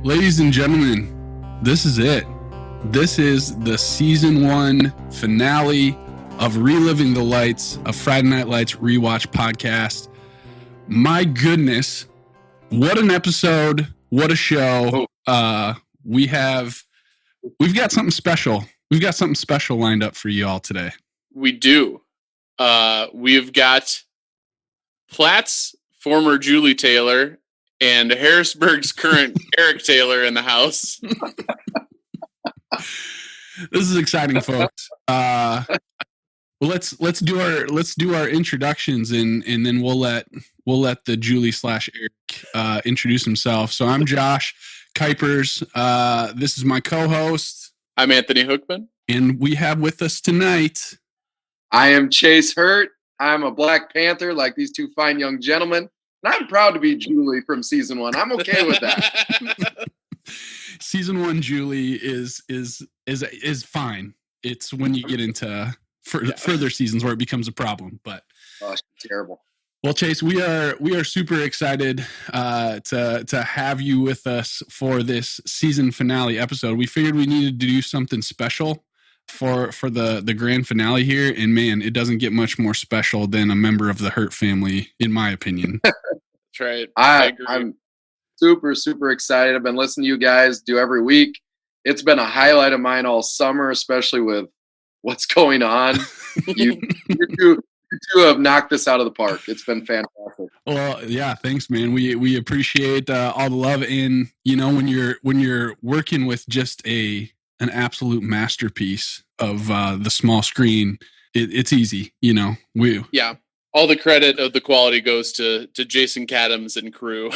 Ladies and gentlemen, this is it. This is the season 1 finale of Reliving the Lights, a Friday Night Lights rewatch podcast. My goodness, what an episode, what a show. We've got something special. We've got something special lined up for you all today. We do. We've got Platte's former Julie Taylor and Harrisburg's current Eric Taylor in the house. This is exciting, folks. Let's do our introductions and then we'll let the Julie / Eric introduce himself. So I'm Josh Kuipers. This is my co-host. I'm Anthony Hookman, and we have with us tonight. I am Chase Hirt. I'm a Black Panther, like these two fine young gentlemen. And I'm proud to be Julie from season 1. I'm okay with that. Season 1 Julie is fine. It's when you get into further seasons where it becomes a problem. But she's terrible. Well, Chase, we are super excited to have you with us for this season finale episode. We figured we needed to do something special for the grand finale here, and man, it doesn't get much more special than a member of the Hirt family, in my opinion. That's right. I agree. I'm super excited. I've been listening to you guys do every week. It's been a highlight of mine all summer, especially with what's going on. You two have knocked this out of the park. It's been fantastic. Well, yeah, thanks, man. We appreciate all the love, and when you're working with just an absolute masterpiece of the small screen, it's easy. Yeah. All the credit of the quality goes to Jason Cadams and crew.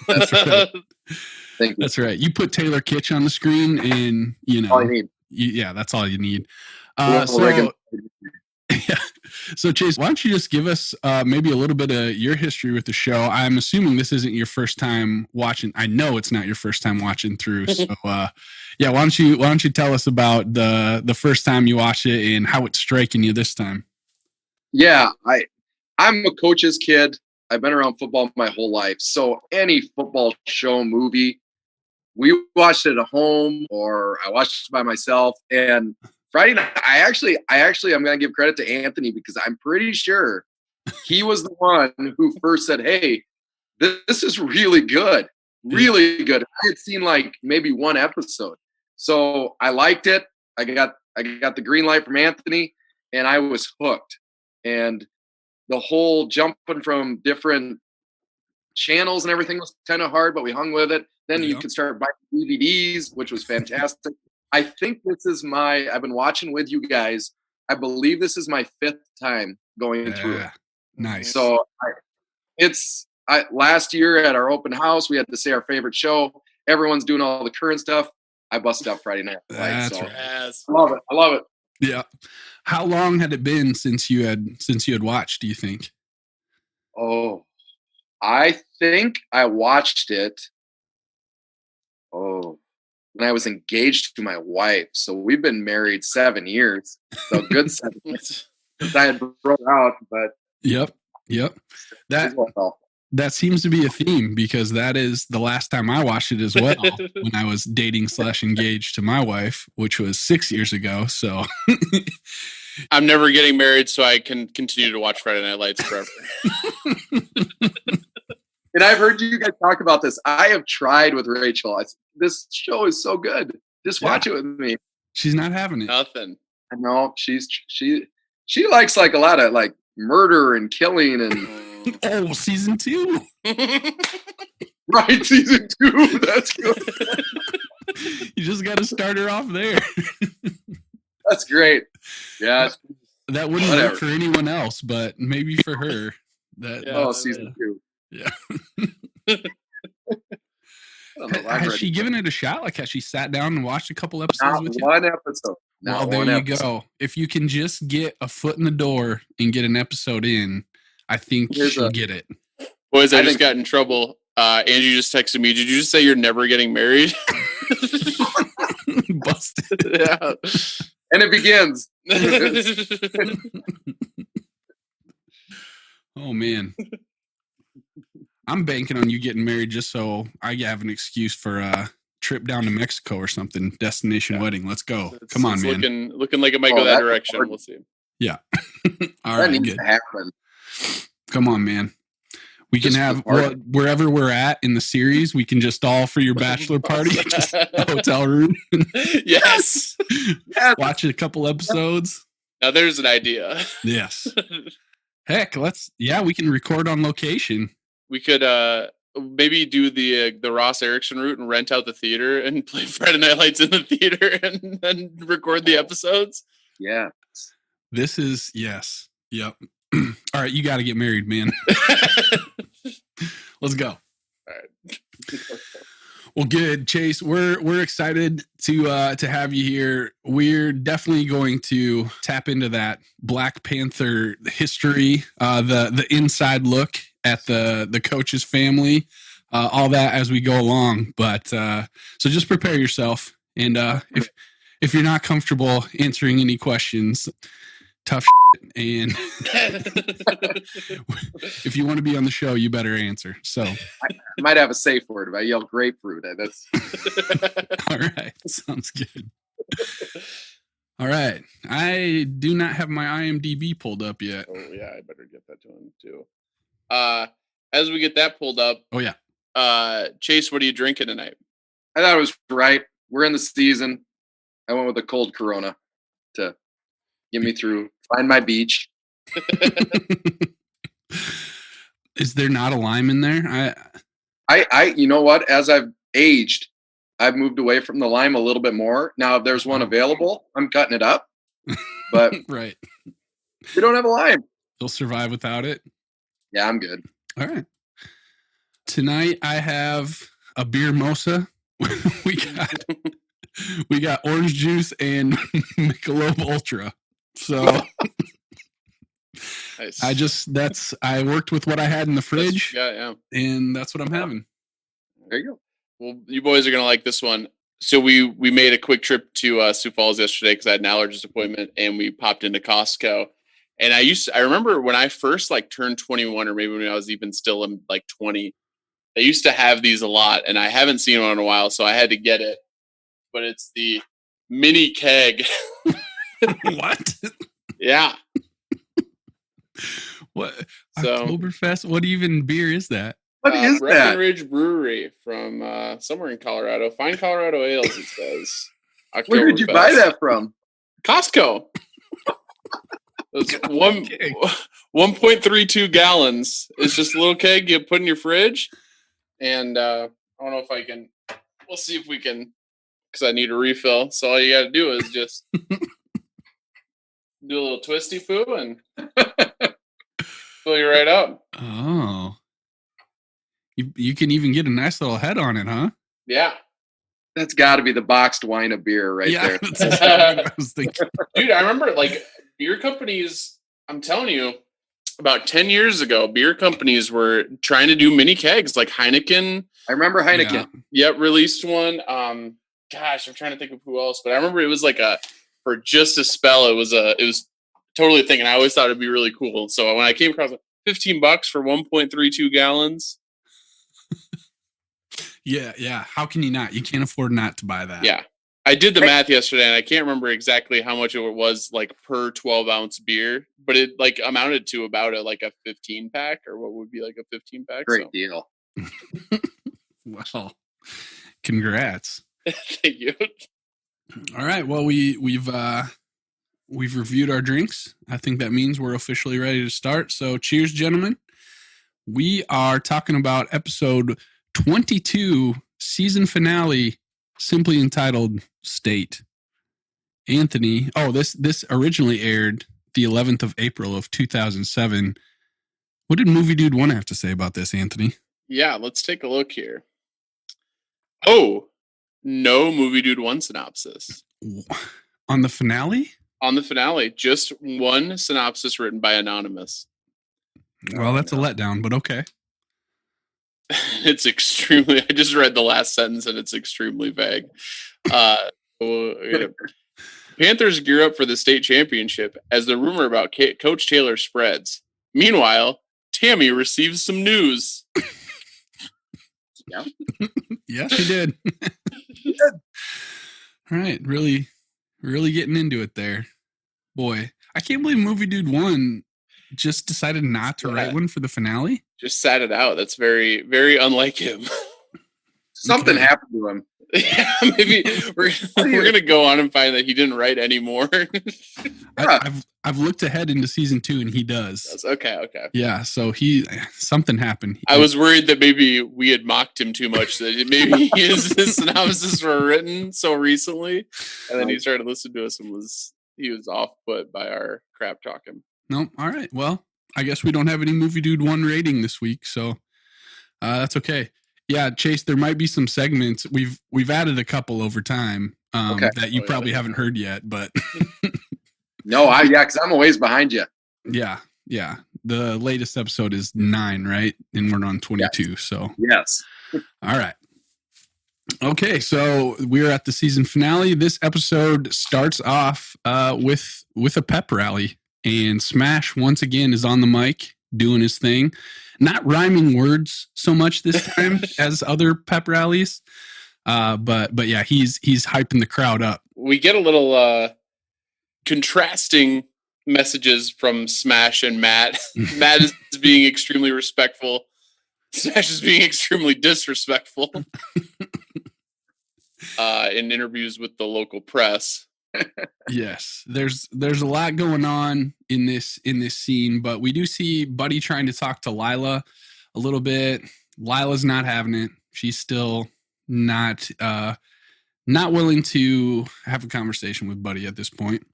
That's right. Thank you. That's right. You put Taylor Kitsch on the screen, and all you need. That's all you need. So Chase, why don't you just give us maybe a little bit of your history with the show? I'm assuming this isn't your first time watching. I know it's not your first time watching through. So why don't you tell us about the first time you watched it and how it's striking you this time? Yeah, I'm a coach's kid. I've been around football my whole life. So any football show, movie, we watched it at home or I watched it by myself. And Friday night, I actually, I'm going to give credit to Anthony because I'm pretty sure he was the one who first said, "Hey, this is really good, really good." I had seen like maybe one episode, so I liked it. I got the green light from Anthony, and I was hooked. And the whole jumping from different channels and everything was kind of hard, but we hung with it. Then you could start buying DVDs, which was fantastic. I think I've been watching with you guys. I believe this is my 5th time going through it. Nice. So last year at our open house, we had to say our favorite show. Everyone's doing all the current stuff. I busted up Friday Night Lights. Right. I love it. Yeah. How long had it been since you had watched, do you think? Oh, I think I watched it. When I was engaged to my wife. So we've been married 7 years. So good 7 years. I had broke out, but Yep. That seems to be a theme because that is the last time I watched it as well when I was dating / engaged to my wife, which was 6 years ago. So I'm never getting married, so I can continue to watch Friday Night Lights forever. And I've heard you guys talk about this. I have tried with Rachel. This show is so good. Just watch it with me. She's not having it. Nothing. I know she likes like a lot of like murder and killing and season 2. Right, season 2. That's good. You just got to start her off there. That's great. Yeah, that wouldn't work for anyone else, but maybe for her. Season 2. Yeah. Has she given it a shot? Like, has she sat down and watched a couple episodes with you? One episode. Well, there you go. If you can just get a foot in the door and get an episode in, I think she'll get it. Boys, I just got in trouble. Angie just texted me. Did you just say you're never getting married? Busted. Yeah. And it begins. Oh, man. I'm banking on you getting married just so I have an excuse for a trip down to Mexico or something. Destination wedding. Let's go. Come on, man. Looking like it might go that direction. We'll see. Yeah. All That right. needs Good. to happen. Come on, man. We can Just have for the party. wherever we're at in the series. We can just all for your bachelor party, just a hotel room. Yes. Yes. Watch a couple episodes. Now there's an idea. Yes. Heck, we can record on location. We could maybe do the Ross Erickson route and rent out the theater and play Friday Night Lights in the theater and then record the episodes. Yeah. This is yes. Yep. All right, you got to get married, man. Let's go. All right. Well, good, Chase. We're excited to have you here. We're definitely going to tap into that Black Panther history, the inside look at the coach's family, all that as we go along. But so just prepare yourself, and if you're not comfortable answering any questions, tough shit, and if you want to be on the show, you better answer. So I might have a safe word if I yell grapefruit. That's all right. Sounds good. All right. I do not have my IMDb pulled up yet. Oh yeah, I better get that to him too. As we get that pulled up. Oh yeah. Chase, what are you drinking tonight? I thought it was right. We're in the season. I went with a cold Corona to get me through. Find my beach. Is there not a lime in there? I you know what? As I've aged, I've moved away from the lime a little bit more. Now, if there's one available, I'm cutting it up. But right. we don't have a lime. You'll survive without it. Yeah, I'm good. All right. Tonight I have a beer mosa. we got orange juice and Michelob Ultra. So nice. I worked with what I had in the fridge. Yeah. And that's what I'm having. There you go. Well, you boys are going to like this one. So we made a quick trip to Sioux Falls yesterday because I had an allergist appointment, and we popped into Costco. And I remember when I first turned 21, or maybe when I was even still in 20, they used to have these a lot, and I haven't seen one in a while, so I had to get it. But it's the mini keg. What? Yeah. What? So, Oktoberfest? What even beer is that? What is that? Breckenridge Brewery from somewhere in Colorado. Fine Colorado Ales, it says. Where did you buy that from? Costco. It's 1.32 gallons. It's just a little keg you put in your fridge. And I don't know if I can. We'll see if we can, because I need a refill. So all you got to do is just do a little twisty poo and fill you right up. Oh. You can even get a nice little head on it, huh? Yeah. That's got to be the boxed wine of beer right there. That's exactly what I was thinking. Dude, I remember beer companies, I'm telling you, about 10 years ago, beer companies were trying to do mini kegs like Heineken. I remember Heineken. Yep, released one. Gosh, I'm trying to think of who else, but I remember it was for just a spell, it was totally a thing, and I always thought it'd be really cool. So when I came across $15 for 1.32 gallons. Yeah. How can you not? You can't afford not to buy that. Yeah. I did the math yesterday, and I can't remember exactly how much it was per 12-ounce beer, but it amounted to about a 15 pack, or what would be a 15 pack. Great deal. Well, congrats. Thank you. All right. Well, we've reviewed our drinks. I think that means we're officially ready to start. So cheers, gentlemen. We are talking about episode 22, season finale, simply entitled State. Anthony, this originally aired the 11th of April of 2007. What did Movie Dude 1 have to say about this, Anthony? Yeah, let's take a look here. Oh, no Movie Dude 1 synopsis. On the finale? On the finale, just one synopsis written by Anonymous. Well, that's a letdown, but okay. It's extremely. I just read the last sentence and it's extremely vague. Panthers gear up for the state championship as the rumor about Coach Taylor spreads. Meanwhile, Tammy receives some news. Yeah. Yes, he did. All right. Really, really getting into it there. Boy, I can't believe Movie Dude 1 just decided not to write one for the finale. Just sat it out. That's very, very unlike him. Something happened to him. Yeah, maybe we're gonna go on and find that he didn't write anymore. I've looked ahead into season 2 and he does. Okay. Yeah, so something happened. I was worried that maybe we had mocked him too much, that maybe his synopsis were written so recently, and then he started listening to us and he was off put by our crap talking. No, all right. Well, I guess we don't have any Movie Dude 1 rating this week, so that's okay. Yeah, Chase, there might be some segments. We've added a couple over time that you probably haven't heard yet, but No, because I'm a ways behind you. Yeah. The latest episode is 9, right? And we're on 22. Yes. So yes. All right. Okay, so we're at the season finale. This episode starts off with a pep rally, and Smash once again is on the mic doing his thing. Not rhyming words so much this time as other pep rallies, but yeah, he's hyping the crowd up. We get a little contrasting messages from Smash and Matt. Matt is being extremely respectful. Smash is being extremely disrespectful in interviews with the local press. Yes, there's a lot going on in this scene, but we do see Buddy trying to talk to Lila a little bit. Lila's not having it. She's still not willing to have a conversation with Buddy at this point.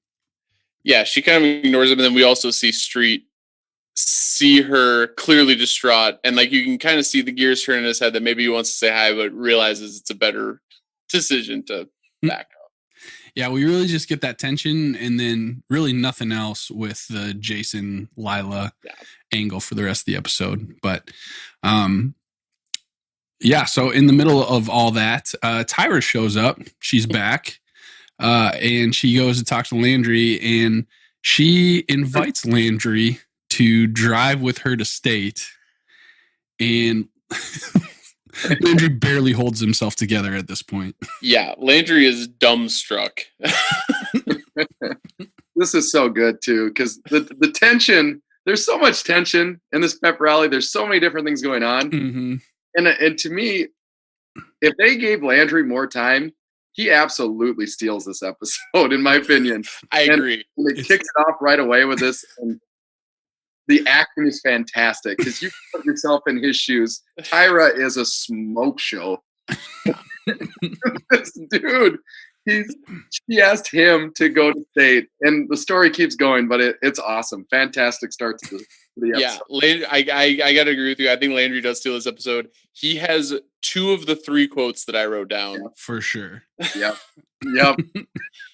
Yeah, she kind of ignores him, and then we also see her clearly distraught, and like you can kind of see the gears turn in his head that maybe he wants to say hi, but realizes it's a better decision to back up. Yeah, we really just get that tension and then really nothing else with the Jason Lila angle for the rest of the episode. But so in the middle of all that, Tyra shows up. She's back and she goes to talk to Landry, and she invites Landry to drive with her to state. And Landry barely holds himself together at this point. Yeah, Landry is dumbstruck. This is so good too, because the tension. There's so much tension in this pep rally. There's so many different things going on, and to me, if they gave Landry more time, he absolutely steals this episode. In my opinion, I agree. And it kicks it off right away with this. And the acting is fantastic because you put yourself in his shoes. Tyra is a smoke show. This dude, she asked him to go to state, and the story keeps going, but it's awesome. Fantastic start to the episode. Yeah, I got to agree with you. I think Landry does steal this episode. He has 2 of the 3 quotes that I wrote down. For sure. Yep.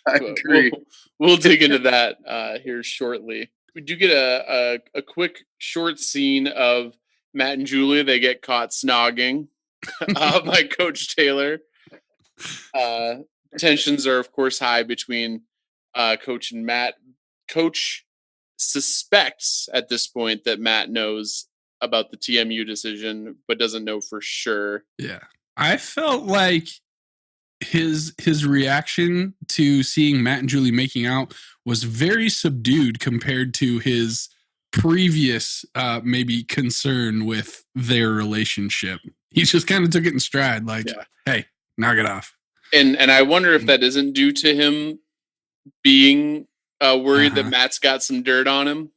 I agree. We'll dig into that here shortly. We do get a quick short scene of Matt and Julia. They get caught snogging by Coach Taylor. Tensions are, of course, high between Coach and Matt. Coach suspects at this point that Matt knows about the TMU decision, but doesn't know for sure. Yeah. I felt like his reaction to seeing Matt and Julie making out was very subdued compared to his previous maybe concern with their relationship. He just kind of took it in stride, like, hey, knock it off. And I wonder if that isn't due to him being worried that Matt's got some dirt on him.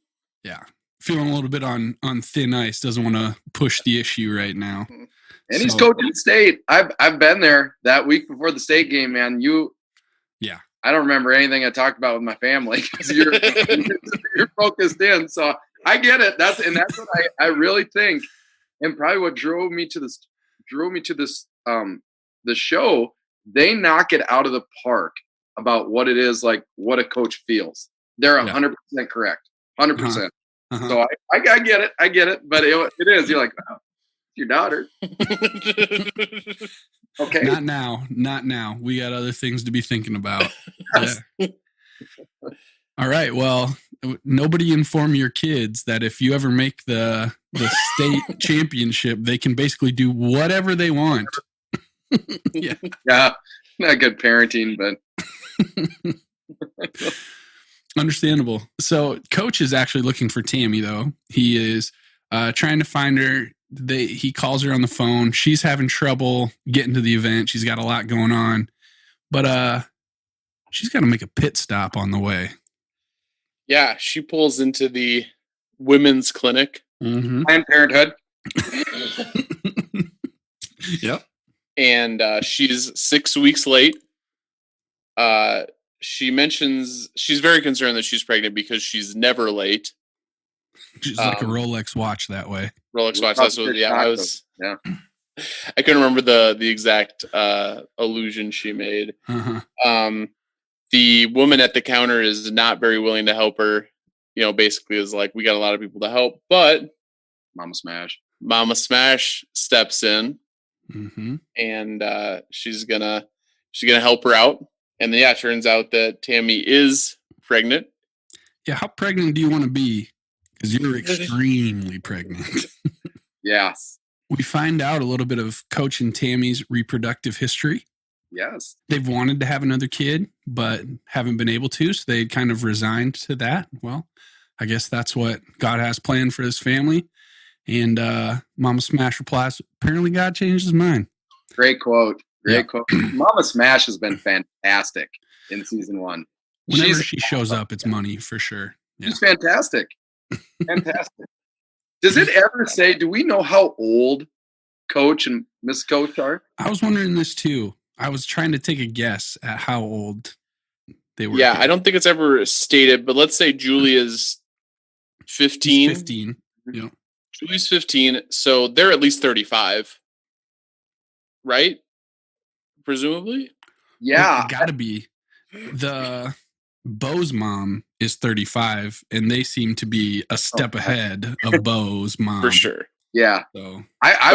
Yeah. Feeling a little bit on thin ice, doesn't want to push the issue right now. And he's coaching state. I've been there that week before the state game, man. I don't remember anything I talked about with my family because you're focused in. So I get it. That's what I really think, and probably what drove me to this the show. They knock it out of the park about what it is, like what a coach feels. They're 100% correct, 100%. So I get it. I get it. But it is. You're like, wow, your daughter. Okay. Not now. We got other things to be thinking about. Yeah. All right. Well, nobody inform your kids that if you ever make the state championship, they can basically do whatever they want. Yeah, not good parenting, but understandable. So coach is actually looking for Tammy, though. He is trying to find her. He calls her on the phone. She's having trouble getting to the event. She's got a lot going on, but she's got to make a pit stop on the way. Yeah, she pulls into the women's clinic. Mm-hmm. Planned Parenthood. Yep. And she's 6 weeks late. She mentions she's very concerned that she's pregnant because she's never late. She's like a Rolex watch that way. Rolex watch. That's what. Yeah, I couldn't remember the exact allusion she made. Uh-huh. The woman at the counter is not very willing to help her. You know, basically is like, we got a lot of people to help, but Mama Smash steps in, mm-hmm. and she's gonna help her out. And then, yeah, it turns out that Tammy is pregnant. Yeah, how pregnant do you want to be? Because you're extremely pregnant. Yes. We find out a little bit of Coach and Tammy's reproductive history. Yes. They've wanted to have another kid, but haven't been able to, so they kind of resigned to that. Well, I guess that's what God has planned for his family. And Mama Smash replies, apparently God changed his mind. Great quote. Quote. Mama Smash has been fantastic in season 1. Whenever she shows up, it's money for sure. Yeah. She's fantastic. Fantastic. Does it ever say, do we know how old Coach and Miss Coach are? I was wondering this too. I was trying to take a guess at how old they were. Yeah, I don't think it's ever stated, but let's say Julia's 15. 15. Yeah. Julie's 15, so they're at least 35. Right? Presumably? Yeah. Got to be. The Bo's mom is 35, and they seem to be a step ahead of Bo's mom. For sure. Yeah. So I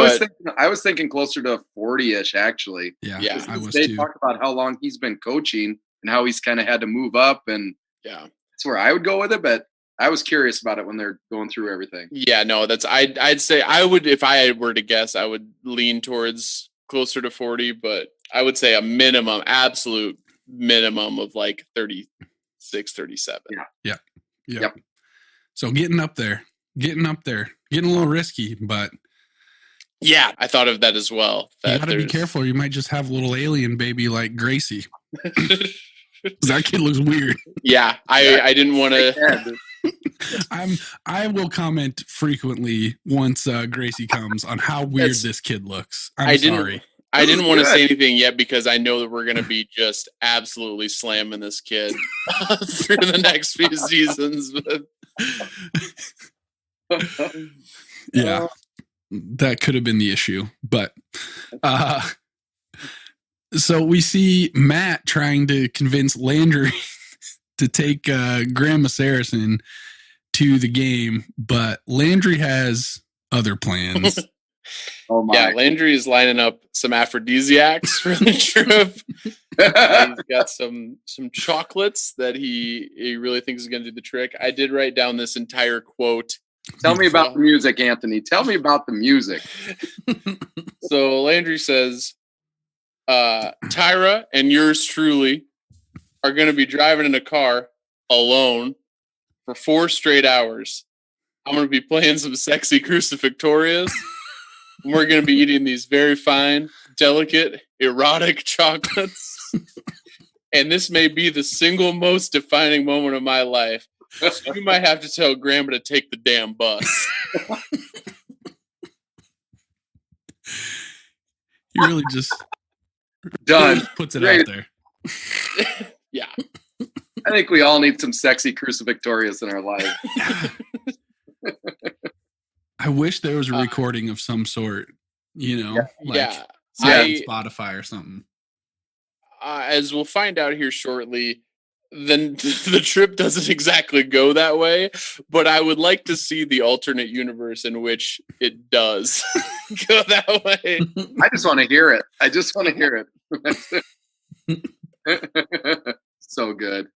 was thinking closer to 40-ish, actually. Yeah. I was they too. talk about how long he's been coaching and how he's kind of had to move up, and yeah, that's where I would go with it. But I was curious about it when they're going through everything. Yeah, no, I'd say I would, if I were to guess, I would lean towards closer to 40, but I would say a minimum, absolute minimum of like 36, 37. Yeah. Yep. So getting up there, getting a little risky, but yeah, I thought of that as well. You got to be careful, or you might just have a little alien baby like Gracie. That kid looks weird. Yeah, I didn't want to. I will comment frequently once Gracie comes on how weird this kid looks. I'm sorry. I didn't want to say anything yet because I know that we're going to be just absolutely slamming this kid through the next few seasons. Yeah, that could have been the issue. But so we see Matt trying to convince Landry to take Grandma Saracen to the game, but Landry has other plans. Oh my. Yeah, Landry is lining up some aphrodisiacs for the trip. He's got some chocolates that he really thinks is going to do the trick. I did write down this entire quote. Tell me about the music, Anthony. Tell me about the music. So Landry says, Tyra and yours truly are going to be driving in a car alone for 4 straight hours. I'm going to be playing some sexy crucifixorias. And we're going to be eating these very fine, delicate, erotic chocolates. And this may be the single most defining moment of my life. So you might have to tell Grandma to take the damn bus. He really just puts it out there. Yeah. I think we all need some sexy crucifixorias in our life. I wish there was a recording of some sort, Spotify or something. As we'll find out here shortly, then the trip doesn't exactly go that way, but I would like to see the alternate universe in which it does go that way. I just want to hear it. So good.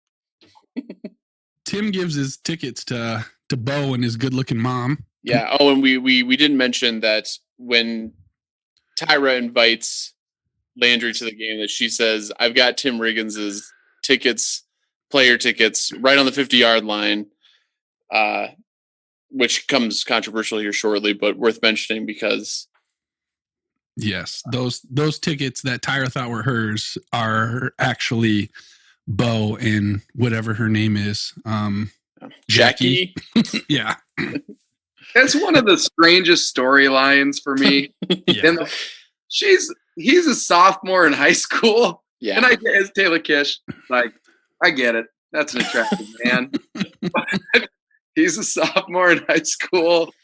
Tim gives his tickets to Bo and his good-looking mom. Yeah. Oh, and we didn't mention that when Tyra invites Landry to the game, that she says, "I've got Tim Riggins's tickets, player tickets, right on the 50-yard line," which comes controversial here shortly, but worth mentioning because. Yes, those tickets that Tyra thought were hers are actually Bo and whatever her name is, Jackie. Yeah. It's one of the strangest storylines for me. Yeah. And he's a sophomore in high school. Yeah. And I get it's Taylor Kish. Like, I get it. That's an attractive man. But he's a sophomore in high school.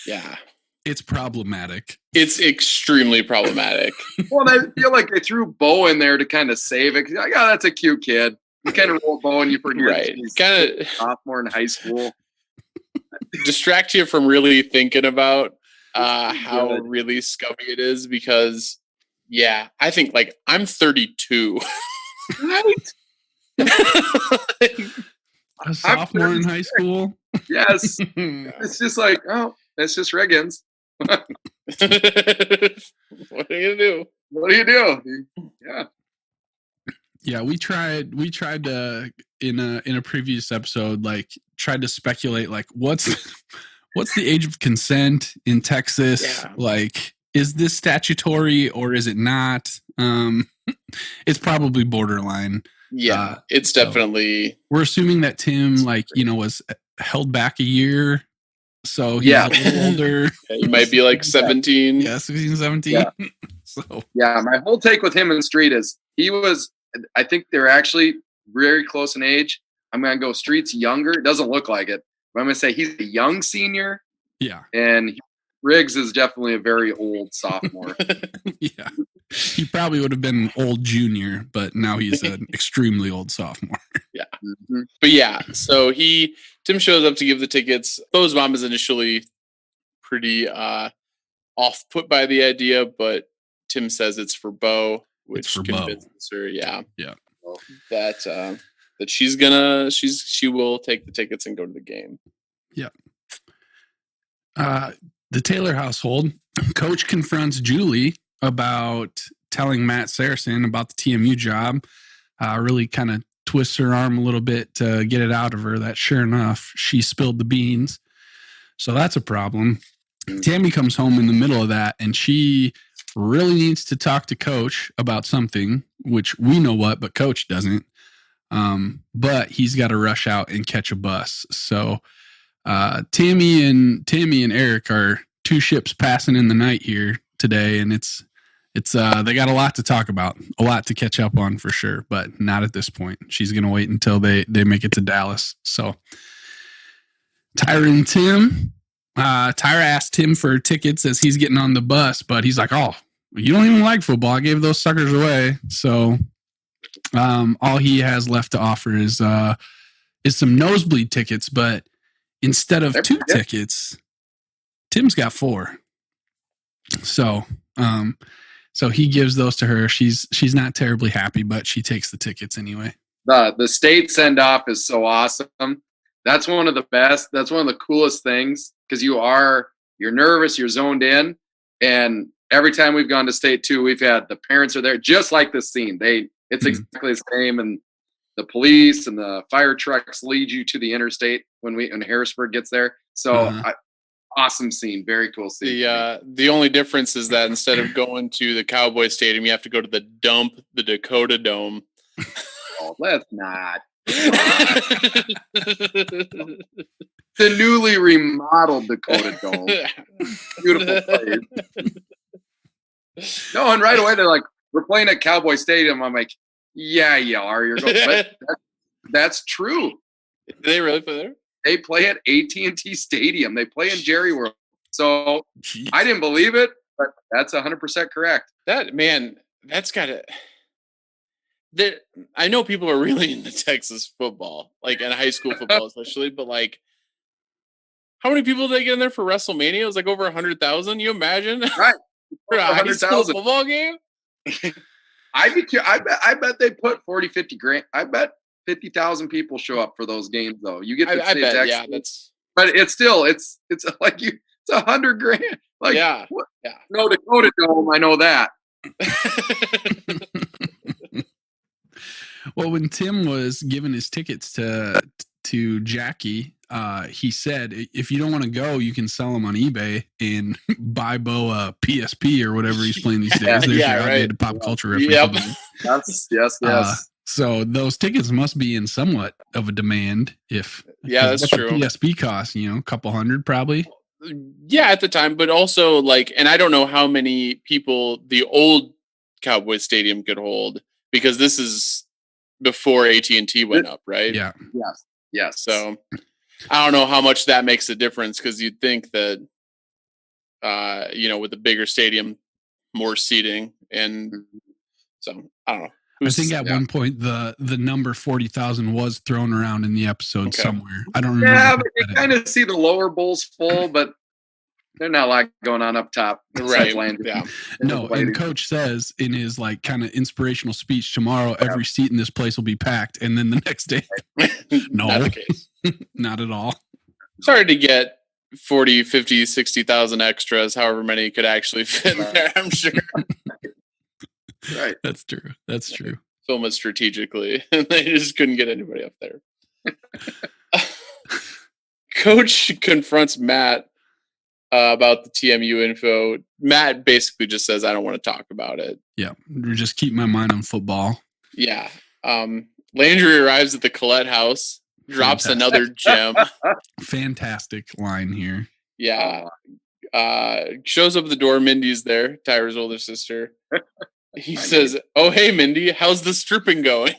Yeah. It's problematic. It's extremely problematic. Well, I feel like they threw Bo in there to kind of save it. Like, oh, that's a cute kid. You kind of roll Bo and you forget Right. he's Kind of sophomore in high school. distract you from really thinking about how really scummy it is, because I think like I'm 32. Right? A sophomore in high school. Yes. It's just like, oh, that's just Riggins. What are you gonna do? What do you do? Yeah. Yeah, we tried to in a previous episode, like tried to speculate like what's the age of consent in Texas? Yeah. Like, is this statutory or is it not? It's probably borderline. Yeah, it's definitely. We're assuming that Tim, was held back a year. So he's a little older. He might be like 17. Yeah, 16, 17. Yeah. So My whole take with him in Street is I think they're actually very close in age. I'm going to go Street's younger. It doesn't look like it. But I'm going to say he's a young senior. Yeah. And Riggs is definitely a very old sophomore. Yeah. He probably would have been an old junior, but now he's an extremely old sophomore. Yeah. Mm-hmm. But so Tim shows up to give the tickets. Bo's mom is initially pretty off put by the idea, but Tim says it's for Bo, which convinces her, that she will take the tickets and go to the game. Yeah. The Taylor household, Coach confronts Julie about telling Matt Saracen about the TMU job. Really kind of twists her arm a little bit to get it out of her that sure enough, she spilled the beans. So that's a problem. Tammy comes home in the middle of that, and she really needs to talk to Coach about something, which we know what, but Coach doesn't. But he's got to rush out and catch a bus. So Tammy and Eric are two ships passing in the night here today, and it's they got a lot to talk about, a lot to catch up on for sure, but not at this point. She's gonna wait until they make it to Dallas. So Tyra and Tim, Tyra asked Tim for tickets as he's getting on the bus, but he's like, "Oh, you don't even like football. I gave those suckers away." So all he has left to offer is some nosebleed tickets, but instead of 2 tickets, Tim's got 4. So he gives those to her. She's not terribly happy, but she takes the tickets anyway. The state send off is so awesome. That's one of the best. That's one of the coolest things, because you're nervous, you're zoned in, and every time we've gone to state too, we've had the parents are there, just like this scene. It's exactly the same, and the police and the fire trucks lead you to the interstate when Harrisburg gets there. So awesome scene, very cool scene. The only difference is that instead of going to the Cowboy Stadium, you have to go to the dump, the Dakota Dome. Oh, let's not. The newly remodeled Dakota Dome. Beautiful place. No, and right away they're like, "We're playing at Cowboy Stadium." I'm like, "Yeah, you are. You're going." That's true. Do they really play there? They play at AT&T Stadium. They play in Jerry World. So jeez. I didn't believe it, but that's 100% correct. That's got to. I know people are really into Texas football, like in high school football especially, but like, how many people did they get in there for WrestleMania? It was like over 100,000. You imagine? Right. For a high school football game? I bet they put 40, 50 grand. I bet 50,000 people show up for those games, though. You get to I say bet, exact yeah, same- that's but it's still it's like it's $100,000. Like, yeah, what? yeah. No Dakota Dome, I know that. Well, when Tim was giving his tickets to Jackie, he said, if you don't want to go, you can sell them on eBay and buy Bo a PSP or whatever he's playing these days. There's Yeah, your right. outdated pop culture reference. Yep. Yes. So those tickets must be in somewhat of a demand. That's what true. The PSP costs, a couple hundred probably. Yeah, at the time, but also like, and I don't know how many people the old Cowboys Stadium could hold, because this is before AT&T went up, right? Yeah. Yes. So I don't know how much that makes a difference, because you'd think that, with the bigger stadium, more seating, and so I don't know. I think at one point the number 40,000 was thrown around in the episode somewhere. I don't remember. Yeah, but you kind of see the lower bowls full, but they're not like going on up top. Right. Landry. Yeah. No, and Coach says in his like kind of inspirational speech, tomorrow every seat in this place will be packed, and then the next day, no, not the case. Not at all. Sorry to get 40, 50, 60,000 extras, however many could actually fit in there, I'm sure. Right. That's true. Film it strategically, and they just couldn't get anybody up there. Coach confronts Matt about the TMU info. Matt basically just says, I don't want to talk about it. Yeah. Just keep my mind on football. Yeah. Landry arrives at the Collette house, drops another gem. Fantastic line here. Yeah. Shows up at the door. Mindy's there, Tyra's older sister. He says, oh, hey, Mindy, how's the stripping going?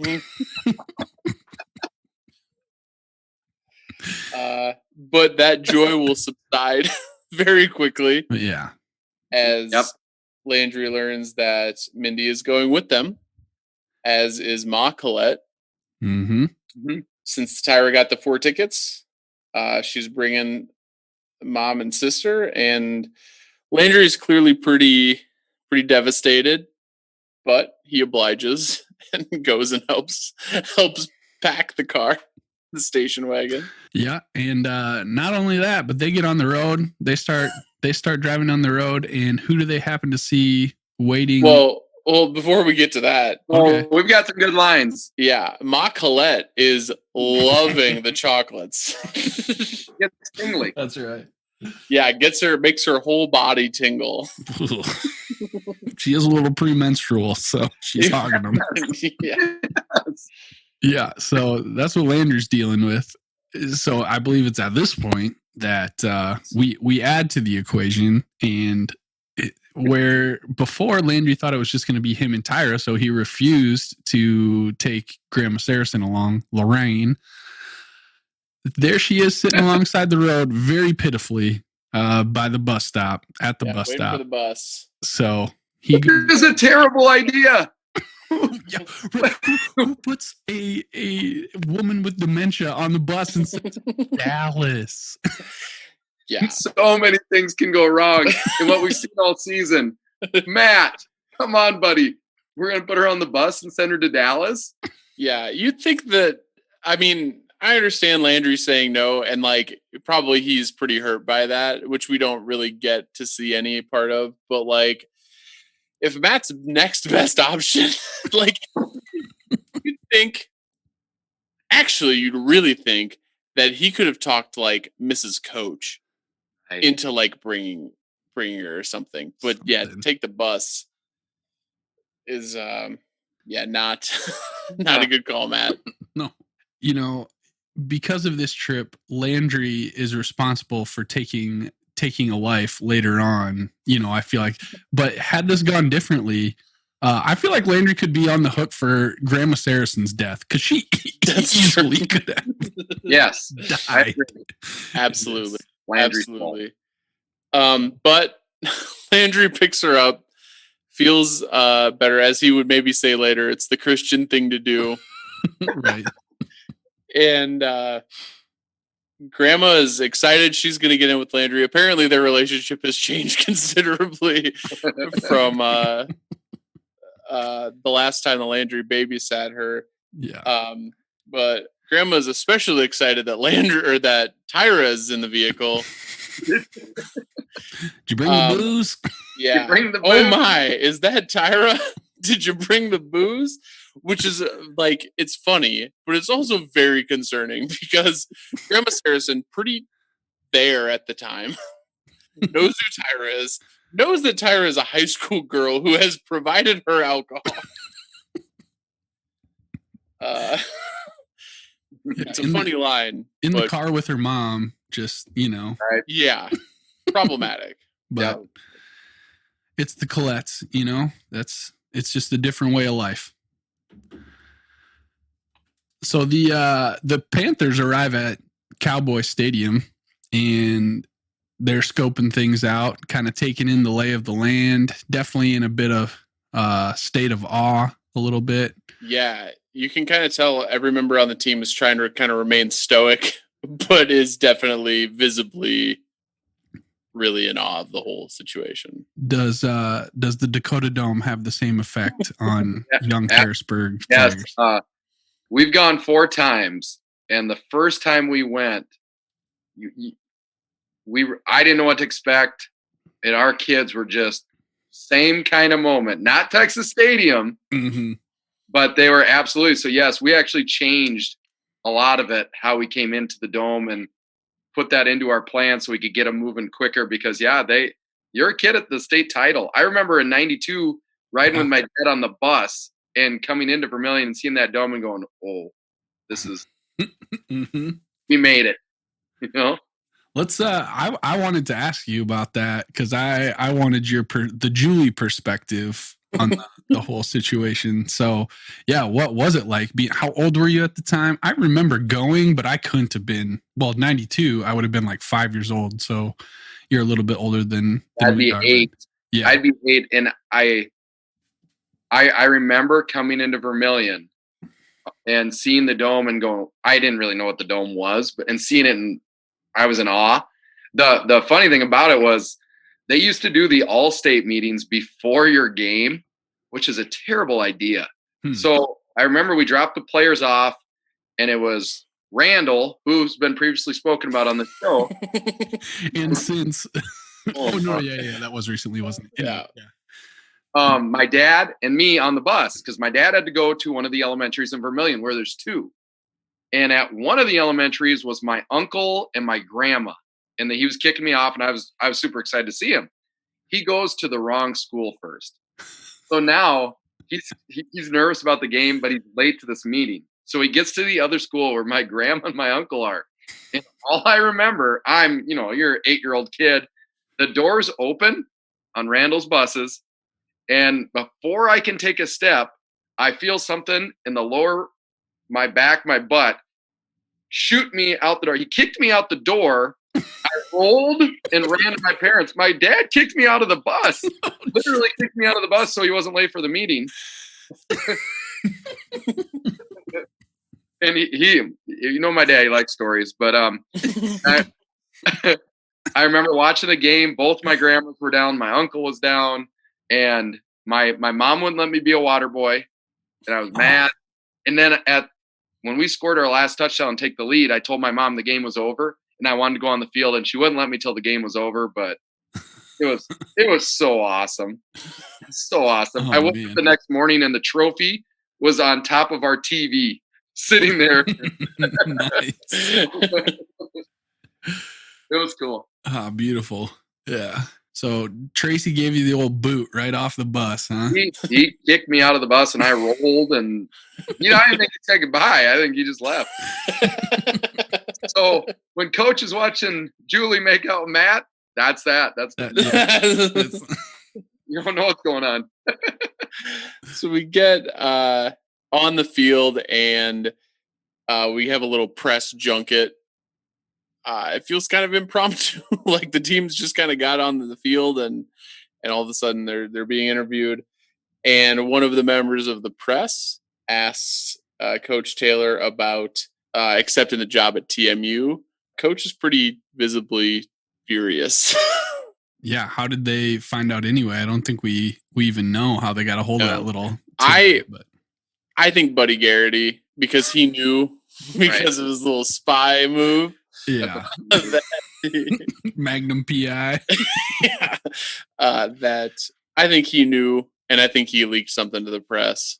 But that joy will subside very quickly. Yeah. As Landry learns that Mindy is going with them, as is Ma Collette. Mm-hmm. Since Tyra got the 4 tickets, she's bringing mom and sister, and Landry is clearly pretty devastated, but he obliges and goes and helps pack the car, the station wagon. Yeah, and not only that, but they get on the road. They start driving on the road, and who do they happen to see waiting? Well, before we get to that, we've got some good lines. Yeah, Ma Collette is loving the chocolates. It's tingly. That's right. Yeah, makes her whole body tingle. She is a little premenstrual, so she's hogging them. Yeah, so that's what Landry's dealing with. So I believe it's at this point that we add to the equation, and where before Landry thought it was just going to be him and Tyra, so he refused to take Grandma Saracen along, Lorraine. There she is sitting alongside the road, very pitifully, by the bus stop, at the bus stop. For the bus. So this is a terrible idea. Who puts a woman with dementia on the bus and says Dallas? Yeah. So many things can go wrong in what we've seen all season. Matt, come on, buddy. We're going to put her on the bus and send her to Dallas? Yeah, you'd think that, I mean, I understand Landry saying no, and like probably he's pretty hurt by that, which we don't really get to see any part of. But like, if Matt's next best option, like you'd really think that he could have talked to like Mrs. Coach into like bringing her or something. But yeah, take the bus is not a good call, Matt. No, because of this trip, Landry is responsible for taking a life later on. I feel like, but had this gone differently, I feel like Landry could be on the hook for Grandma Saracen's death, because she easily could have. Yes, died. Absolutely. Landry's Absolutely. But Landry picks her up, feels better, as he would maybe say later. It's the Christian thing to do. Right. And Grandma is excited she's going to get in with Landry. Apparently their relationship has changed considerably from the last time the Landry babysat her. Yeah. but Grandma's especially excited that Landry or that Tyra is in the vehicle. Did you bring the booze? Yeah. Bring the booze? Oh my, is that Tyra? Did you bring the booze? Which is like, it's funny, but it's also very concerning because Grandma Saracen, pretty there at the time, knows who Tyra is, knows that Tyra is a high school girl who has provided her alcohol. It's a funny line. In the car with her mom, just, Right. Yeah. Problematic. But it's the Colettes, it's just a different way of life. So the Panthers arrive at Cowboy Stadium and they're scoping things out, kind of taking in the lay of the land, definitely in a bit of state of awe a little bit. Yeah, you can kind of tell every member on the team is trying to kind of remain stoic, but is definitely visibly really in awe of the whole situation. Does the Dakota Dome have the same effect on young Harrisburg players? Yes. We've gone 4 times, and the first time we went, I didn't know what to expect, and our kids were just same kind of moment. Not Texas Stadium, but they were absolutely. So yes, we actually changed a lot of it, how we came into the dome, and put that into our plan so we could get them moving quicker. Because you're a kid at the state title. I remember in '92 riding with my dad on the bus and coming into Vermilion and seeing that dome and going, "Oh, this is we made it." Let's. I wanted to ask you about that because I wanted the Julie perspective on the whole situation. So yeah, what was it like? How old were you at the time? I remember going, but I couldn't have been. Well, '92, I would have been like 5 years old. So you're a little bit older than I'd be 8. Yeah, I'd be 8, and I remember coming into Vermilion and seeing the dome and going, I didn't really know what the dome was, and seeing it, and I was in awe. The funny thing about it was they used to do the all-state meetings before your game, which is a terrible idea. So I remember we dropped the players off, and it was Randall, who's been previously spoken about on the show. And since that was recently, wasn't it? Yeah. My dad and me on the bus, because my dad had to go to one of the elementaries in Vermilion where there's 2. And at one of the elementaries was my uncle and my grandma. And he was kicking me off, and I was super excited to see him. He goes to the wrong school first. So now he's nervous about the game, but he's late to this meeting. So he gets to the other school where my grandma and my uncle are. And all I remember, you're an 8-year-old kid. The doors open on Randall's buses. And before I can take a step, I feel something in the lower, my back, my butt, shoot me out the door. He kicked me out the door. I rolled and ran to my parents. My dad kicked me out of the bus, literally kicked me out of the bus so he wasn't late for the meeting. And he my dad, he likes stories, but I remember watching the game. Both my grandmas were down. My uncle was down. And my mom wouldn't let me be a water boy, and I was mad. And then when we scored our last touchdown and take the lead, I told my mom the game was over, and I wanted to go on the field, and she wouldn't let me till the game was over. But it was so awesome, so awesome. I woke up the next morning, and the trophy was on top of our TV, sitting there. Nice. It was cool. Ah, beautiful. Yeah. So Tracy gave you the old boot right off the bus, huh? He kicked me out of the bus, and I rolled, and I didn't think he said goodbye. I think he just left. So when Coach is watching Julie make out with Matt, that's that. You don't know what's going on. So we get on the field, and we have a little press junket. It feels kind of impromptu, like the teams just kind of got on the field, and all of a sudden they're being interviewed. And one of the members of the press asks Coach Taylor about accepting the job at TMU. Coach is pretty visibly furious. Yeah, how did they find out anyway? I don't think we even know how they got a hold of that little. I think Buddy Garrity, because he knew because of his little spy move. Yeah. Magnum PI. Yeah. That I think he knew, and I think he leaked something to the press.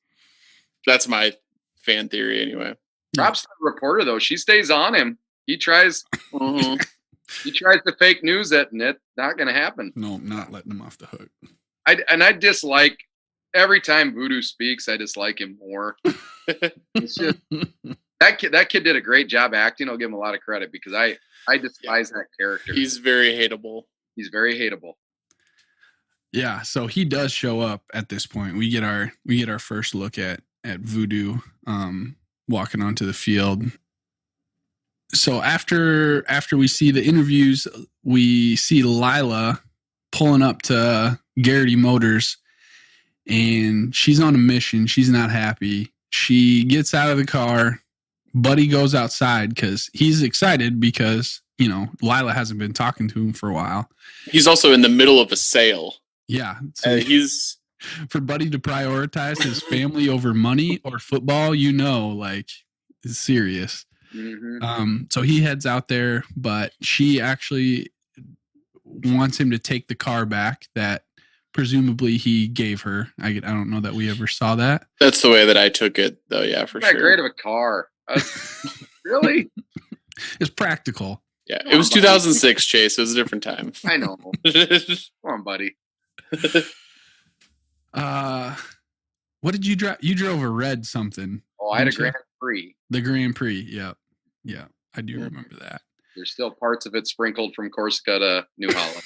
That's my fan theory anyway. Props to the reporter, though. She stays on him. He tries he tries to fake news it, and it's not going to happen. No, not letting him off the hook. I dislike, every time Voodoo speaks, I dislike him more. It's just, that kid did a great job acting. I'll give him a lot of credit because I despise that character. He's very hateable. He's very hateable. Yeah, so he does show up at this point. We get our first look at Voodoo walking onto the field. So after we see the interviews, we see Lila pulling up to Garrity Motors, and she's on a mission. She's not happy. She gets out of the car. Buddy goes outside because he's excited because, Lila hasn't been talking to him for a while. He's also in the middle of a sale. Yeah. So he's for Buddy to prioritize his family over money or football, is serious. Mm-hmm. So he heads out there, but she actually wants him to take the car back that presumably he gave her. I don't know that we ever saw that. That's the way that I took it, though. Yeah, for sure. Not great of a car. Really? It's practical. Yeah, it was 2006, Chase. It was a different time. I know. Come on, buddy. What did you drive? You drove a red something. Oh, I had a Grand Prix. The Grand Prix. Yep. Yeah, I do remember that. There's still parts of it sprinkled from Corsica to New Holland.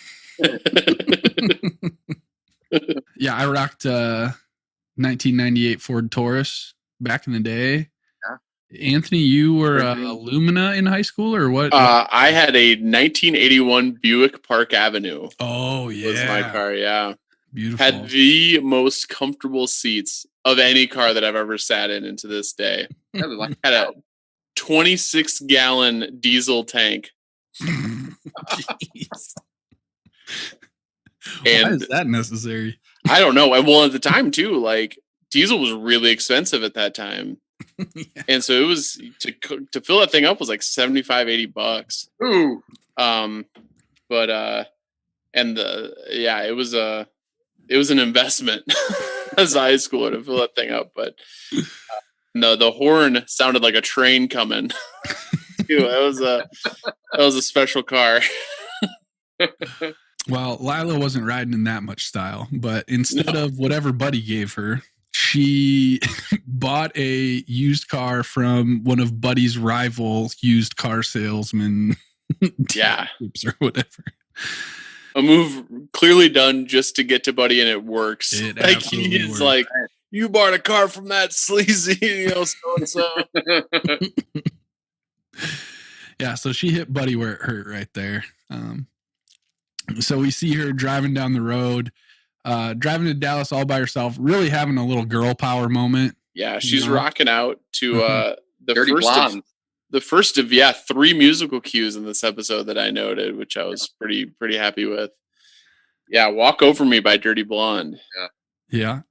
Yeah, I rocked 1998 Ford Taurus back in the day. Yeah. Anthony, you were Lumina in high school or what? I had a 1981 Buick Park Avenue. Oh, yeah. Was my car, yeah. Beautiful. Had the most comfortable seats of any car that I've ever sat in to this day. Had a 26-gallon diesel tank. Jeez. And why is that necessary? I don't know. Well, at the time too, diesel was really expensive at that time. Yeah. And so it was to fill that thing up was like $75-$80. Ooh. It was an investment as a high schooler to fill that thing up. But no, the horn sounded like a train coming. That was a special car. Well, Lila wasn't riding in that much style, but instead of whatever Buddy gave her, she bought a used car from one of Buddy's rival used car salesmen. Yeah. Or whatever. A move clearly done just to get to Buddy, and it works. He's works. Like, you bought a car from that sleazy, so-and-so. Yeah, so she hit Buddy where it hurt right there. So we see her driving down the road, driving to Dallas all by herself, really having a little girl power moment. Yeah, she's rocking out to the first of 3 musical cues in this episode that I noted, which I was pretty happy with. Yeah, Walk Over Me by Dirty Blonde. Yeah.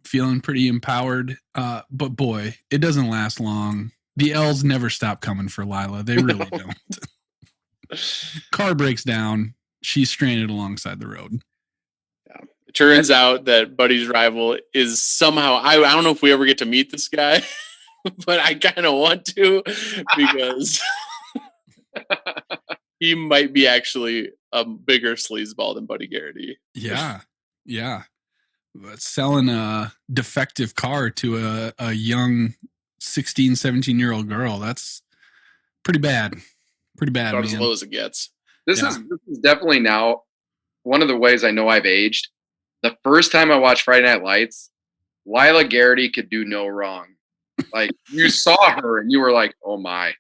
Feeling pretty empowered. But boy, it doesn't last long. The L's never stop coming for Lila. They really don't. Car breaks down. She's stranded alongside the road. Yeah. It turns out that Buddy's rival is somehow, I don't know if we ever get to meet this guy, but I kind of want to because he might be actually a bigger sleazeball than Buddy Garrity. Yeah. Yeah. But selling a defective car to a young 16, 17-year-old girl, that's pretty bad. Pretty bad, about man. As low as it gets. This is definitely now one of the ways I know I've aged. The first time I watched Friday Night Lights, Lila Garrity could do no wrong. Like, you saw her and you were like, oh my,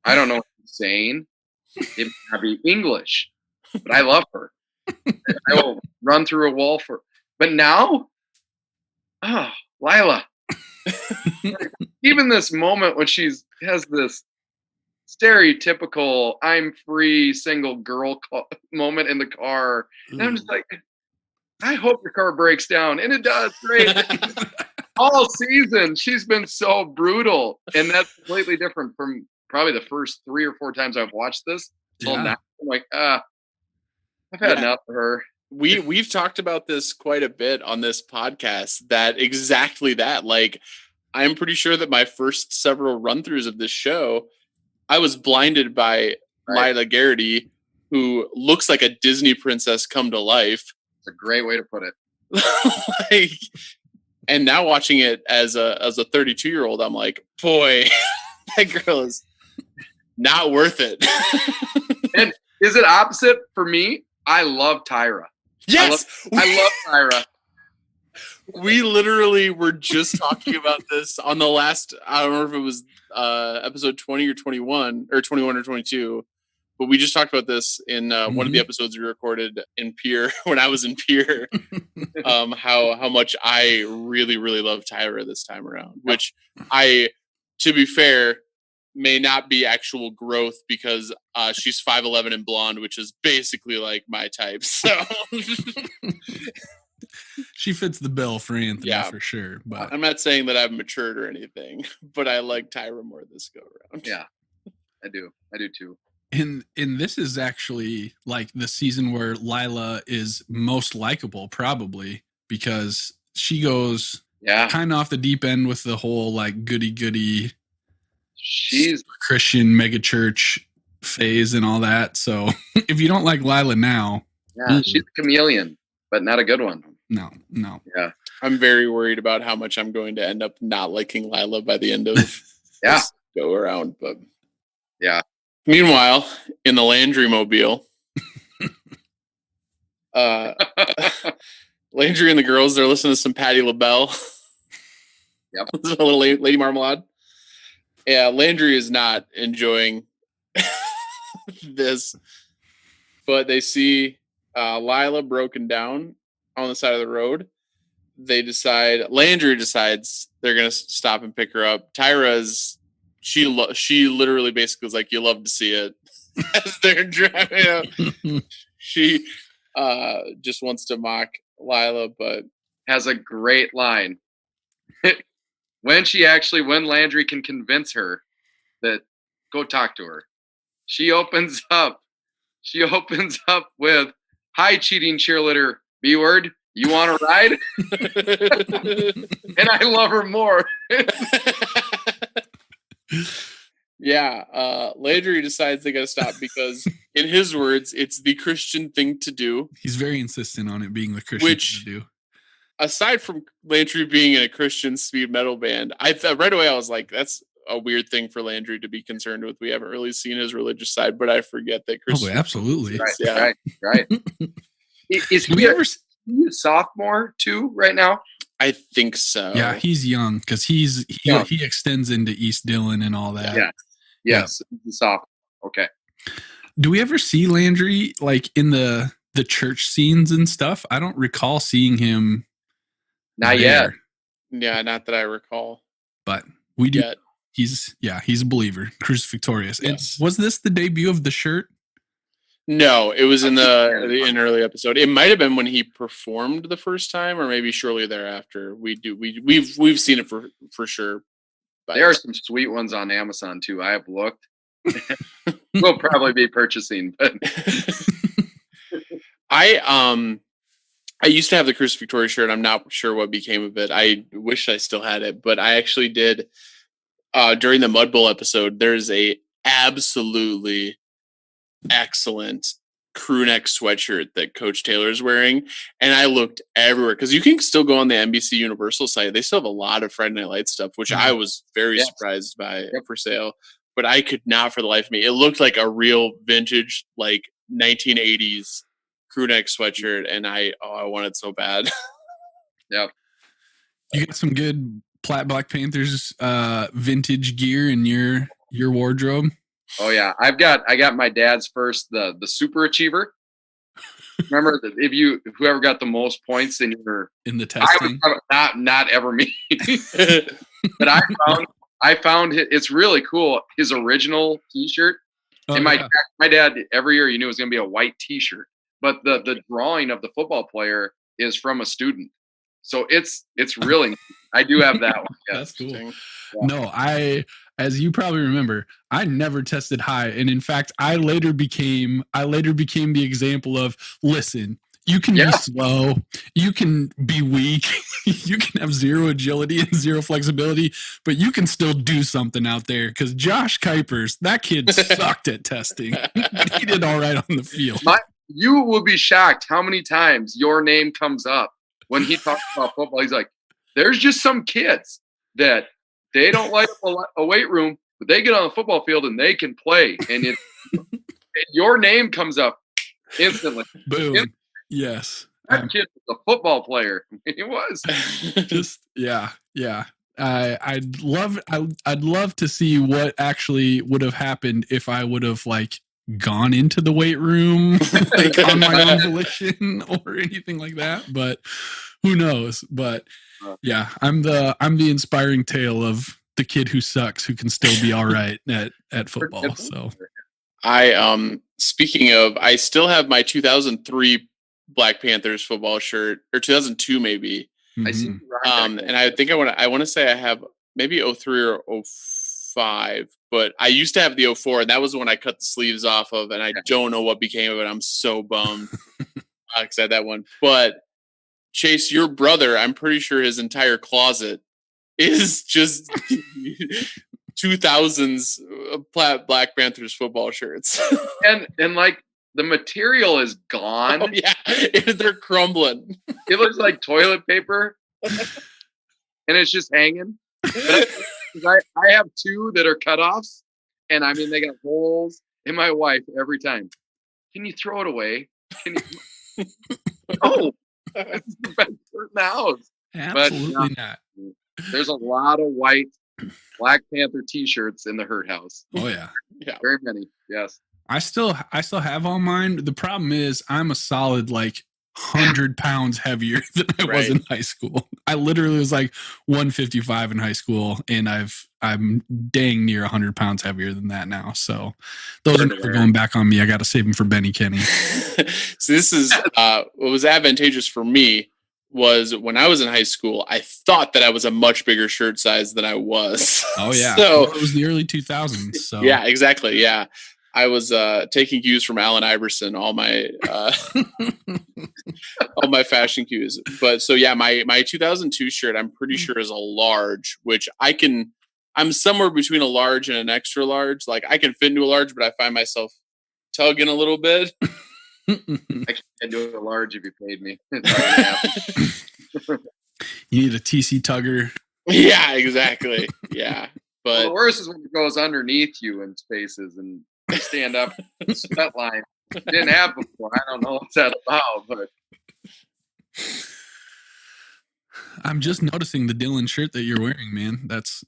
I don't know what she's saying. It may not be English, but I love her. I will run through a wall for her. But now, Lila. Even this moment when she has this stereotypical I'm free single girl moment in the car. And I'm just like, I hope your car breaks down. And it does. Great. all season. She's been so brutal, and that's completely different from probably the first 3 or 4 times I've watched this. So now I'm like, I've had enough of her. We've talked about this quite a bit on this podcast. Exactly that. Like, I'm pretty sure that my first several run-throughs of this show, I was blinded by Lila Garrity, who looks like a Disney princess come to life. It's a great way to put it. And now watching it as a 32-year-old, I'm like, boy, that girl is not worth it. And is it opposite for me? I love Tyra. Yes, I love Tyra. We literally were just talking about this on the last, I don't remember if it was episode 20 or 21 or 22, but we just talked about this in one of the episodes we recorded in Pier when I was in Pier. How much I really, really love Tyra this time around, which to be fair, may not be actual growth because she's 5'11" and blonde, which is basically like my type. So she fits the bill for Anthony for sure. But I'm not saying that I've matured or anything, but I like Tyra more this go around. Yeah, I do too. And this is actually like the season where Lila is most likable, probably because she goes kind of off the deep end with the whole like goody. She's Christian megachurch phase and all that. So if you don't like Lila now, she's a chameleon, but not a good one. No. Yeah, I'm very worried about how much I'm going to end up not liking Lila by the end of this go around. But meanwhile, in the Landry mobile, Landry and the girls, they're listening to some Patti LaBelle. Yep, a little Lady Marmalade. Yeah, Landry is not enjoying this, but they see Lila broken down on the side of the road. Landry decides they're going to stop and pick her up. She literally basically was like, you love to see it as they're driving up. She just wants to mock Lila, but has a great line. When Landry can convince her that go talk to her, she opens up with, "Hi, cheating cheerleader, B word, you want to ride?" And I love her more. Landry decides they got to stop because, in his words, it's the Christian thing to do. He's very insistent on it being the Christian thing to do. Aside from Landry being in a Christian speed metal band, I thought right away, I was like, that's a weird thing for Landry to be concerned with. We haven't really seen his religious side, but I forget that Christian. Oh, absolutely. Right. Is he a sophomore too right now? I think so. Yeah, he's young because he extends into East Dillon and all that. Yes. He's a sophomore. Okay. Do we ever see Landry like in the church scenes and stuff? I don't recall seeing him. Not yet. Yeah, not that I recall. But we do. He's a believer. Crucifixorious. Yes. And was this the debut of the shirt? No, it was in an early episode. It might have been when he performed the first time, or maybe shortly thereafter. We've seen it for sure. There are some sweet ones on Amazon too. I have looked. We'll probably be purchasing, but I used to have the Crucifixorious shirt. I'm not sure what became of it. I wish I still had it, but I actually did. During the Mud Bowl episode, there's a absolutely excellent crew neck sweatshirt that Coach Taylor is wearing, and I looked everywhere because you can still go on the NBC Universal site. They still have a lot of Friday Night Lights stuff, which I was very surprised by for sale. But I could not for the life of me. It looked like a real vintage, like 1980s crew neck sweatshirt, and I wanted so bad. Yep. You got some good Platte Black Panthers vintage gear in your wardrobe? Oh yeah, I got my dad's first the Super Achiever. Remember whoever got the most points in the testing? Not ever me. But I found it's really cool. His original T-shirt. And my dad every year he knew it was going to be a white T-shirt, but the drawing of the football player is from a student. So it's really, I do have that one. Yeah. That's cool. Yeah. No, as you probably remember, I never tested high. And in fact, I later became the example of, listen, you can be slow, you can be weak, you can have zero agility and zero flexibility, but you can still do something out there. Because Josh Kuipers, that kid sucked at testing. He did all right on the field. You will be shocked how many times your name comes up when he talks about football. He's like, there's just some kids that they don't like a weight room, but they get on the football field and they can play. And your name comes up instantly. Boom. Yes. That kid was a football player. He was. Just, yeah. I'd love to see what actually would have happened if I would have like gone into the weight room like on my own volition or anything like that, but who knows? But yeah, I'm the inspiring tale of the kid who sucks who can still be all right at football. So speaking of, I still have my 2003 Black Panthers football shirt, or 2002 maybe. Mm-hmm. I see. And I think I want to say I have maybe 03 or 05, but I used to have the 04, and that was the one I cut the sleeves off of, and I don't know what became of it. I'm so bummed because I had that one. But Chase, your brother, I'm pretty sure his entire closet is just 2000s Black Panthers football shirts. and like the material is gone. Oh, yeah, they're crumbling. It looks like toilet paper, and it's just hanging. But I have two that are cutoffs, and I mean they got holes. And my wife every time, can you throw it away? Can you? Oh, this is the best shirt in the house. Absolutely not. There's a lot of white Black Panther T-shirts in the Hirt house. Oh yeah, very many. Yes, I still have all mine. The problem is I'm a solid like 100 pounds heavier than I was in high school. I literally was like 155 in high school, and I'm dang near 100 pounds heavier than that now. So those are never going back on me. I got to save them for Benny Kenny. So this is what was advantageous for me was when I was in high school, I thought that I was a much bigger shirt size than I was. Oh yeah. So it was the early 2000s. So yeah, exactly. Yeah. I was taking cues from Allen Iverson, all my fashion cues. But so yeah, my 2002 shirt, I'm pretty sure is a large, which I'm somewhere between a large and an extra large. Like I can fit into a large, but I find myself tugging a little bit. I can do a large if you paid me. You need a TC tugger. Yeah, exactly. Yeah. But the worst is when it goes underneath you in spaces and you stand up sweat line. Didn't have before. I don't know what's that about, but I'm just noticing the Dylan shirt that you're wearing, man. That's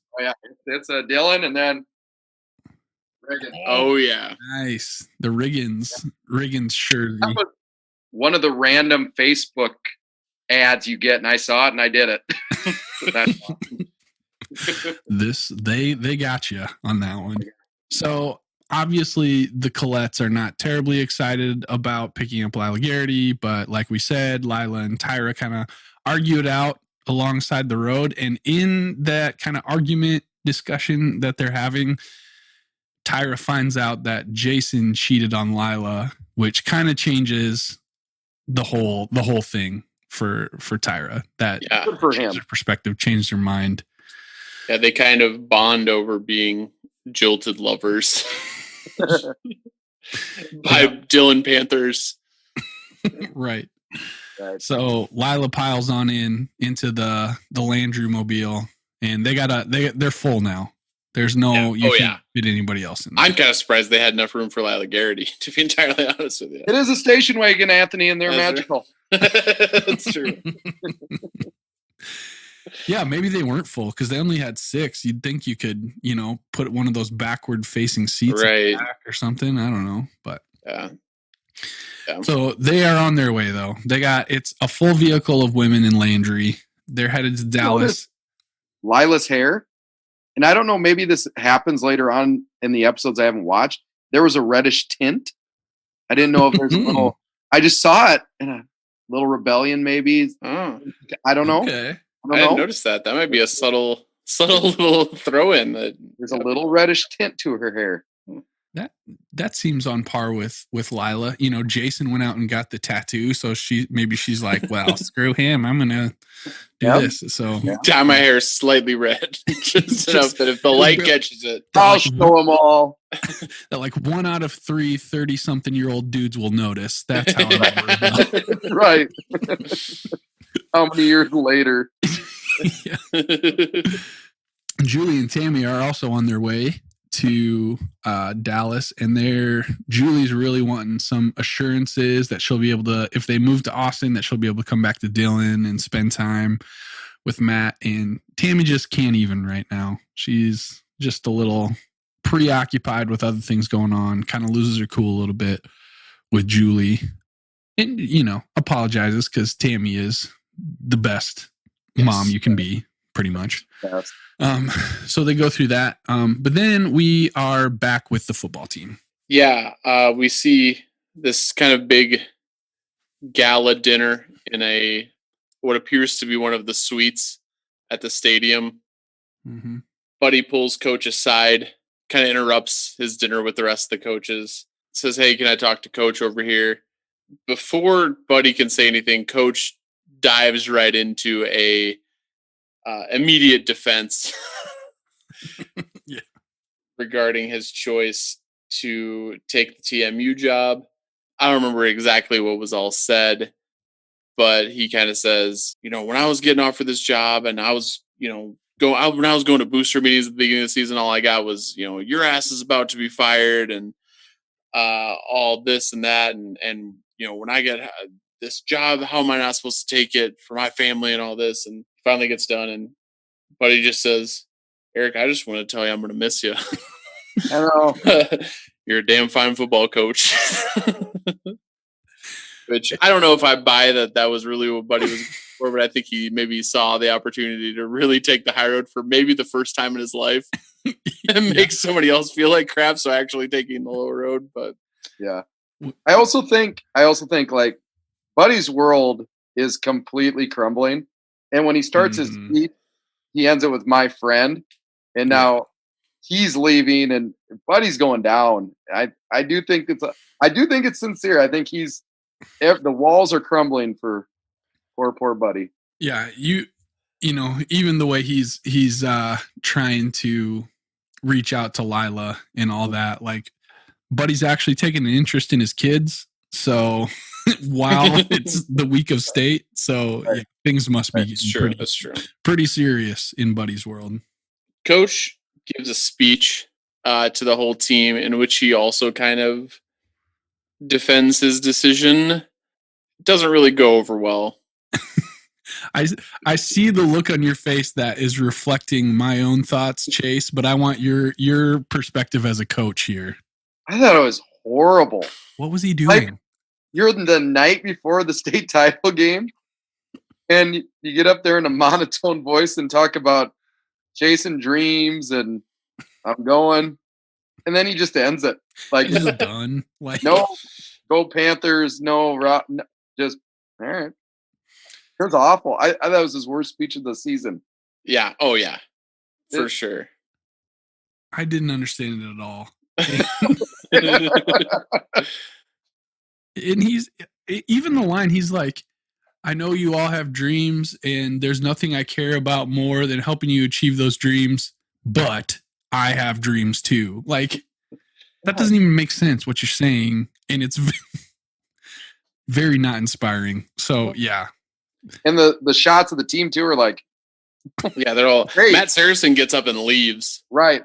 it's a Dylan, and then Riggins. Oh yeah, nice. The Riggins shirt. That was one of the random Facebook ads you get, and I saw it, and I did it. That's awesome. They got you on that one. So obviously the Collettes are not terribly excited about picking up Lila Garrity, but like we said, Lila and Tyra kind of argue it out alongside the road. And in that kind of argument discussion that they're having, Tyra finds out that Jason cheated on Lila, which kind of changes the whole thing for Tyra. That good for him. Her perspective, changed her mind. Yeah, they kind of bond over being jilted lovers by Dylan Panthers. Right. So Lila piles on into the Landry mobile, and they're full now. There's no you can't fit anybody else in there. I'm kind of surprised they had enough room for Lila Garrity, to be entirely honest with you. It is a station wagon, Anthony, and they're magical. That's true. Yeah, maybe they weren't full because they only had 6. You'd think you could, put one of those backward facing seats in the back or something. I don't know, but yeah. So they are on their way though. It's a full vehicle of women in Landry. They're headed to Dallas. Lila's hair, and I don't know, maybe this happens later on in the episodes I haven't watched. There was a reddish tint. I didn't know if there's a little. I just saw it, and little rebellion, maybe. Oh, I don't know. Okay. I didn't notice that. That might be a subtle little throw in. There's a little reddish tint to her hair. That seems on par with Lila. You know, Jason went out and got the tattoo, so she's like, well, screw him. I'm gonna do this. So dye my hair slightly red, just enough that if the light catches it, I'll show them all. That like 1 out of 3 30-something-year-old dudes will notice. That's how it right. How many years later? Julie and Tammy are also on their way to Dallas, and Julie's really wanting some assurances that she'll be able to, if they move to Austin, that she'll be able to come back to Dylan and spend time with Matt. And Tammy just can't even right now. She's just a little preoccupied with other things going on, kind of loses her cool a little bit with Julie, and apologizes because Tammy is the best mom you can be, pretty much. Yes. So they go through that. But then we are back with the football team. Yeah. We see this kind of big gala dinner in what appears to be one of the suites at the stadium. Mm-hmm. Buddy pulls Coach aside, kind of interrupts his dinner with the rest of the coaches, says, "Hey, can I talk to Coach over here?" Before Buddy can say anything, Coach dives right into a immediate defense regarding his choice to take the TMU job. I don't remember exactly what was all said, but he kind of says, when I was getting offered this job and I was, when I was going to booster meetings at the beginning of the season, all I got was, your ass is about to be fired and all this and that. And when I get this job, how am I not supposed to take it for my family and all this? And finally gets done. And Buddy just says, "Eric, I just want to tell you I'm going to miss you." I know. You're a damn fine football coach. Which I don't know if I buy that was really what Buddy was for, but I think he maybe saw the opportunity to really take the high road for maybe the first time in his life and make somebody else feel like crap. So actually taking the low road, but yeah. I also think like Buddy's world is completely crumbling. And when he starts his speech, he ends it with "my friend." And now he's leaving and Buddy's going down. I do think it's sincere. I think the walls are crumbling for poor Buddy. Yeah, even the way he's trying to reach out to Lila and all that, like Buddy's actually taking an interest in his kids. So while it's the week of state, so things must be pretty serious in Buddy's world. Coach gives a speech to the whole team in which he also kind of defends his decision. Doesn't really go over well. I see the look on your face that is reflecting my own thoughts, Chase, but I want your perspective as a coach here. I thought it was horrible. What was he doing? Like, you're the night before the state title game, and you get up there in a monotone voice and talk about chasing dreams and I'm going, and then he just ends it like he's done. Like no, go Panthers, no, just all right. It was awful. I thought it was his worst speech of the season. Yeah. Oh yeah, for sure. I didn't understand it at all. And he's even the line, he's like, "I know you all have dreams and there's nothing I care about more than helping you achieve those dreams, but I have dreams too." Like that doesn't even make sense what you're saying. And it's very not inspiring. So yeah. And the shots of the team too are like, yeah, they're all great. Matt Saracen gets up and leaves. Right.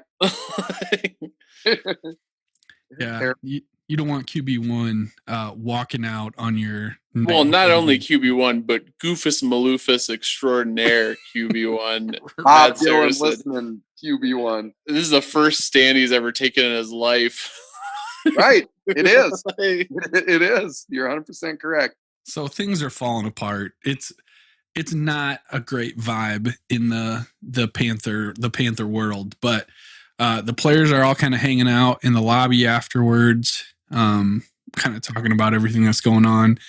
Yeah. You don't want QB1 walking out on your. Well, not only QB1, but Goofus Maloofus extraordinaire QB1. Bob Dylan listening QB1. This is the first stand he's ever taken in his life. Right. It is. It is. You're 100% correct. So things are falling apart. It's not a great vibe in the Panther world, but the players are all kind of hanging out in the lobby afterwards, kind of talking about everything that's going on.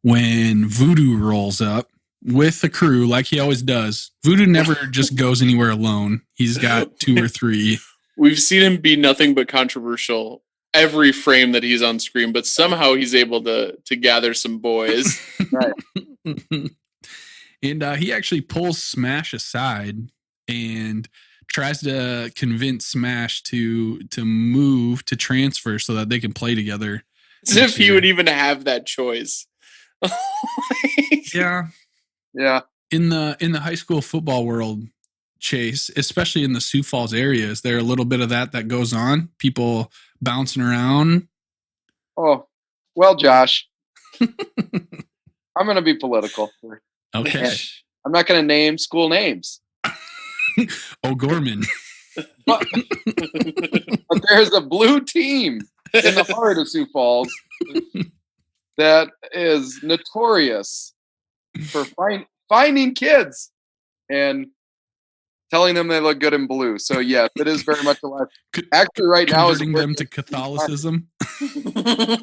when Voodoo rolls up with the crew like he always does. Voodoo never just goes anywhere alone. He's got 2 or 3. We've seen him be nothing but controversial every frame that he's on screen, but somehow he's able to gather some boys. Right. And he actually pulls Smash aside and tries to convince Smash to move, to transfer so that they can play together. As if he would even have that choice. Yeah. Yeah. In the high school football world, Chase, especially in the Sioux Falls area, is there a little bit of that goes on? People bouncing around? Oh, well, Josh, I'm going to be political. Okay. I'm not going to name school names. O'Gorman. But there's a blue team in the heart of Sioux Falls that is notorious for finding kids and telling them they look good in blue. So yes, it is very much alive. Actually, right now is converting them to Catholicism. I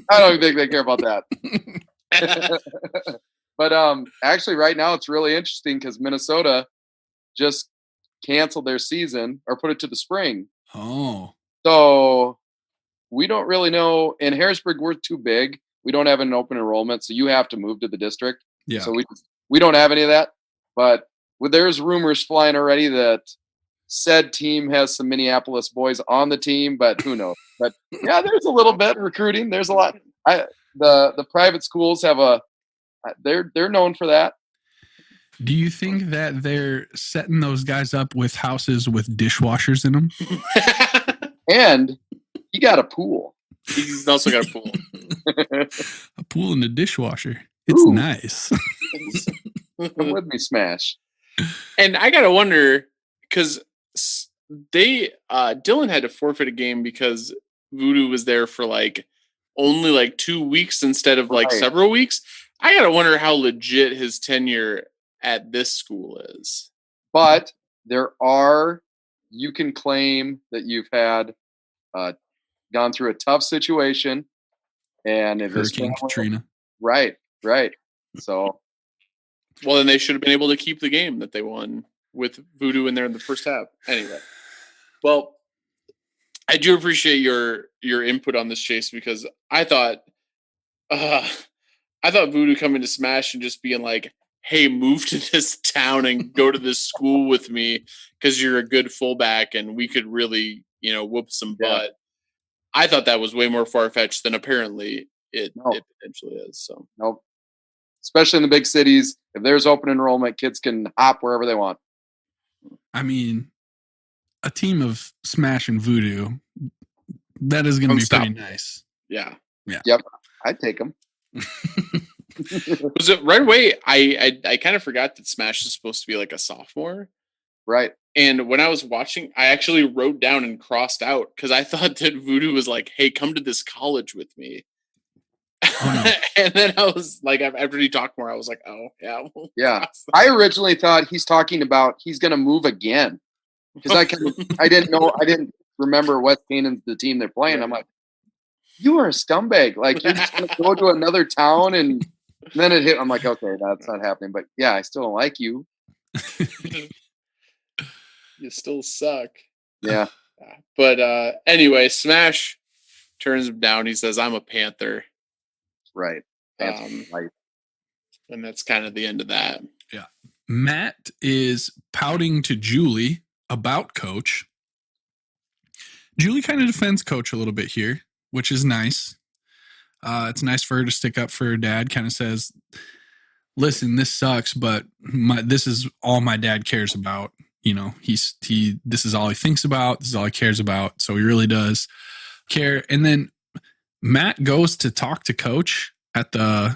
don't think they care about that. But actually, right now it's really interesting because Minnesota just canceled their season or put it to the spring. Oh, so we don't really know. In Harrisburg, we're too big. We don't have an open enrollment, so you have to move to the district. yeah. So we don't have any of that. But there's rumors flying already that said team has some Minneapolis boys on the team, but who knows? But yeah, there's a little bit recruiting. There's a lot. The private schools have they're known for that. Do you think that they're setting those guys up with houses with dishwashers in them? And he got a pool. He's also got a pool. A pool and a dishwasher. It's Ooh. Nice. Come with me, Smash. And I gotta wonder because Dylan had to forfeit a game because Voodoo was there for only 2 weeks instead of several weeks. I gotta wonder how legit his tenure at this school is. But you can claim that you've had gone through a tough situation, and if Hurricane Katrina. Right. So, well, then they should have been able to keep the game that they won with Voodoo in there in the first half. Anyway, well, I do appreciate your input on this, Chase, because I thought Voodoo coming to Smash and just being like, "Hey, move to this town and go to this school with me because you're a good fullback and we could really, whoop some butt." I thought that was way more far-fetched than apparently it potentially is. So nope. Especially in the big cities, if there's open enrollment, kids can hop wherever they want. I mean, a team of Smash and Voodoo, that is going to be pretty nice. Yeah. Yep. I'd take them. Was it right away? I kind of forgot that Smash is supposed to be like a sophomore. Right. And when I was watching, I actually wrote down and crossed out because I thought that Voodoo was like, "Hey, come to this college with me." Oh, no. And then I was like, after he talked more, I was like, "Oh, yeah." Yeah. I originally thought he's talking about he's going to move again because I didn't remember West Canaan's the team they're playing. Right. I'm like, you are a scumbag. Like, you're just going to go to another town and then it hit. I'm like, okay, that's not happening. But yeah, I still don't like you. You still suck. Yeah. But anyway, Smash turns him down. He says, "I'm a Panther." Right. Right. And that's kind of the end of that. Yeah. Matt is pouting to Julie about Coach. Julie kind of defends Coach a little bit here, which is nice. It's nice for her to stick up for her dad. Kind of says, "Listen, this sucks, but this is all my dad cares about. This is all he thinks about. This is all he cares about. So he really does care." And then Matt goes to talk to Coach at the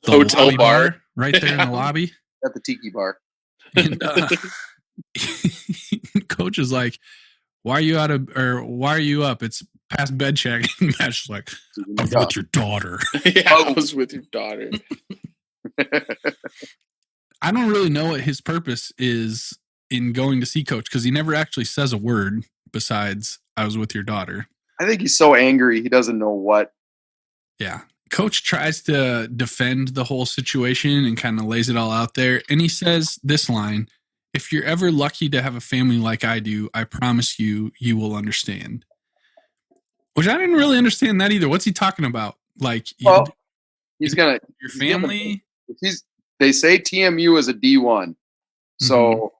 hotel bar right there in the lobby at the tiki bar. And Coach is like, why are you up? It's past bed check. And Matt's like, "I was with your daughter." Yeah, I was with your daughter. I don't really know what his purpose is in going to see Coach because he never actually says a word besides "I was with your daughter." I think he's so angry he doesn't know what. Yeah, Coach tries to defend the whole situation and kind of lays it all out there. And he says this line, if you're ever lucky to have a family like I do, I promise you, you will understand. Which I didn't really understand that either. What's he talking about? Like, well, he's gonna your family. They say TMU is a D1, so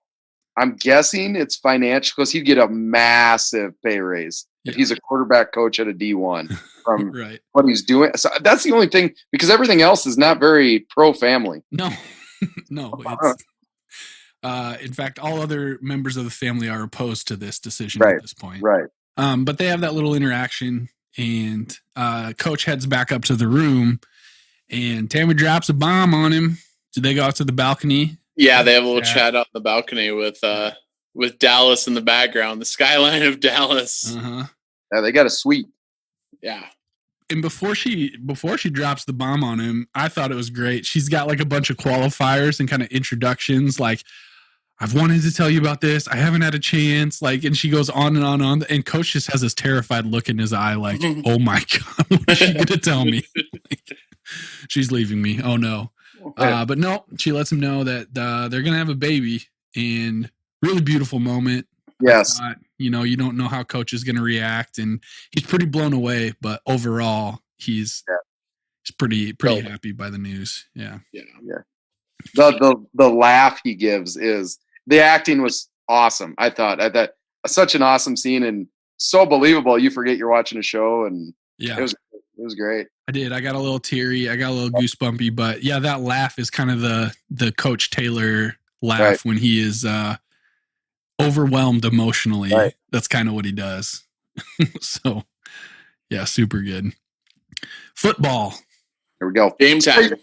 I'm guessing it's financial because he'd get a massive pay raise if he's a quarterback coach at a D1 from what he's doing. So that's the only thing, because everything else is not very pro family. No, no. In fact, all other members of the family are opposed to this decision at this point. Right. But they have that little interaction, and Coach heads back up to the room, and Tammy drops a bomb on him. Do they go out to the balcony? Yeah, they have a little chat out on the balcony with Dallas in the background, the skyline of Dallas. Yeah, they got a suite. Yeah. And before she drops the bomb on him, I thought it was great. She's got like a bunch of qualifiers and kind of introductions, like, I've wanted to tell you about this. I haven't had a chance. Like, and she goes on and on and on. And Coach just has this terrified look in his eye, like, oh my God, what is she going to tell me? Like, she's leaving me. Oh no. But no, she lets him know that they're going to have a baby, and really beautiful moment. Yes. You don't know how Coach is going to react, and he's pretty blown away, but overall he's pretty happy by the news. Yeah. The laugh he gives is, the acting was awesome. I thought such an awesome scene and so believable. You forget you're watching a show, and it was great. I did. I got a little teary. I got a little goosebumpy, but yeah, that laugh is kind of the Coach Taylor laugh when he is overwhelmed emotionally. Right. That's kind of what he does. So yeah, super good. Football. Here we go. Game time.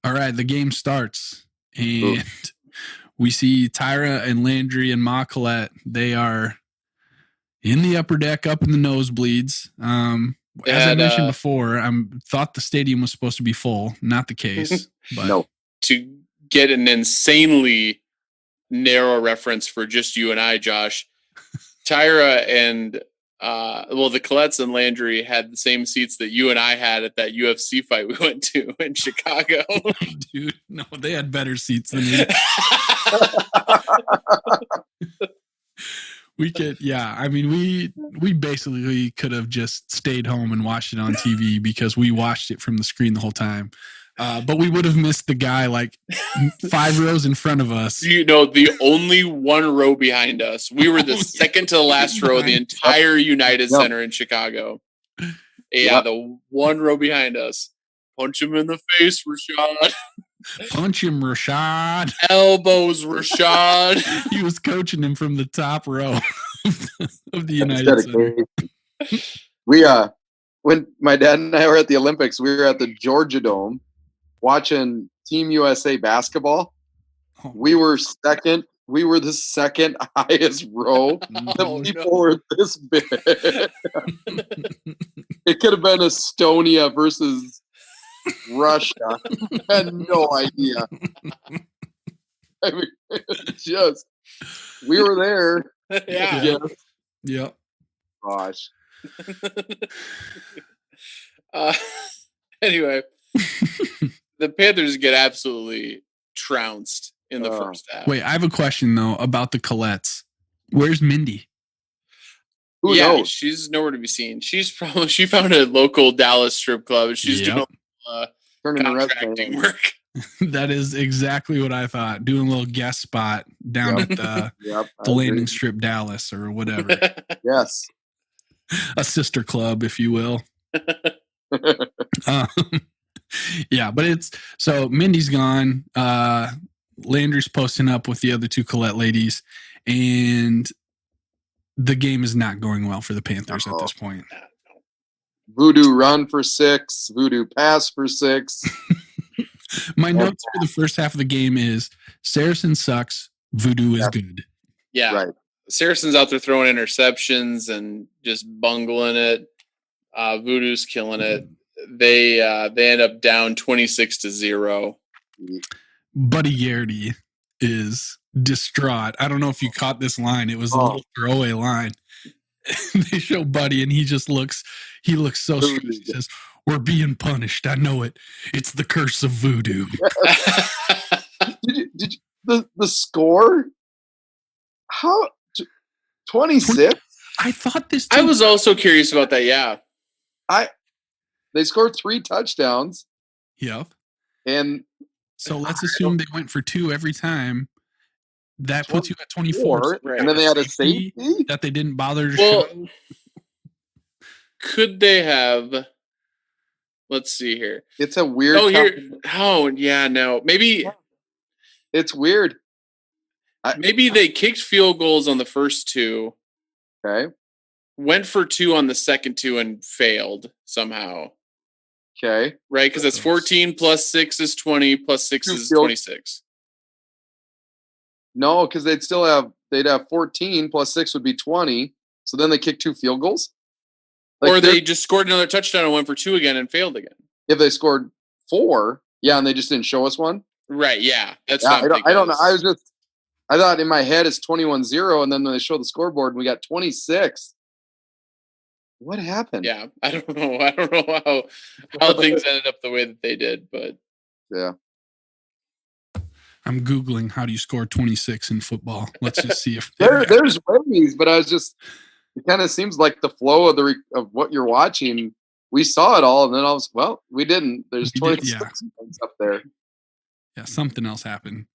All right, the game starts, and we see Tyra and Landry and Ma Colette. They are in the upper deck, up in the nosebleeds. As I mentioned before, I thought the stadium was supposed to be full. Not the case. But no. To get an insanely narrow reference for just you and I, Josh, Tyra and the Colettes and Landry had the same seats that you and I had at that UFC fight we went to in Chicago. Dude, no, they had better seats than me. We basically could have just stayed home and watched it on TV because we watched it from the screen the whole time. But we would have missed the guy like 5 rows in front of us. The only one row behind us. We were the second to the last row of the entire United Center in Chicago. Yeah, the one row behind us. Punch him in the face, Rashad. Punch him, Rashad. Elbows, Rashad. He was coaching him from the top row of the United Center. When my dad and I were at the Olympics, we were at the Georgia Dome watching Team USA basketball. We were second. We were the second highest row. The people were this big. It could have been Estonia versus Russia. I had no idea. I mean, we were there. Yeah. Yep. Gosh. Anyway, the Panthers get absolutely trounced in the first half. Wait, I have a question though about the Colettes. Where's Mindy? Who knows? She's nowhere to be seen. She found a local Dallas strip club, and she's doing contracting work. That is exactly what I thought. Doing a little guest spot down at the landing strip Dallas or whatever. Yes. A sister club, if you will. But so Mindy's gone. Landry's posting up with the other two Colette ladies, and the game is not going well for the Panthers at this point. Voodoo run for 6, Voodoo pass for 6. My notes for the first half of the game is Saracen sucks, Voodoo is good. Yeah. Right. Saracen's out there throwing interceptions and just bungling it. Voodoo's killing it. They end up down 26-0. Buddy Garrity is distraught. I don't know if you caught this line. It was a little throwaway line. They show Buddy, and he just looks so stressed. He says, We're being punished. I know it. It's the curse of voodoo. Did you, the score? How 26? I thought this. I was also curious about that. Yeah. They scored 3 touchdowns. Yep. And so let's assume they went for 2 every time. That puts you at 24. Right. And then they had a safety that they didn't bother to show. Could they have? Let's see here. It's a weird. No. Maybe it's weird. Maybe they kicked field goals on the first 2. Okay. Went for 2 on the second 2 and failed somehow. Okay. Right, because it's 14 plus 6 is 20 plus 6 is 26. No, because they'd have 14 plus 6 would be 20. So then they kick 2 field goals. Or they just scored another touchdown and went for 2 again and failed again. If they scored 4, and they just didn't show us one. Right, yeah. That's I don't know. I thought in my head it's 21-0, and then they show the scoreboard and we got 26. What happened? Yeah, I don't know how things ended up the way that they did, but yeah. I'm Googling how do you score 26 in football. Let's just see if there's ways, but it kind of seems like the flow of what you're watching. We saw it all, and then we didn't. There's 26 up there. Yeah, something else happened.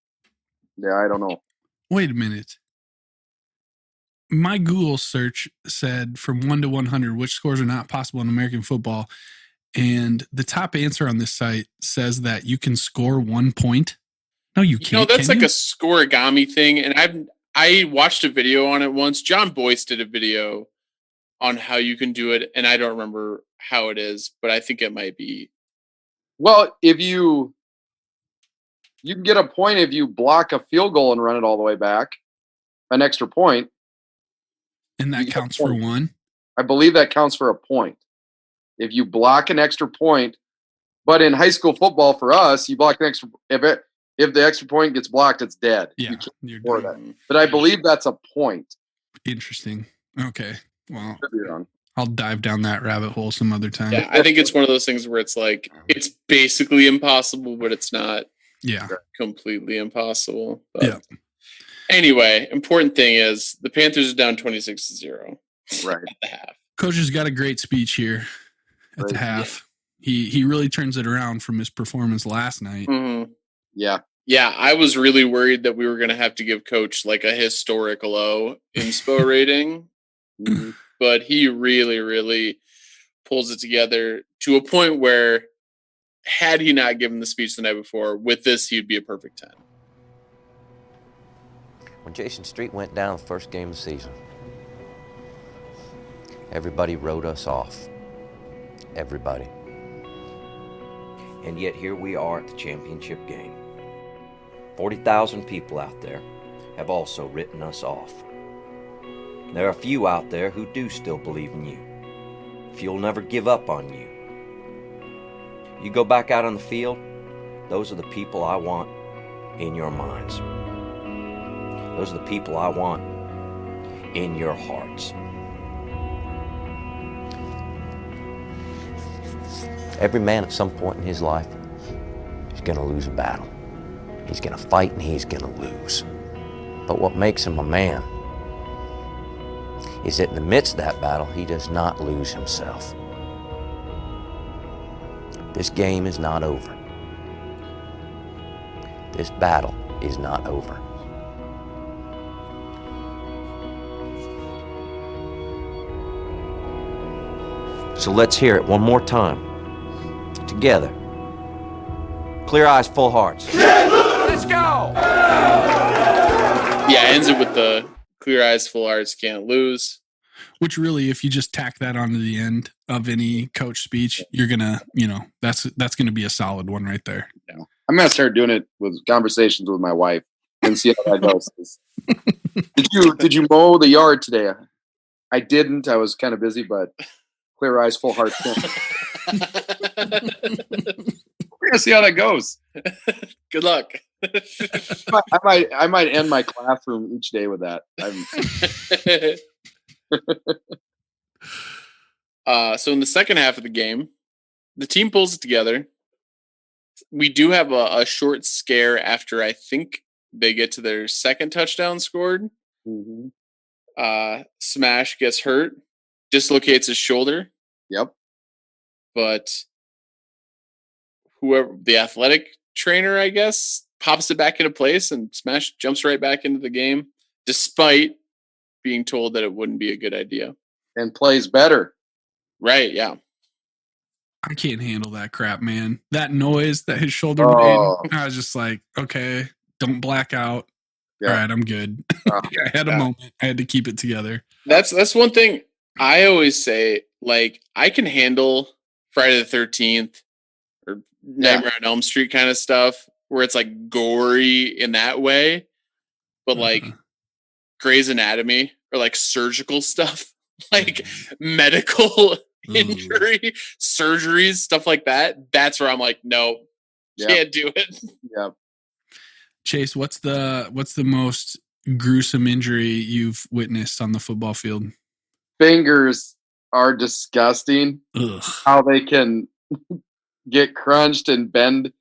Yeah, I don't know. Wait a minute. My Google search said from 1 to 100, which scores are not possible in American football. And the top answer on this site says that you can score 1 point. No, you can't. No, that's like a scoregami thing. And I watched a video on it once. John Boyce did a video on how you can do it. And I don't remember how it is, but I think it might be. Well, if you can get a point if you block a field goal and run it all the way back, an extra point. And that counts for 1? I believe that counts for a point. If you block an extra point, but in high school football for us, you block an extra. If the extra point gets blocked, it's dead. Yeah, you're done. But I believe that's a point. Interesting. Okay. Well, could be wrong. I'll dive down that rabbit hole some other time. Yeah, I think it's one of those things where it's like it's basically impossible, but it's not. Yeah. Completely impossible. But yeah. Anyway, important thing is the Panthers are down 26-0. Right. At the half. Coach has got a great speech here at the half. Yeah. He really turns it around from his performance last night. Mm-hmm. Yeah. Yeah, I was really worried that we were going to have to give Coach like a historic low inspo rating. Mm-hmm. But he really, really pulls it together to a point where had he not given the speech the night before, with this, he'd be a perfect 10. When Jason Street went down the first game of the season, everybody wrote us off. Everybody. And yet here we are at the championship game. 40,000 people out there have also written us off. There are a few out there who do still believe in you. Few never give up on you. You go back out on the field, those are the people I want in your minds. Those are the people I want in your hearts. Every man at some point in his life is going to lose a battle. He's going to fight and he's going to lose. But what makes him a man is that in the midst of that battle, he does not lose himself. This game is not over. This battle is not over. So let's hear it one more time. Together. Clear eyes, full hearts. Let's go! Yeah, ends it with the clear eyes, full hearts, can't lose. Which really, if you just tack that onto the end of any coach speech, you're gonna, that's gonna be a solid one right there. Yeah. I'm gonna start doing it with conversations with my wife and see how that goes. Did you mow the yard today? I didn't. I was kind of busy, but clear eyes, full hearts. We're gonna see how that goes. Good luck. I might end my classroom each day with that. So in the second half of the game, the team pulls it together. We do have a short scare after I think they get to their second touchdown scored. Mm-hmm. Smash gets hurt, dislocates his shoulder. Yep. But whoever the athletic trainer, I guess, pops it back into place and Smash jumps right back into the game, despite being told that it wouldn't be a good idea. And plays better. Right, yeah. I can't handle that crap, man. That noise that his shoulder made, I was just like, okay, don't black out. Yeah. All right, I'm good. I had a moment. I had to keep it together. That's one thing I always say, like, I can handle Friday the 13th or Nightmare on Elm Street kind of stuff where it's like gory in that way. But like Grey's Anatomy or like surgical stuff, like medical injury, surgeries, stuff like that. That's where I'm like, no, can't do it. Yep. Chase, what's the most gruesome injury you've witnessed on the football field? Fingers are disgusting. Ugh. How they can get crunched and bend.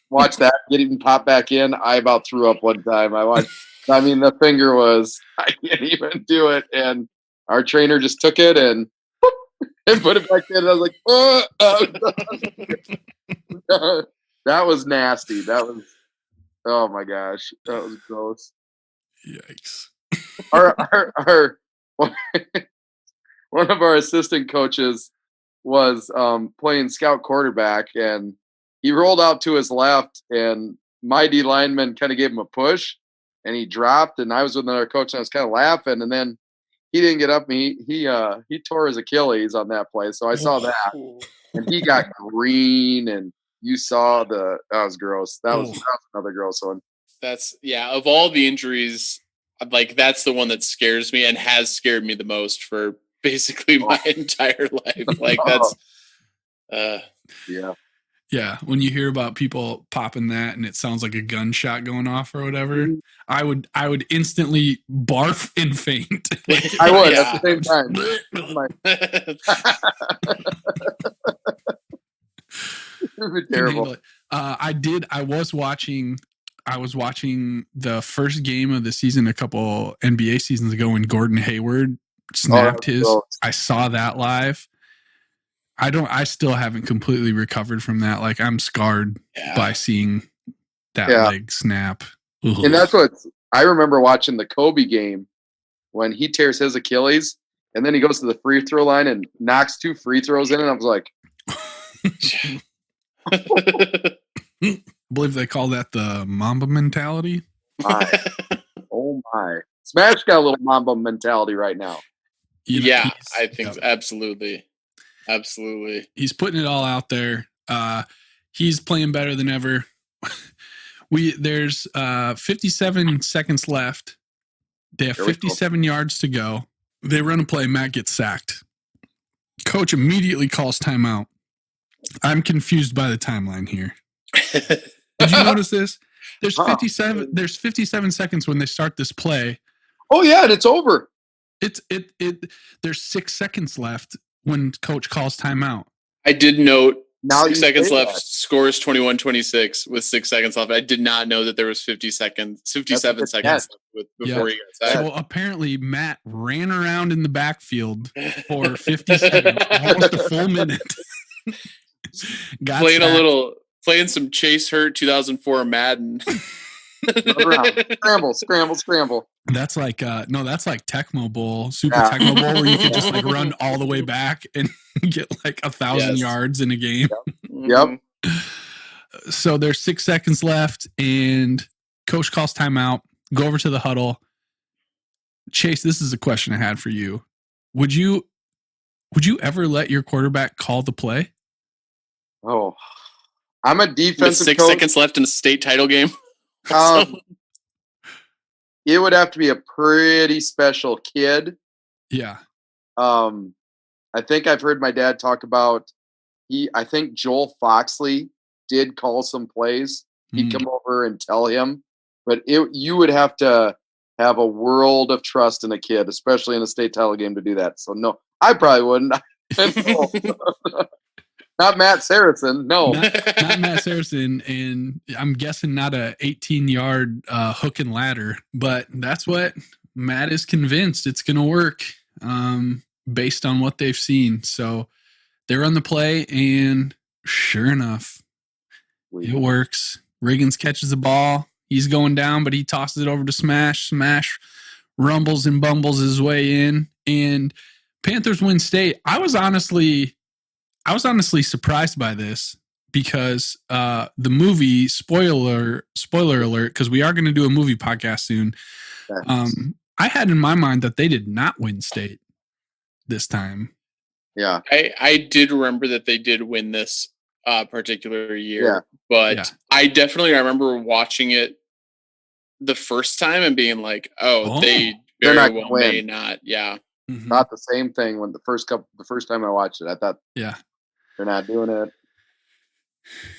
Watch that getting popped back in. I about threw up one time. The finger was, I can't even do it. And our trainer just took it and put it back in. And I was like, that was nasty. That was, oh my gosh, that was gross. Yikes. Our one of our assistant coaches was playing scout quarterback, and he rolled out to his left, and my D lineman kind of gave him a push, and he dropped, and I was with another coach, and I was kind of laughing, and then he didn't get up. He tore his Achilles on that play, so I saw that, and he got green, and you saw that was gross. That was another gross one. That's of all the injuries, like that's the one that scares me and has scared me the most for basically my entire life. Like that's yeah, when you hear about people popping that and it sounds like a gunshot going off or whatever, I would instantly barf and faint. I would at the same time. It would be terrible. I was watching the first game of the season a couple NBA seasons ago when Gordon Hayward snapped his. Gross. I saw that live. I still haven't completely recovered from that. Like I'm scarred by seeing that leg snap. Ugh. And that's what I remember watching the Kobe game when he tears his Achilles and then he goes to the free throw line and knocks 2 free throws in. And I was like, I believe they call that the Mamba mentality. Oh my. Smash got a little Mamba mentality right now. I think absolutely. Absolutely. He's putting it all out there. He's playing better than ever. There's 57 seconds left. They have 57 yards to go. They run a play. Matt gets sacked. Coach immediately calls timeout. I'm confused by the timeline here. Did you notice this? There's 57. There's 57 seconds when they start this play. Oh yeah, and it's over. There's 6 seconds left when coach calls timeout. I did note now 6 seconds left. Scores 21-26 with 6 seconds left. I did not know that there was 57 seconds left before he got sacked. So apparently Matt ran around in the backfield for 50 seconds, almost a full minute. Playing some Chase Hirt 2004 Madden. Scramble. That's like that's like Tecmo Bowl, Super Tecmo Bowl, where you can just like run all the way back and get like 1,000 yards in a game. Yep. So there's 6 seconds left, and coach calls timeout. Go over to the huddle. Chase, this is a question I had for you. Would you ever let your quarterback call the play? Oh, I'm a defensive coach. 6 seconds left in a state title game. It would have to be a pretty special kid. Yeah. I think I've heard my dad talk about I think Joel Foxley did call some plays. He'd come over and tell him, but you would have to have a world of trust in a kid, especially in a state title game, to do that. So no, I probably wouldn't. Not Matt Saracen. No. Not Matt Saracen, and I'm guessing not a 18-yard hook and ladder, but that's what Matt is convinced it's going to work based on what they've seen. So they run the play, and sure enough, it works. Riggins catches the ball. He's going down, but he tosses it over to Smash. Smash rumbles and bumbles his way in, and Panthers win state. I was honestly surprised by this because the movie, spoiler alert, because we are going to do a movie podcast soon. I had in my mind that they did not win state this time. Yeah. I did remember that they did win this particular year, but I definitely remember watching it the first time and being like, they very well may not. Yeah. Mm-hmm. Not the same thing when the first time I watched it. I thought, they're not doing it.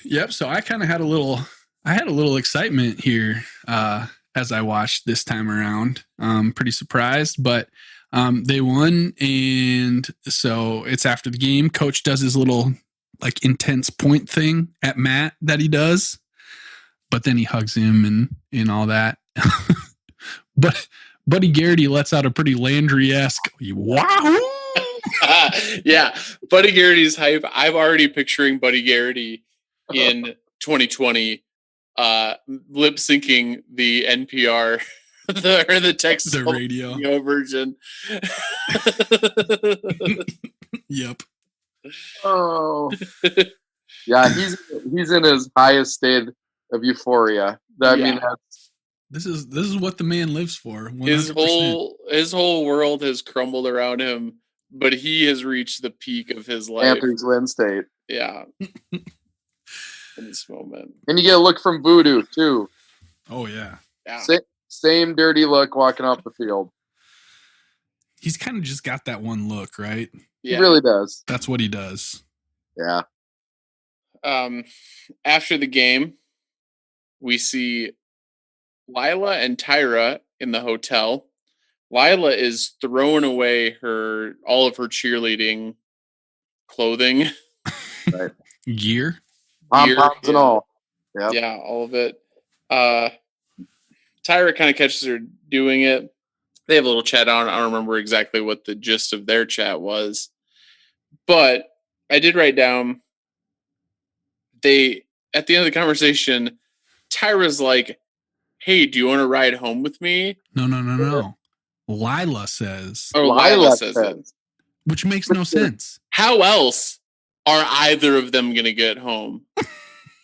Yep. So I kind of had a little excitement here as I watched this time around. Pretty surprised, but they won, and so it's after the game. Coach does his little like intense point thing at Matt that he does, but then he hugs him and all that. But Buddy Garrity lets out a pretty Landry-esque wahoo. Yeah, Buddy Garrity's hype. I'm already picturing Buddy Garrity in 2020 lip syncing the NPR the Texas radio version. Yep. Oh. Yeah, he's in his highest state of euphoria. I mean, this is what the man lives for. 100%. His whole world has crumbled around him, but he has reached the peak of his life. Panthers win state. Yeah. In this moment. And you get a look from Voodoo too. Oh yeah. Yeah. Same dirty look walking off the field. He's kind of just got that one look, right? Yeah. He really does. That's what he does. Yeah. After the game, we see Lila and Tyra in the hotel. Lila is throwing away all of her cheerleading clothing. Right. Gear. Pom-poms and all. Yep. Yeah, all of it. Tyra kind of catches her doing it. They have a little chat. I don't remember exactly what the gist of their chat was. But I did write down, at the end of the conversation, Tyra's like, hey, do you want to ride home with me? No. Lila says. Or Lila says it. Which makes no sense. How else are either of them going to get home?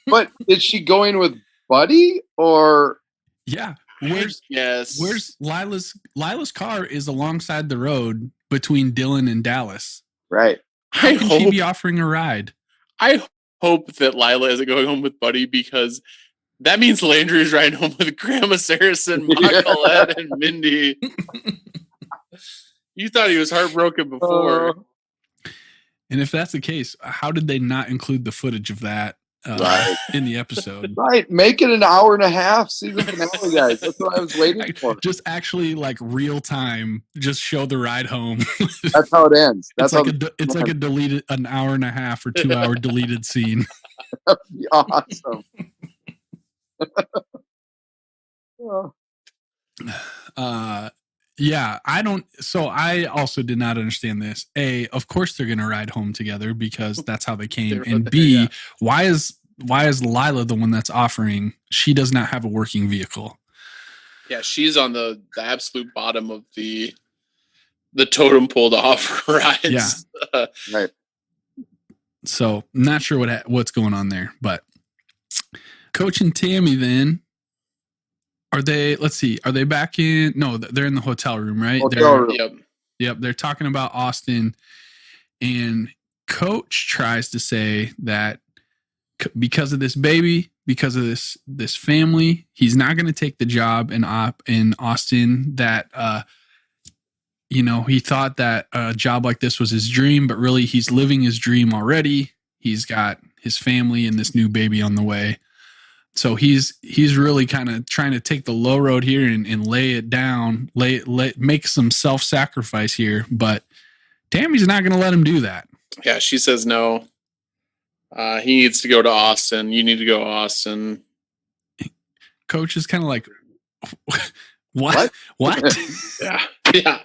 But is she going with Buddy or? Yeah. Where's Lila's car is alongside the road between Dillon and Dallas. Right. How can she be offering a ride? I hope that Lila isn't going home with Buddy, because that means Landry is riding home with Grandma Saracen, Paulette, and Mindy. You thought he was heartbroken before. And if that's the case, how did they not include the footage of that in the episode? Right. Make it an hour and a half season finale, guys. That's what I was waiting for. Just actually like real time, just show the ride home. That's how it ends. It's like a deleted, an hour and a half or 2 hour deleted scene. That'd be awesome. Yeah, I also did not understand this. A, of course they're gonna ride home together because that's how they came. And B, why is Lila the one that's offering? She does not have a working vehicle. Yeah, she's on the absolute bottom of the totem pole to offer rides. Yeah. Right. So not sure what's going on there, but Coach and Tammy then. Are they back in? No, they're in the hotel room, right? Yep. They're talking about Austin, and Coach tries to say that because of this baby, because of this family, he's not going to take the job in Austin. That he thought that a job like this was his dream, but really he's living his dream already. He's got his family and this new baby on the way. So he's really kind of trying to take the low road here and lay it down, make some self-sacrifice here. But Tammy's not going to let him do that. Yeah, she says no. He needs to go to Austin. You need to go to Austin. Coach is kind of like, what? Yeah.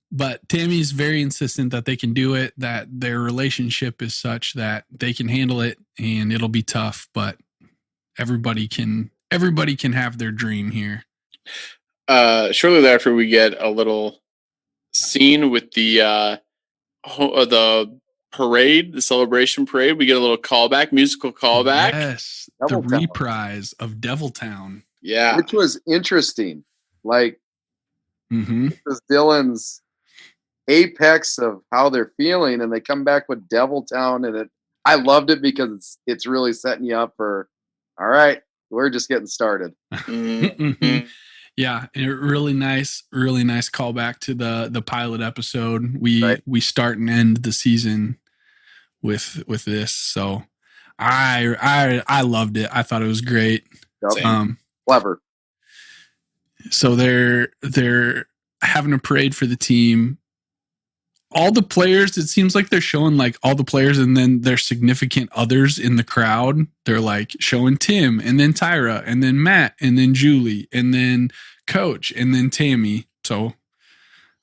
But Tammy's very insistent that they can do it, that their relationship is such that they can handle it, and it'll be tough, but everybody can have their dream here. Shortly thereafter, we get a little scene with the parade, the celebration parade. We get a little musical callback. Yes, Devil the Town. reprise of Deviltown. Yeah. Which was interesting. Like, Mm-hmm. this is Dylan's apex of how they're feeling, and they come back with Deviltown, and I loved it because it's really setting you up for, all right, we're just getting started. Mm-hmm. Yeah, and really nice callback to the pilot episode. We start and end the season with this, so I loved it. I thought it was great. Yep. Clever. So they're having a parade for the team. All the players, it seems like they're showing like all the players and then their significant others in the crowd. They're like showing Tim and then Tyra and then Matt and then Julie and then Coach and then Tammy. So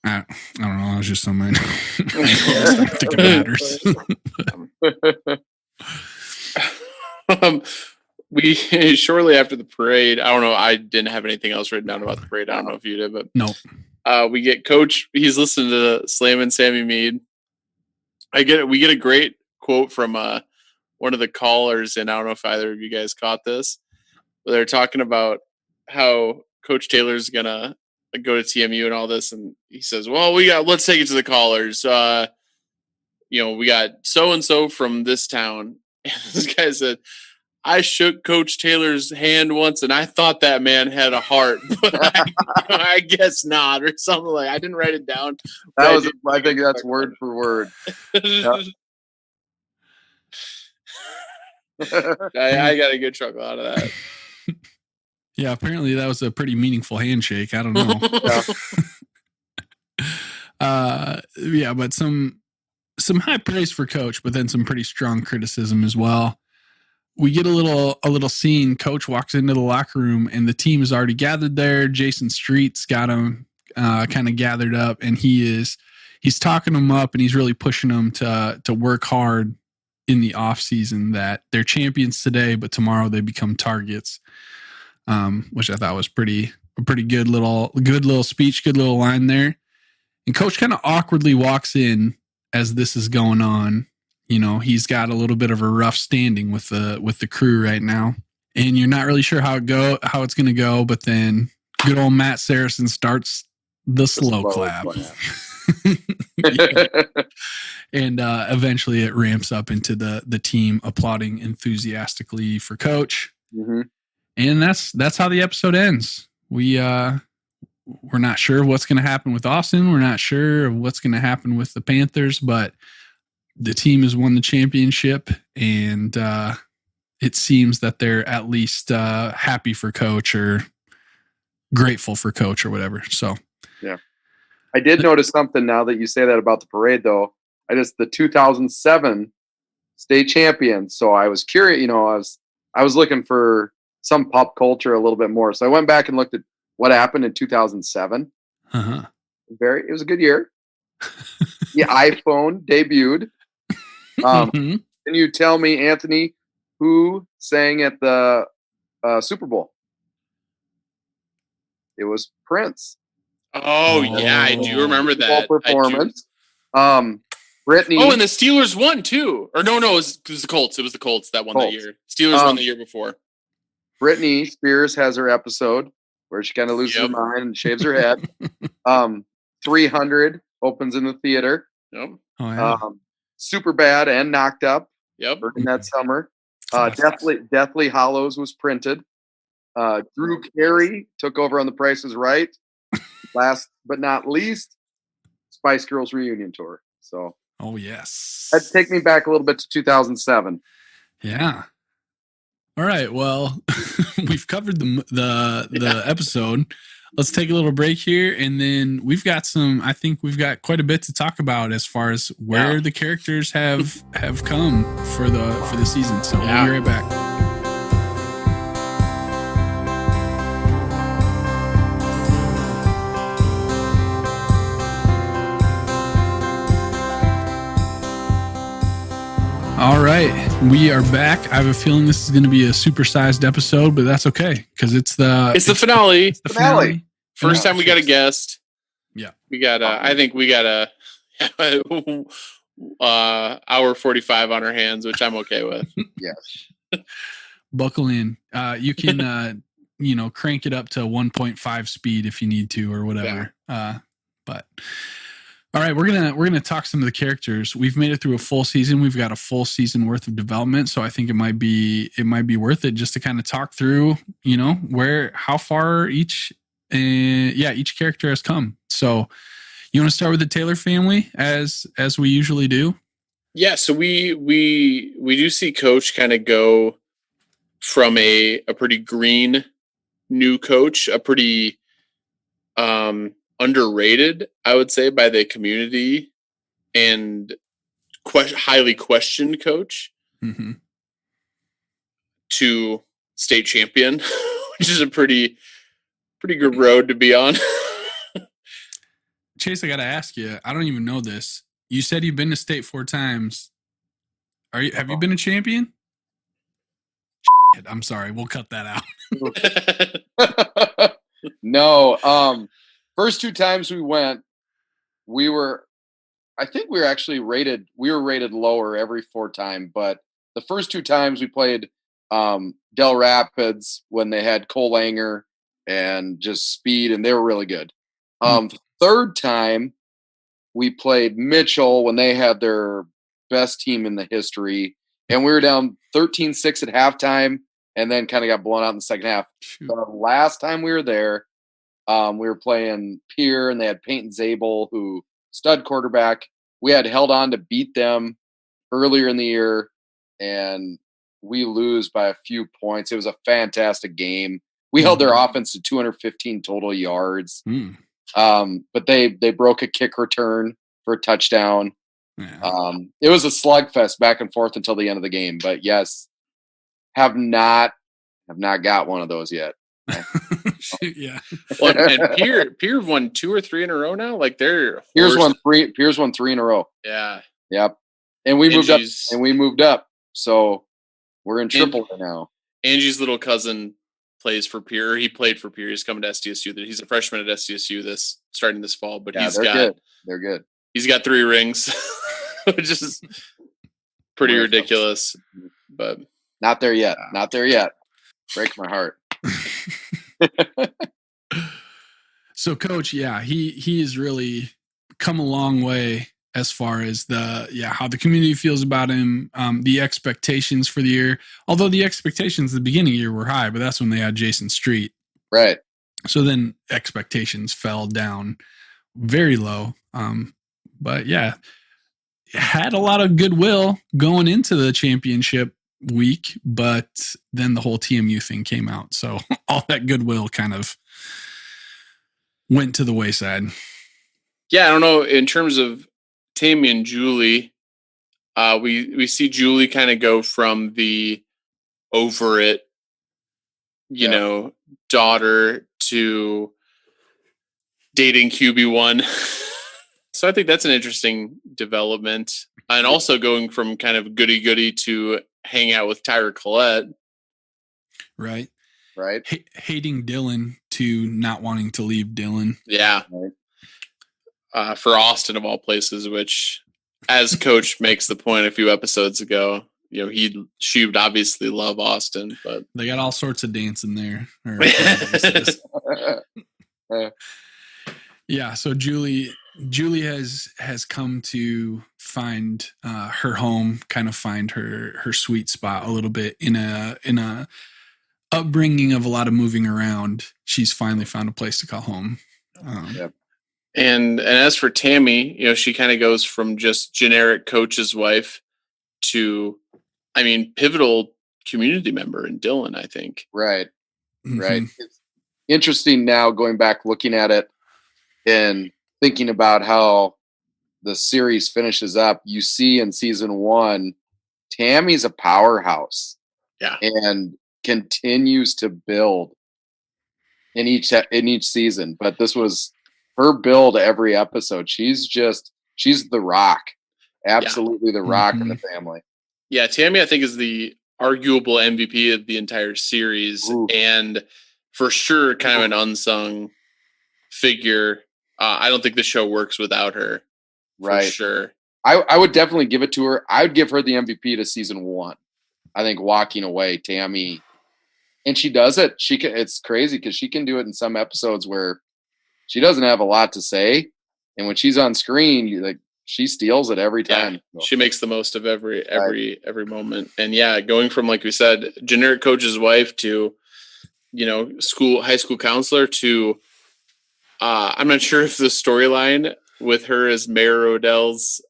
I don't know. I was just on my I don't think it matters. We shortly after the parade, I don't know. I didn't have anything else written down about the parade. I don't know if you did, but no. We get Coach. He's listening to Slammin' Sammy Mead. We get a great quote from one of the callers, and I don't know if either of you guys caught this. But they're talking about how Coach Taylor's gonna go to TMU and all this, and he says, "Well, let's take it to the callers. We got so and so from this town." And this guy said, "I shook Coach Taylor's hand once, and I thought that man had a heart, but I guess not," or something like. I didn't write it down. I think that's word for word. I got a good chuckle out of that. Yeah, apparently that was a pretty meaningful handshake. I don't know. But some high praise for Coach, but then some pretty strong criticism as well. We get a little scene. Coach walks into the locker room and the team is already gathered there. Jason Street's got them kind of gathered up, and he's talking them up and he's really pushing them to work hard in the off season, that they're champions today, but tomorrow they become targets. Which I thought was a pretty good little speech, good little line there. And Coach kind of awkwardly walks in as this is going on. You know, he's got a little bit of a rough standing with the crew right now, and you're not really sure how it's going to go. But then good old Matt Saracen starts the slow clap. And eventually it ramps up into the team applauding enthusiastically for Coach. Mm-hmm. And that's how the episode ends. We're not sure what's going to happen with Austin. We're not sure of what's going to happen with the Panthers, but the team has won the championship, and it seems that they're at least happy for Coach or grateful for Coach or whatever. So, yeah. I did notice something now that you say that about the parade, though. The 2007 state champion. So I was curious, I was looking for some pop culture a little bit more. So I went back and looked at what happened in 2007. Uh-huh. It was a good year. The iPhone debuted. Can you tell me, Anthony, who sang at the Super Bowl? It was Prince. Oh yeah, I do remember that performance. Brittany. Oh, and the Steelers won too. Or no, it was the Colts. It was the Colts that won that year. Steelers won the year before. Britney Spears has her episode where she kind of loses her mind and shaves her head. 300 opens in the theater. Yep. Oh, yeah. Superbad and Knocked Up. Yep. In that summer. Deathly Hallows was printed. Drew Carey took over on The Price is Right. Last but not least, Spice Girls reunion tour. So. Oh yes. That'd take me back a little bit to 2007. Yeah. All right. Well, we've covered the episode. let's take a little break here, and then I think we've got quite a bit to talk about as far as where the characters have come for the season. So we'll be right back. All right, we are back. I have a feeling this is going to be a supersized episode, but that's okay because it's the finale. It's the finale. First time we got a guest. Yeah, we got. I think we got a hour 45 on our hands, which I'm okay with. Yes. Buckle in. You can crank it up to 1.5 speed if you need to or whatever. Yeah. But. All right, we're gonna talk some of the characters. We've made it through a full season. We've got a full season worth of development, so I think it might be worth it just to kind of talk through, how far each character has come. So, you want to start with the Taylor family as we usually do? Yeah. So we do see Coach kind of go from a pretty green new coach, a pretty underrated, I would say, by the community and highly questioned coach to state champion, which is a pretty good road to be on. Chase, I got to ask you, I don't even know this. You said you've been to state 4 times. Have you been a champion? I'm sorry. We'll cut that out. No. First 2 times we went, I think we were rated lower every 4 time, but the first 2 times we played Del Rapids when they had Cole Langer and just speed, and they were really good. Third time we played Mitchell when they had their best team in the history, and we were down 13-6 at halftime and then kind of got blown out in the second half. The last time we were there, we were playing Pierre, and they had Peyton Zabel, who stud quarterback. We had held on to beat them earlier in the year, and we lose by a few points. It was a fantastic game. We held their offense to 215 total yards. But they broke a kick return for a touchdown. Yeah. It was a slugfest back and forth until the end of the game. But yes, have not got one of those yet. Yeah. Well, and Pierre won 2 or 3 in a row now. Like Pierre's won 3 in a row. Yeah. Yep. And we moved up. So we're in triple now. Angie's little cousin plays for Pierre. He played for Pierre. He's coming to SDSU. He's a freshman at SDSU starting this fall. But they're good. He's got 3 rings, which is pretty ridiculous. But not there yet. Not there yet. Breaks my heart. So Coach, he has really come a long way as far as how the community feels about him, the expectations for the year. Although the expectations at the beginning of the year were high, but that's when they had Jason Street. Right. So then expectations fell down very low. But yeah, had a lot of goodwill going into the championship week, but then the whole TMU thing came out. So all that goodwill kind of went to the wayside. Yeah, I don't know. In terms of Tammy and Julie, we see Julie kind of go from the over it, daughter to dating QB1. So I think that's an interesting development. And also going from kind of goody-goody to hang out with Tyra Collette. Right. Right. Hating Dylan to not wanting to leave Dylan. Yeah. Right. For Austin of all places, which, as Coach makes the point a few episodes ago, she would obviously love Austin, but they got all sorts of dancing there. Yeah. So Julie has come to find her home, kind of find her sweet spot a little bit in a upbringing of a lot of moving around. She's finally found a place to call home. Yep. And as for Tammy, she kind of goes from just generic coach's wife to, pivotal community member in Dylan, I think. Right. Mm-hmm. Right. interesting now going back, looking at it and thinking about how the series finishes up. You see in season 1, Tammy's a powerhouse. Yeah. And continues to build in each season. But this was her build every episode. She's the rock. Absolutely the rock in the family. Yeah, Tammy, I think, is the arguable MVP of the entire series. Ooh. And for sure, kind of an unsung figure. I don't think the show works without her. Right. For sure. I would definitely give it to her. I would give her the MVP to season 1. I think walking away, Tammy, and she does it. It's crazy because she can do it in some episodes where she doesn't have a lot to say, and when she's on screen, she steals it every time. Yeah, she makes the most of every moment. And yeah, going from, like we said, generic coach's wife to, high school counselor to, I'm not sure if the storyline with her as Mayor Odell's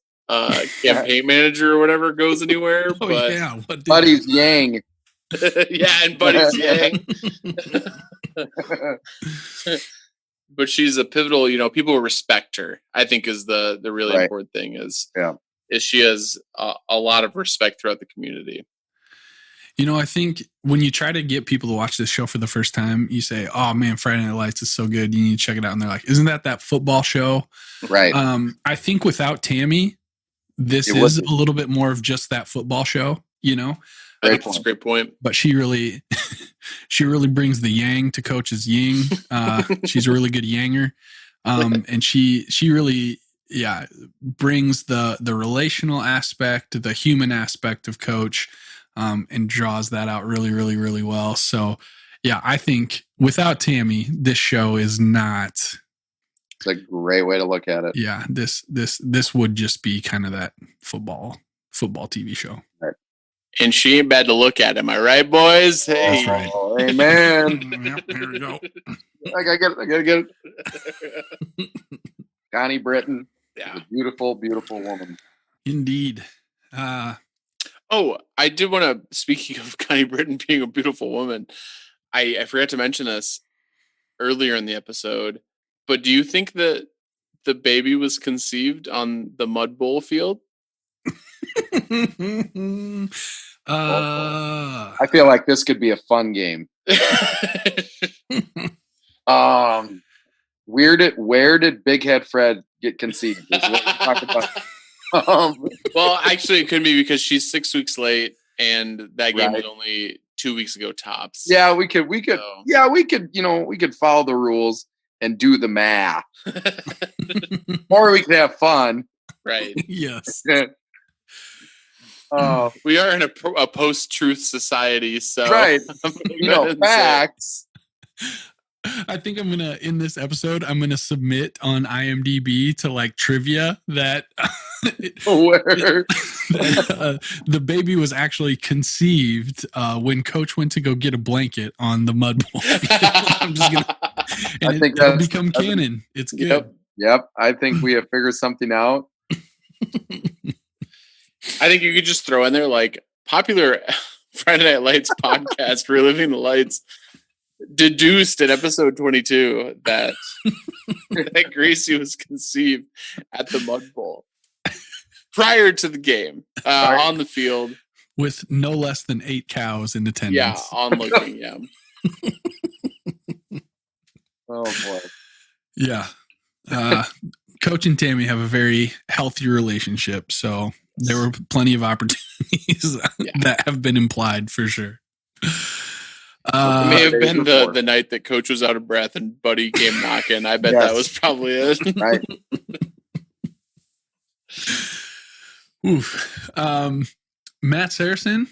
campaign manager or whatever goes anywhere. But Buddy's Yang. Yeah, and Buddy's Yang. But she's a pivotal, people respect her, I think, is the really important thing is she has a lot of respect throughout the community. I think when you try to get people to watch this show for the first time, you say, oh man, Friday Night Lights is so good. You need to check it out. And they're like, isn't that football show? Right. I think without Tammy, this is a little bit more of just that football show, I think that's a great point. But she really brings the yang to Coach's yin. She's a really good yanger. And she really, brings the relational aspect, the human aspect of Coach, and draws that out really, really, really well. So yeah, I think without Tammy, this show is not. It's a great way to look at it. Yeah. This would just be kind of that football TV show. Right. And she ain't bad to look at. Am I right, boys? Hey. That's right. Oh, amen. Yep, here we go. I gotta get it. Connie Britton. Yeah. A beautiful, beautiful woman. Indeed. I did want to, speaking of Connie Britton being a beautiful woman, I forgot to mention this earlier in the episode, but do you think that the baby was conceived on the Mud Bowl field? I feel like this could be a fun game. Where did Big Head Fred get conceived? Is what we're talking about. Well, actually, it could be because she's 6 weeks late, and that game was only 2 weeks ago tops. Yeah, we could follow the rules and do the math, or we could have fun. Right. Yes. We are in a post-truth society, so facts. I think I'm gonna, in this episode, I'm gonna submit on IMDb to trivia that the baby was actually conceived when Coach went to go get a blanket on the Mud Bowl. I'm just gonna, and it'll become canon. It's good. Yep. I think we have figured something out. I think you could just throw in there popular Friday Night Lights podcast, Reliving the Lights, deduced in episode 22 that Gracie was conceived at the Mud Bowl prior to the game on the field with no less than 8 cows in attendance. Yeah, onlooking. Yeah. Oh boy. Yeah. Coach and Tammy have a very healthy relationship, so there were plenty of opportunities that have been implied for sure. It may have been the night that Coach was out of breath and Buddy came knocking. I bet that was probably it. Right. Oof. Matt Saracen.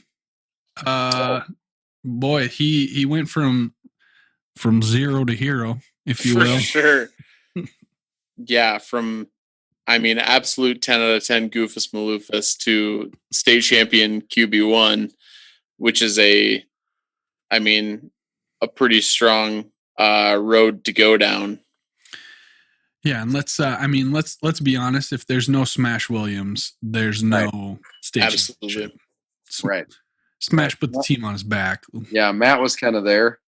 Boy, he went from zero to hero, if you will. For sure. Yeah, from absolute 10 out of 10 Goofus Maloofus to state champion QB1, which is a pretty strong road to go down. Yeah, and let's be honest. If there's no Smash Williams, there's no state. Absolutely. Right. Smash put the team on his back. Yeah, Matt was kind of there.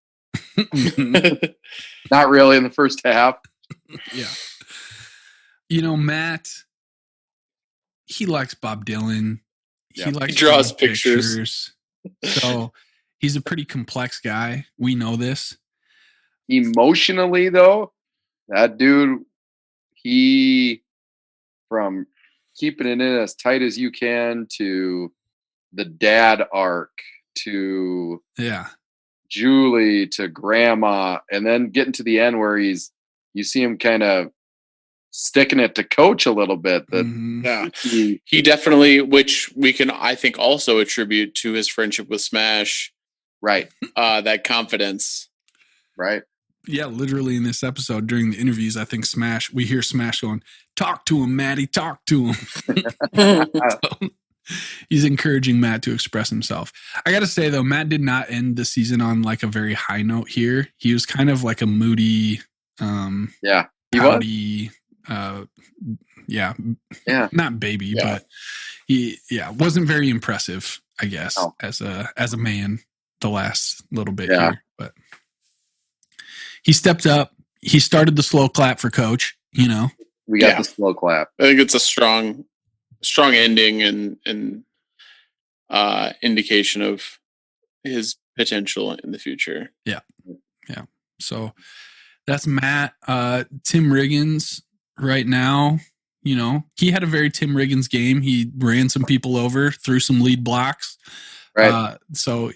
Not really in the first half. Yeah. Matt, he likes Bob Dylan. Yeah. He draws pictures. So he's a pretty complex guy. We know this. Emotionally, though, that dude, from keeping it in as tight as you can to the dad arc to Julie to grandma, and then getting to the end where you see him kind of sticking it to Coach a little bit. He definitely, which we can, I think, also attribute to his friendship with Smash. Right. That confidence. Right. Yeah, literally in this episode during the interviews, I think we hear Smash going, "Talk to him, Matty, talk to him." So, he's encouraging Matt to express himself. I got to say, though, Matt did not end the season on like a very high note here. He was kind of like a moody, pouty, not baby, but he wasn't very impressive, I guess, as a man the last little bit here. But he stepped up. He started the slow clap for Coach. We got the slow clap. I think it's a strong ending and indication of his potential in the future. Yeah. So that's Matt. Tim Riggins right now, he had a very Tim Riggins game. He ran some people over, threw some lead blocks. Right. So,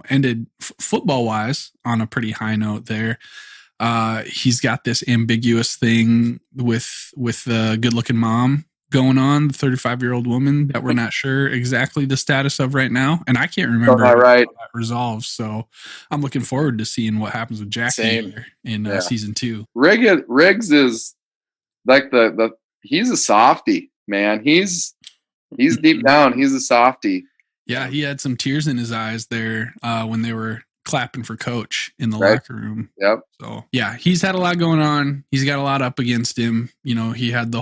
ended football wise on a pretty high note there. He's got this ambiguous thing with the good looking mom going on, the 35-year-old woman that we're not sure exactly the status of right now. And I can't remember how that resolves. So I'm looking forward to seeing what happens with Jackie in season 2. Riggs is like he's a softie, man. He's deep down. He's a softie. Yeah. He had some tears in his eyes there when they were clapping for Coach in the locker room. Yep. So yeah, he's had a lot going on. He's got a lot up against him. He had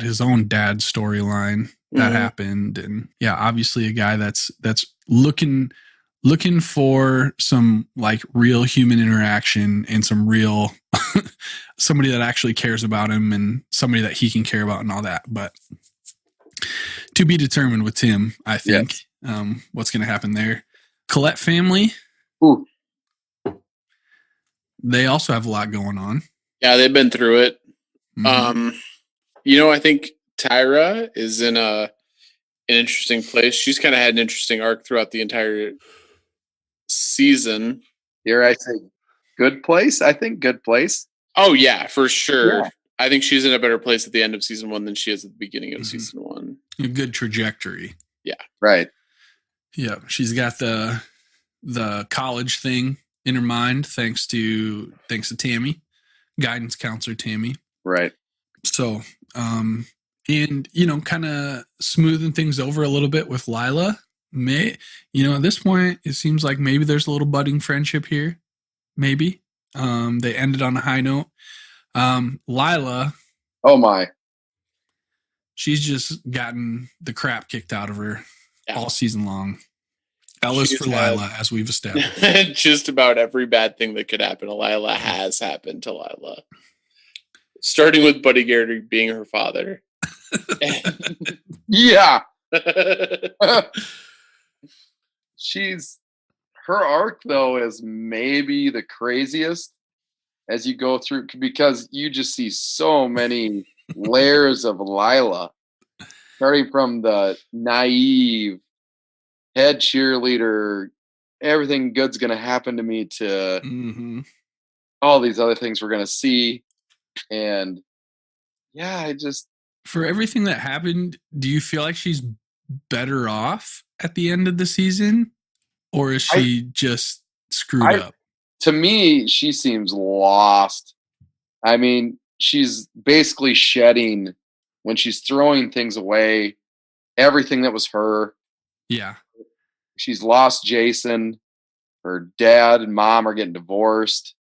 his own dad storyline that happened. And yeah, obviously a guy that's looking for some like real human interaction and some real somebody that actually cares about him and somebody that he can care about and all that. But to be determined with Tim, I think, what's going to happen there. Collette family. Ooh. They also have a lot going on. Yeah, they've been through it. Mm-hmm. I think Tyra is in an interesting place. She's kind of had an interesting arc throughout the entire season. Here I say good place. I think good place. Oh, yeah, for sure. Yeah. I think she's in a better place at the end of season 1 than she is at the beginning of season 1. A good trajectory. Yeah. Right. Yeah. She's got the college thing in her mind, thanks to Tammy, guidance counselor Tammy. Right. So, and kind of smoothing things over a little bit with Lila. At this point, it seems like maybe there's a little budding friendship here. Maybe. They ended on a high note. Lila. Oh my. She's just gotten the crap kicked out of her all season long. Ellis for Lila, as we've established. Just about every bad thing that could happen to Lila has happened to Lila. Starting with Buddy Garrity being her father. Yeah. Her arc, though, is maybe the craziest as you go through, because you just see so many layers of Lila, starting from the naive head cheerleader, everything good's going to happen to me, to all these other things we're going to see. And yeah, for everything that happened, do you feel like she's better off at the end of the season, or is she just screwed up? To me, she seems lost. I mean, she's basically shedding when she's throwing things away, everything that was her. Yeah. She's lost Jason. Her dad and mom are getting divorced.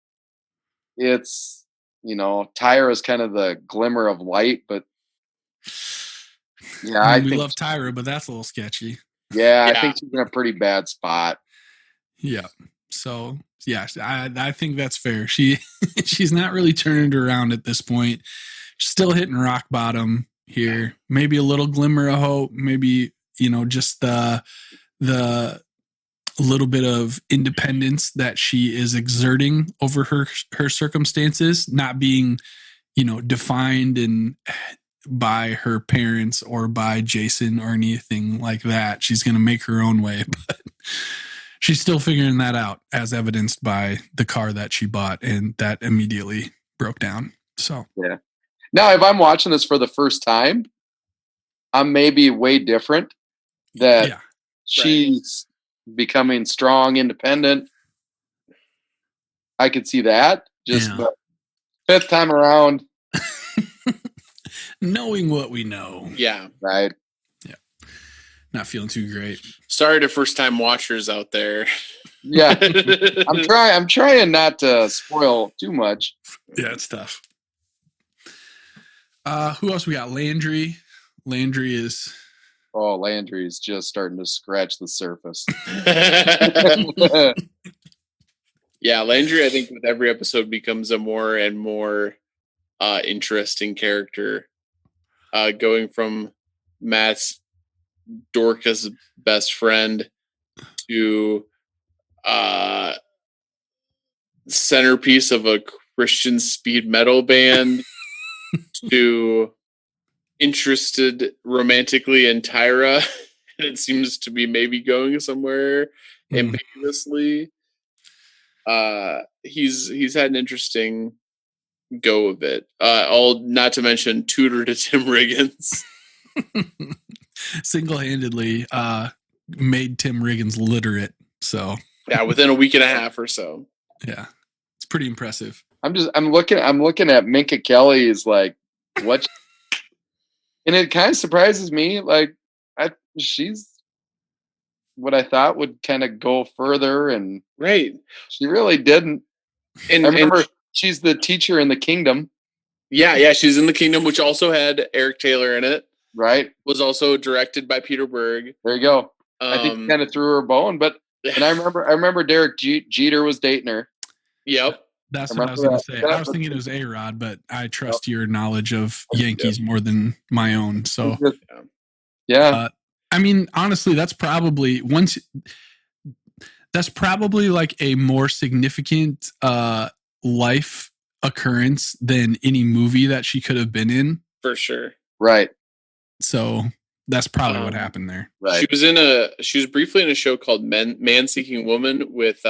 It's, Tyra's kind of the glimmer of light, but yeah, I think love Tyra, but that's a little sketchy. Yeah, I think she's in a pretty bad spot. Yeah. So I think that's fair. She's not really turned around at this point. She's still hitting rock bottom here. Maybe a little glimmer of hope. Maybe, just the little bit of independence that she is exerting over her circumstances, not being, defined by her parents or by Jason or anything like that. She's going to make her own way, but she's still figuring that out, as evidenced by the car that she bought and that immediately broke down. So, yeah. Now, if I'm watching this for the first time, I'm maybe way different. That she's becoming strong, independent. I could see that. But fifth time around. Knowing what we know. Yeah. Right. Yeah. Not feeling too great. Sorry to first time watchers out there. Yeah. I'm trying not to spoil too much. Yeah, it's tough. Who else we got? Landry. Landry's just starting to scratch the surface. Yeah, Landry, I think with every episode becomes a more and more interesting character. Going from Matt's Dorcas best friend to centerpiece of a Christian speed metal band to interested romantically in Tyra, and it seems to be maybe going somewhere ambiguously. He's had an interesting go of it. All not to mention tutor to Tim Riggins. Single-handedly made Tim Riggins literate. So yeah, within a week and a half or so. Yeah, it's pretty impressive. I'm looking at Minka Kelly's like what, and it kind of surprises me. Like she's what I thought would kind of go further, and right, she really didn't. And I remember she's the teacher in The Kingdom. Yeah, she's in The Kingdom, which also had Eric Taylor in it. Right, was also directed by Peter Berg. There you go. I think he kind of threw her a bone, and I remember Derek Jeter was dating her. Yep. That's what I was going to say. I was thinking it was A-Rod, but I trust your knowledge of Yankees more than my own. So, yeah. I mean, honestly, that's probably like a more significant life occurrence than any movie that she could have been in. For sure. Right. So that's probably what happened there. Right. She was briefly in a show called Man Seeking Woman with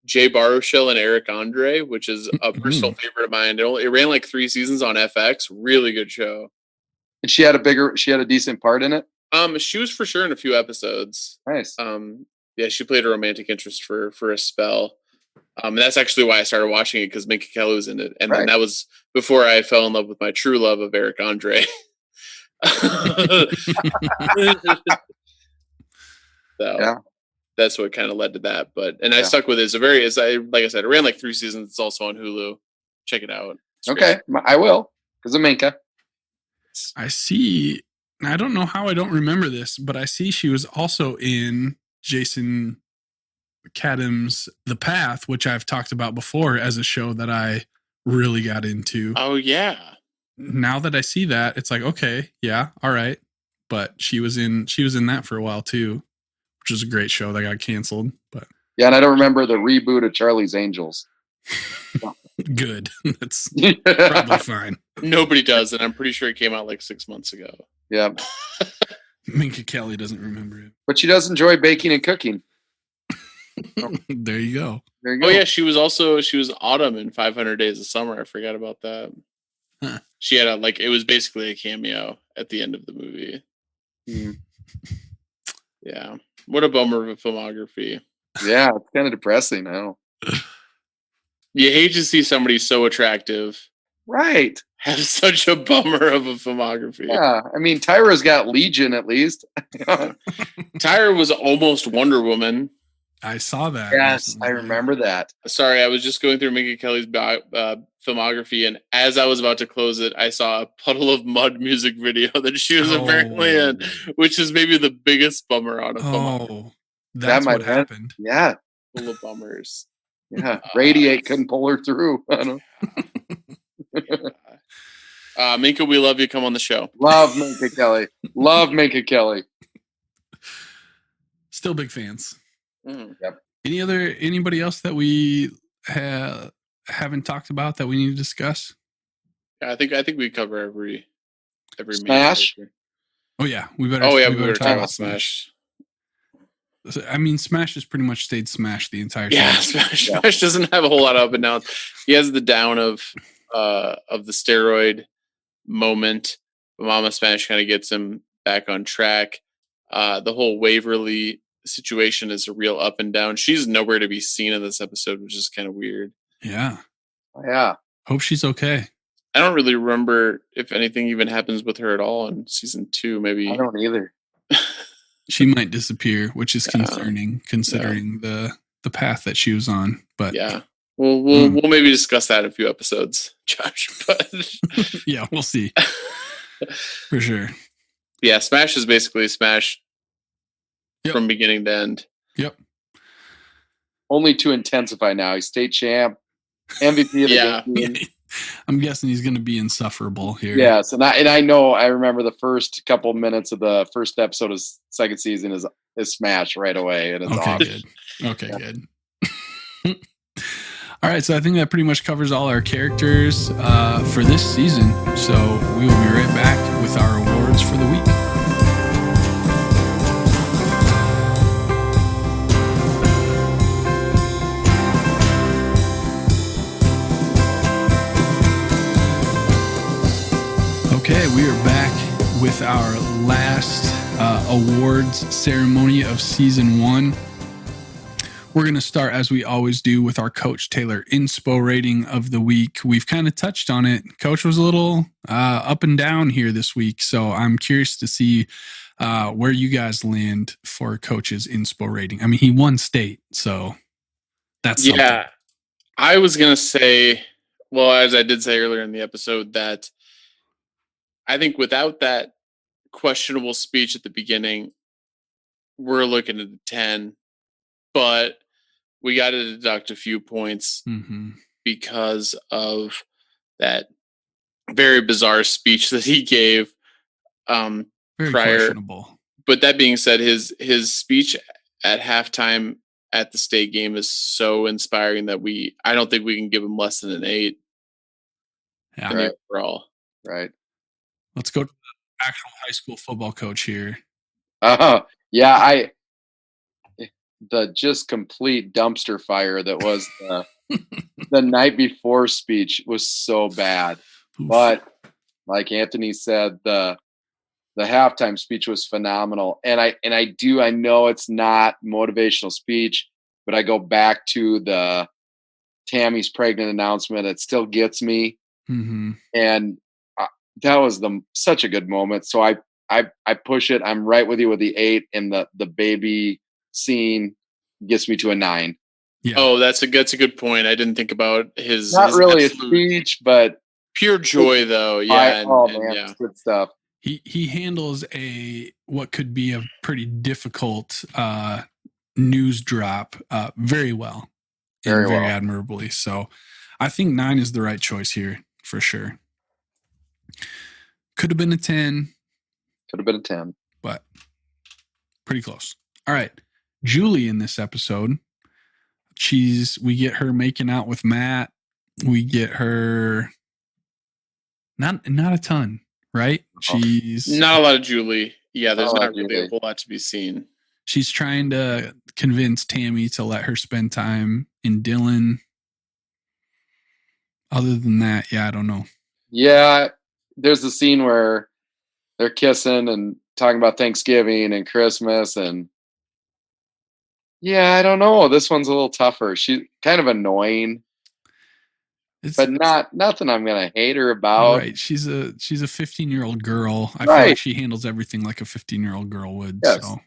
Jay Baruchel and Eric Andre, which is a personal favorite of mine. It ran like 3 seasons on FX. Really good show. And she had a decent part in it. She was for sure in a few episodes. Nice. Yeah, she played a romantic interest for a spell. And that's actually why I started watching it, because Minka Kelly was in it. And then that was before I fell in love with my true love of Eric Andre. So that's what kind of led to that. I stuck with it. Like I said, it ran like 3 seasons. It's also on Hulu. Check it out. It's okay. Great. I will, because of Minka. I see. I don't know how I don't remember this, but I see she was also in Jason Cadam's The Path, which I've talked about before as a show that I really got into. Oh, yeah. Now that I see that, it's like, okay, yeah, all right. But she was in that for a while too, which is a great show that got canceled. But yeah, and I don't remember the reboot of Charlie's Angels. Good. That's probably fine. Nobody does, and I'm pretty sure it came out like 6 months ago. Yeah. Minka Kelly doesn't remember it. But she does enjoy baking and cooking. There you go. Oh yeah, she was Autumn in 500 Days of Summer. I forgot about that. Huh. She had it was basically a cameo at the end of the movie. Yeah. What a bummer of a filmography. Yeah, it's kind of depressing now. You hate to see somebody so attractive. Right. Have such a bummer of a filmography. Yeah. I mean, Tyra's got Legion at least. Tyra was almost Wonder Woman. I saw that. Yes, recently. I remember that. Sorry, I was just going through Minka Kelly's filmography, and as I was about to close it, I saw a Puddle of Mud music video that she was apparently in, which is maybe the biggest bummer on a filmography. That's what happened. Yeah. Full of bummers. Yeah, Radiate couldn't pull her through. I don't Minka, we love you. Come on the show. Love Minka Kelly. Love Minka Kelly. Still big fans. Yep. Anybody else that we haven't talked about that we need to discuss? Yeah, I think we cover every Smash. Oh yeah, we better. We better talk about Smash. I mean, Smash has pretty much stayed Smash the entire time. Yeah, Smash doesn't have a whole lot of up and downs. He has the down of the steroid moment. But Mama Smash kind of gets him back on track. The whole Waverly situation is a real up and down. She's nowhere to be seen in this episode, which is kind of weird. Yeah. Yeah. Hope she's okay. I don't really remember if anything even happens with her at all in season 2. Maybe I don't either. She might disappear, which is concerning considering the path that she was on. But yeah, we'll maybe discuss that in a few episodes, Josh. But yeah, we'll see for sure. Yeah, Smash is basically Smash from beginning to end. Yep. Only to intensify now. He's state champ, MVP of the game. I'm guessing he's going to be insufferable here. Yes, and I know. I remember the first couple minutes of the first episode of second season is Smash right away, and it's awesome. Good. Okay, good. All right, so I think that pretty much covers all our characters for this season. So we will be right back with our awards for the week. Okay, we are back with our last awards ceremony of season 1. We're going to start, as we always do, with our Coach Taylor inspo rating of the week. We've kind of touched on it. Coach was a little up and down here this week, so I'm curious to see where you guys land for Coach's inspo rating. I mean, he won state, so that's something. Yeah. I was going to say, well, as I did say earlier in the episode, that I think without that questionable speech at the beginning, we're looking at a 10, but we got to deduct a few points because of that very bizarre speech that he gave very prior. Questionable. But that being said, his speech at halftime at the state game is so inspiring that I don't think we can give him less than an 8. Yeah. Overall. Right. Let's go to the actual high school football coach here. Yeah, the just complete dumpster fire that was the night before speech was so bad. Oof. But like Anthony said, the halftime speech was phenomenal. And I know it's not motivational speech, but I go back to the Tammy's pregnant announcement. It still gets me. And that was such a good moment. So I push it. I'm right with you with the 8, and the baby scene gets me to a 9. Yeah. Oh, that's a good point. I didn't think about his not his really a speech, but pure joy though. Yeah. Man, good stuff. He handles what could be a pretty difficult news drop very well. Very admirably. So I think 9 is the right choice here for sure. Could have been a 10. Could have been a 10. But pretty close. All right. Julie in this episode. We get her making out with Matt. We get her not a ton, right? She's not a lot of Julie. Yeah, there's not really a whole lot to be seen. She's trying to convince Tammy to let her spend time in Dillon. Other than that, I don't know. Yeah, there's a scene where they're kissing and talking about Thanksgiving and Christmas, and I don't know. This one's a little tougher. She's kind of annoying, but nothing I'm gonna hate her about. Right? She's a 15-year-old girl. I feel like she handles everything like a 15-year-old girl would. Yes. So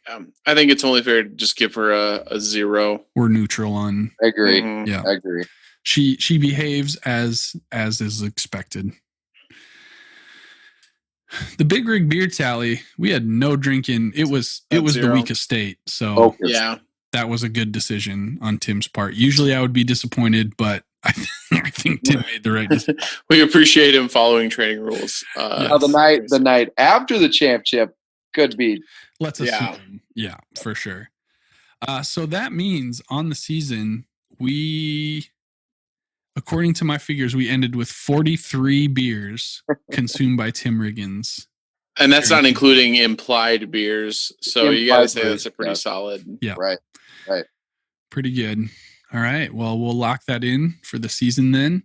I think it's only fair to just give her a 0. We're neutral on. I agree. Yeah, I agree. She behaves as is expected. The Big Rig beer tally, we had no drinking. It was the week of state. So yeah, that was a good decision on Tim's part. Usually I would be disappointed, but I think Tim made the right decision. We appreciate him following training rules. Now the night after the championship could be. Let's assume. Yeah, for sure. So that means on the season, according to my figures, we ended with 43 beers consumed by Tim Riggins. And that's not including implied beers. So you got to say that's a pretty solid. Yeah. Right. Pretty good. All right. Well, we'll lock that in for the season then.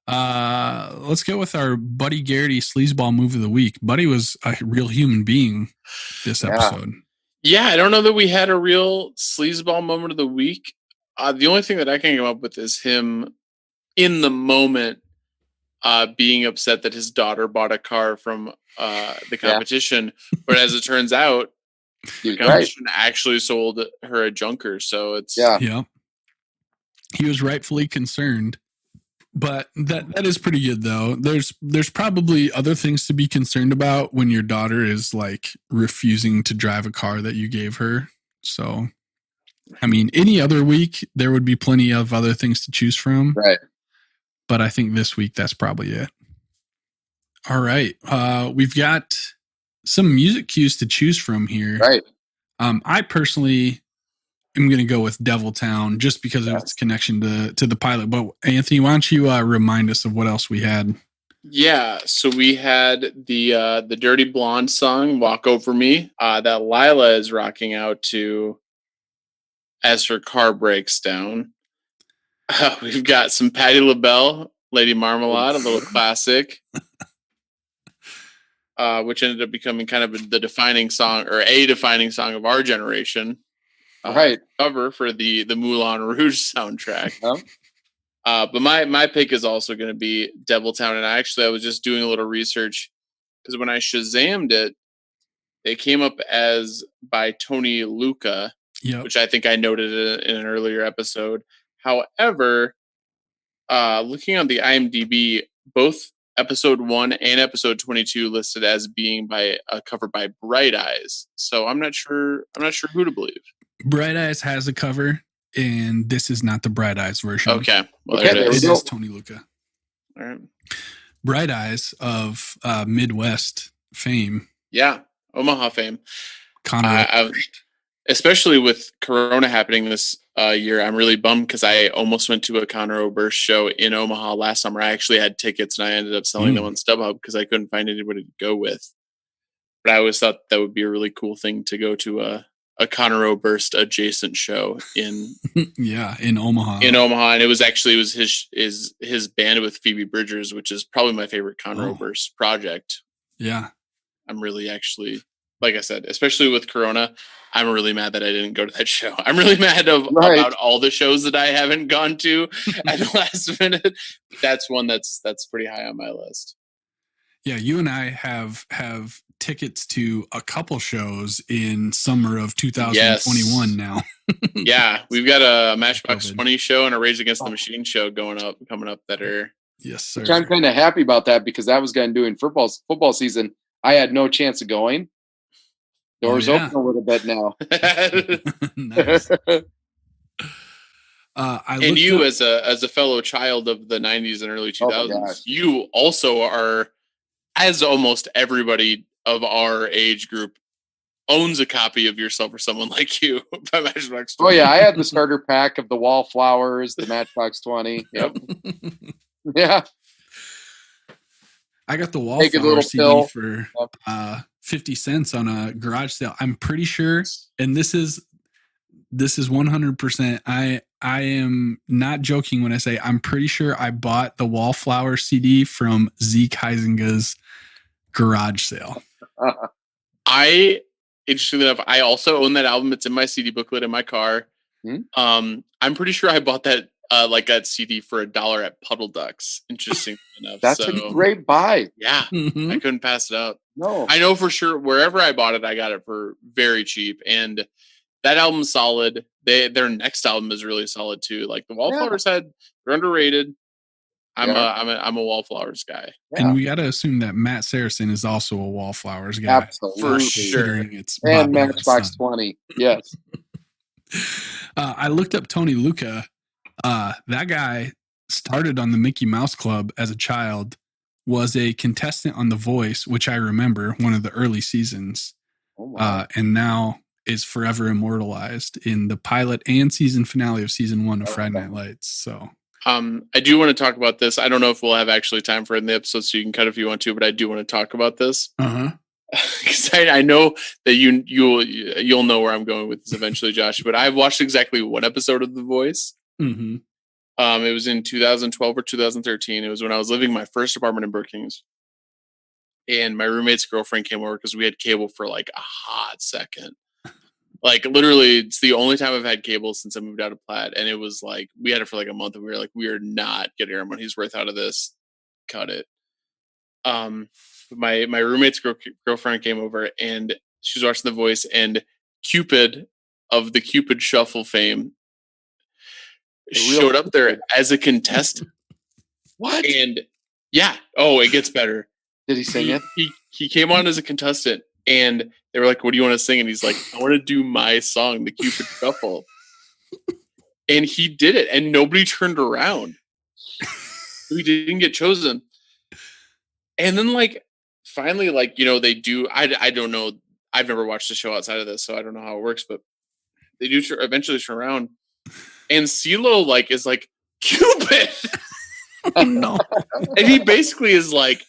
Let's go with our Buddy Garrity Sleazeball Move of the Week. Buddy was a real human being this episode. Yeah, I don't know that we had a real sleazeball moment of the week. The only thing that I can come up with is him in the moment being upset that his daughter bought a car from the competition. But as it turns out, the competition actually sold her a junker. So it's... Yeah. He was rightfully concerned. But that is pretty good, though. There's probably other things to be concerned about when your daughter is like refusing to drive a car that you gave her. So, I mean, any other week there would be plenty of other things to choose from. Right. But I think this week that's probably it. All right, we've got some music cues to choose from here. Right. I personally am going to go with Deviltown just because of its connection to the pilot. But Anthony, why don't you remind us of what else we had? Yeah, so we had the Dirty Blonde song, Walk Over Me, that Lila is rocking out to as her car breaks down. We've got some Patti LaBelle, Lady Marmalade, a little classic, which ended up becoming kind of the defining song, or a defining song of our generation. Cover for the Moulin Rouge soundtrack. But my pick is also going to be Deviltown. And I was just doing a little research because when I Shazammed it, it came up as by Tony Luca, which I think I noted in an earlier episode. However, looking on the IMDb, both episode 1 and episode 22 listed as being by a cover by Bright Eyes. So I'm not sure who to believe. Bright Eyes has a cover, and this is not the Bright Eyes version. Okay. Well, it is Tony Luca. All right. Bright Eyes of Midwest fame. Yeah. Omaha fame. Especially with Corona happening this year, I'm really bummed because I almost went to a Conor Oberst show in Omaha last summer. I actually had tickets, and I ended up selling them on StubHub because I couldn't find anybody to go with. But I always thought that would be a really cool thing to go to a Conor Oberst adjacent show in in Omaha. And it was his band with Phoebe Bridgers, which is probably my favorite Conor Oberst project. Yeah. I'm really like I said, especially with Corona, I'm really mad that I didn't go to that show. I'm really mad about all the shows that I haven't gone to at the last minute. That's one that's pretty high on my list. Yeah, you and I have tickets to a couple shows in summer of 2021 now. Yeah, we've got a Matchbox 20 show and a Rage Against the Machine show coming up that are... Yes, sir. Which I'm kind of happy about that because that was going to do in football season. I had no chance of going. Doors open a little bit now. Nice. And you, as a fellow child of the 90s and early 2000s, you also are, as almost everybody of our age group, owns a copy of Yourself or Someone Like You by Matchbox 20. Oh, yeah. I had the starter pack of the Wallflowers, the Matchbox 20. Yep. Yeah. I got the Wallflower CD for 50 cents on a garage sale. I'm pretty sure, and this is 100%. I am not joking when I say I'm pretty sure I bought the Wallflower CD from Zeke Heisinga's garage sale. Interestingly enough, I also own that album. It's in my CD booklet in my car. I'm pretty sure I bought that that CD for $1 at Puddle Ducks. Interesting enough. That's a great buy. Yeah. I couldn't pass it up. No. I know for sure wherever I bought it, I got it for very cheap. And that album's solid. Their next album is really solid too. Like the Wallflowers they're underrated. I'm a Wallflowers guy. Yeah. And we got to assume that Matt Saracen is also a Wallflowers guy. Absolutely. For sure. It's and Matchbox 20. Yes. I looked up Tony Luca. That guy started on the Mickey Mouse Club as a child, was a contestant on The Voice, which I remember, one of the early seasons, and now is forever immortalized in the pilot and season finale of season 1 of Friday Night Lights. So, I do want to talk about this. I don't know if we'll have actually time for it in the episode, so you can cut if you want to, but I do want to talk about this. Because I know that you'll know where I'm going with this eventually, Josh. But I've watched exactly one episode of The Voice. Mm-hmm. It was in 2012 or 2013. It was when I was living in my first apartment in Brookings, and my roommate's girlfriend came over because we had cable for like a hot second. Like literally, it's the only time I've had cable since I moved out of Platte, and it was like we had it for like a month, and we were like, we are not getting our money's worth out of this. Cut it. My roommate's girlfriend came over, and she was watching The Voice, and Cupid of the Cupid Shuffle fame showed up there as a contestant. What? And yeah, it gets better. Did he sing it? He came on as a contestant, and they were like, "What do you want to sing?" And he's like, "I want to do my song, the Cupid Shuffle." And he did it, and nobody turned around. He didn't get chosen. And then, like, finally, like, they do. I don't know. I've never watched the show outside of this, so I don't know how it works. But they do eventually turn around, and CeeLo like is like Cupid. Oh no! And he basically is like,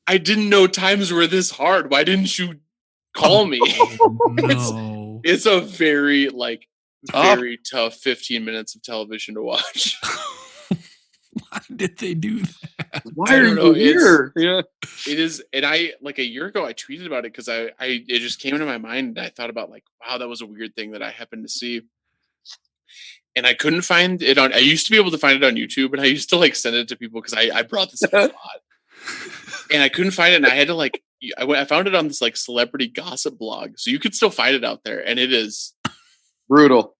I didn't know times were this hard. Why didn't you call me? No. It's a very very tough 15 minutes of television to watch. Why did they do that? Why are you here? It is, and I like a year ago I tweeted about it because it just came into my mind, and I thought about like, wow, that was a weird thing that I happened to see. And I couldn't find it on. I used to be able to find it on YouTube, and I used to like send it to people because I brought this up a lot. And I couldn't find it, and I had to like I found it on this like celebrity gossip blog, so you could still find it out there, and it is brutal.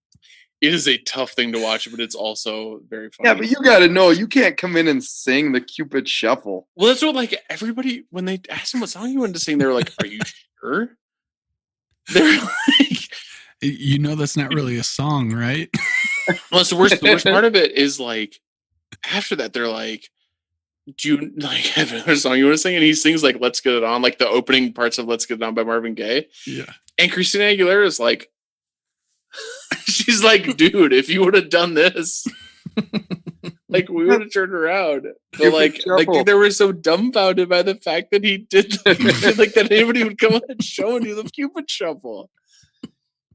It is a tough thing to watch, but it's also very funny. Yeah, but you got to know, you can't come in and sing the Cupid Shuffle. Well, that's what like everybody when they asked him what song he wanted to sing, they were like, "Are you sure?" They're like, that's not really a song, right? Well, the worst part of it is like after that they're like, do you like have another song you want to sing? And he sings like "Let's Get It On," like the opening parts of "Let's Get It On" by Marvin Gaye. Yeah. And Christina Aguilera is like, she's like, dude, if you would have done this, like we would have turned around. But like they were so dumbfounded by the fact that he did like that anybody would come on and show and do the Cupid Shuffle.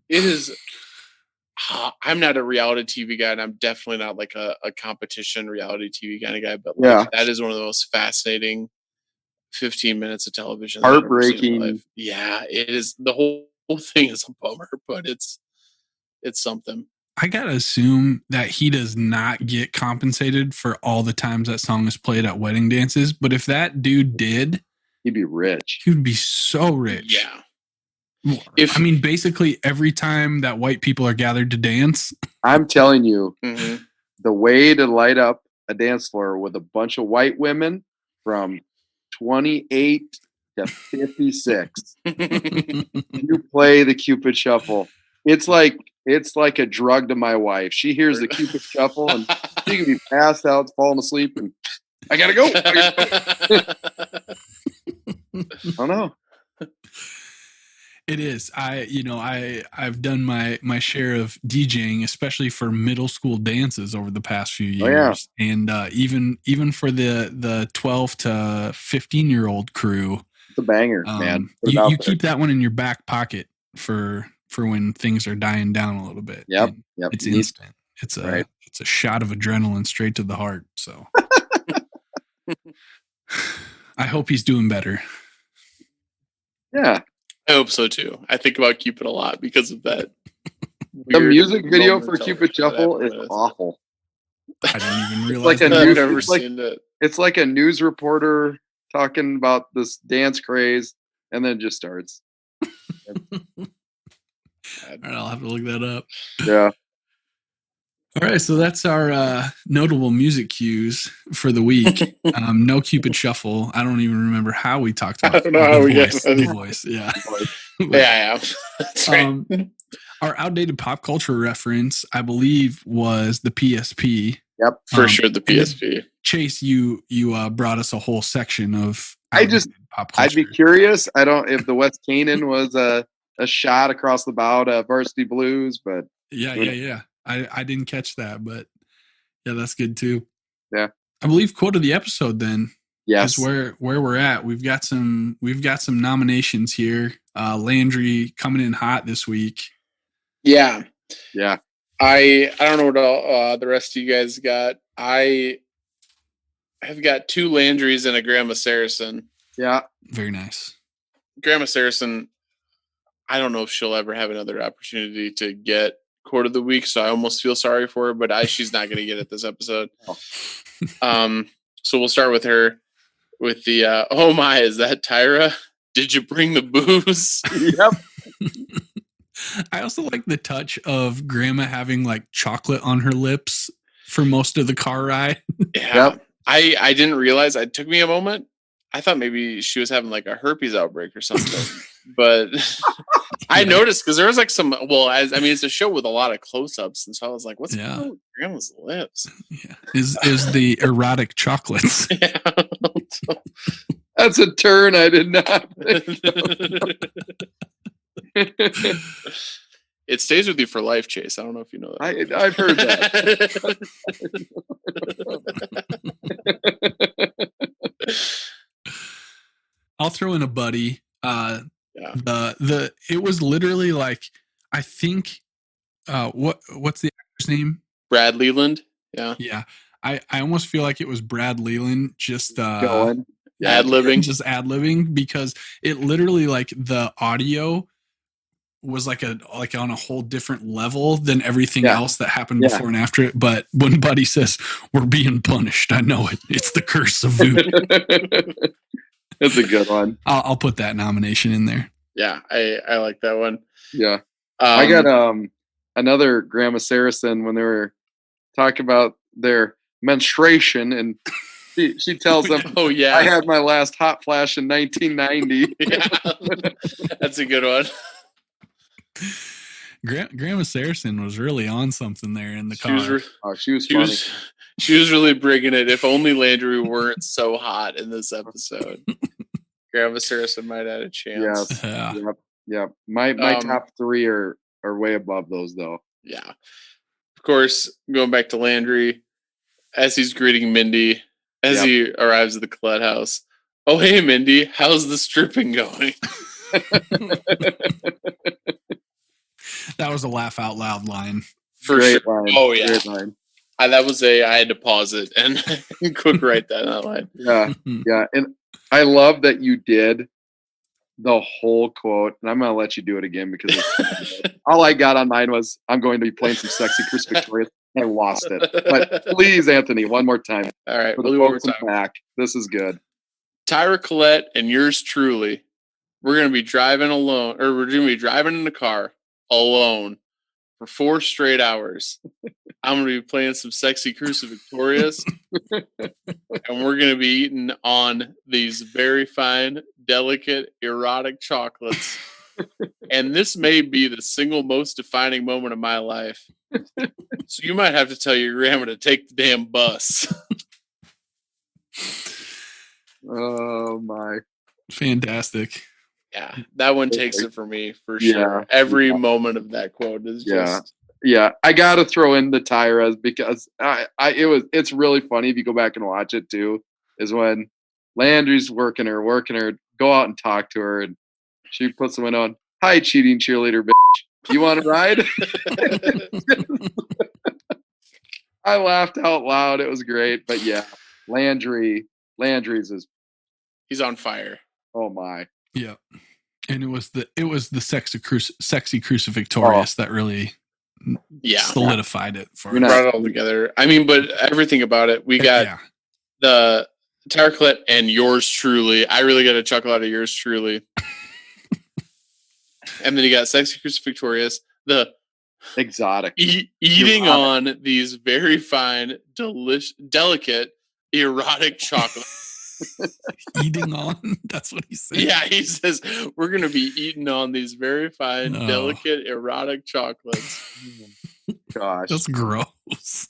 It is. I'm not a reality TV guy, and I'm definitely not like a competition reality TV kind of guy. But like, that is one of the most fascinating 15 minutes of television. Heartbreaking. Yeah, it is. The whole thing is a bummer, but it's something. I gotta assume that he does not get compensated for all the times that song is played at wedding dances. But if that dude did, he'd be rich. He would be so rich. Yeah. Basically every time that white people are gathered to dance. I'm telling you, the way to light up a dance floor with a bunch of white women from 28 to 56, you play the Cupid Shuffle. It's like a drug to my wife. She hears the Cupid Shuffle and she can be passed out, falling asleep, and I gotta go. I don't know. It is. I've done my share of DJing, especially for middle school dances over the past few years. Oh, yeah. And even for the 12 to 15-year-old crew. It's a banger, man. You keep that one in your back pocket for when things are dying down a little bit. Yep. It's instant. It's a shot of adrenaline straight to the heart. So I hope he's doing better. Yeah. I hope so too. I think about Cupid a lot because of that. The music video for Cupid Shuffle is awful. I didn't even realize It's like a news reporter talking about this dance craze, and then it just starts. All right, I'll have to look that up. Yeah. All right, so that's our notable music cues for the week. No Cupid Shuffle. I don't even remember how we talked about. I don't know how we got the voice. Yeah, yeah. That's right. Our outdated pop culture reference, I believe, was the PSP. Yep, for sure the PSP. Chase, you brought us a whole section of pop culture. I'd be curious. I don't if the West Canaan was a shot across the bow to Varsity Blues, but yeah. I didn't catch that, but yeah, that's good too. Yeah, I believe quote of the episode then. Yes, is where we're at. We've got some nominations here. Landry coming in hot this week. Yeah. I don't know what the rest of you guys got. I have got 2 Landrys and a Grandma Saracen. Yeah, very nice. Grandma Saracen, I don't know if she'll ever have another opportunity to get quote of the week, so I almost feel sorry for her, but she's not going to get it this episode. So we'll start with her with the oh my, is that Tyra? Did you bring the booze? Yep. I also like the touch of Grandma having like chocolate on her lips for most of the car ride. Yeah. Yep. I didn't realize. It took me a moment. I thought maybe she was having like a herpes outbreak or something. But I noticed because there was like some, it's a show with a lot of close-ups. And so I was like, what's going on with Grandma's lips? Yeah. Is the erotic chocolates. Yeah. That's a turn I did not. It stays with you for life, Chase. I don't know if you know that. I've heard that. I'll throw in a buddy. It was literally like, I think what's the actor's name? Brad Leland. Yeah. I almost feel like it was Brad Leland just going. Ad-libbing. Just ad-libbing, because it literally like the audio was like on a whole different level than everything else that happened before and after it. But when Buddy says we're being punished, I know it. It's the curse of voodoo. That's a good one. I'll put that nomination in there. Yeah, I like that one. Yeah. I got another Grandma Saracen when they were talking about their menstruation, and she tells them, "Oh yeah, I had my last hot flash in 1990." Yeah. That's a good one. Grandma Saracen was really on something there in the car. She was funny. She was really bringing it. If only Landry weren't so hot in this episode, Grandma Saracen might have had a chance. Yes. Yep. My top 3 are way above those, though. Yeah. Of course, going back to Landry, as he's greeting Mindy, as he arrives at the Collette house. Oh, hey, Mindy, how's the stripping going? That was a laugh out loud line. Great line. Oh, yeah. Great line. I had to pause it and quick write that line. Yeah. Yeah. And I love that you did the whole quote, and I'm going to let you do it again because all I got on mine was, I'm going to be playing some sexy Chris Victorious. I lost it. But please, Anthony, one more time. All right. For the folks in back. This is good. Tyra Collette and yours truly, we're going to be driving alone, or we're going to be driving in the car alone for 4 straight hours. I'm going to be playing some sexy Cruise Victorious, and we're going to be eating on these very fine, delicate, erotic chocolates. And this may be the single most defining moment of my life. So you might have to tell your grandma to take the damn bus. Oh, my. Fantastic. Yeah, that one takes it for me for sure. Every moment of that quote is just I got to throw in the Tyras because it's really funny if you go back and watch it too. Is when Landry's working her, go out and talk to her, and she puts the window on. Hi, cheating cheerleader bitch. You want to ride? I laughed out loud. It was great, but yeah, Landry's he's on fire. Oh my. Yeah, and it was the sexy Crucifixtorious that really solidified it for us. Brought it all together. I mean, but everything about it, we got the Tyra Collette and yours truly. I really got a chuckle out of yours truly. And then you got sexy Crucifixtorious, the exotic eating on these very fine, delicious, delicate, erotic chocolate. Eating on? That's what he said. Yeah, he says we're going to be eating on these very fine, delicate, erotic chocolates. Gosh. That's gross.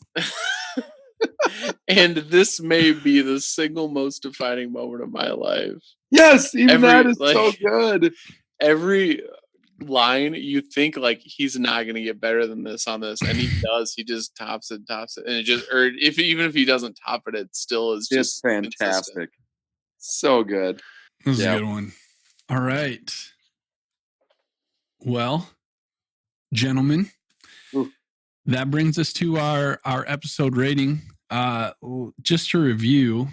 And this may be the single most defining moment of my life. Yes, even that is so good. Every line, you think like he's not going to get better than this on this, and he does. He just tops it, and it just, or even if he doesn't top it, it still is just fantastic. Consistent. So good. That was a good one. All right. Well, gentlemen, that brings us to our episode rating. Just to review,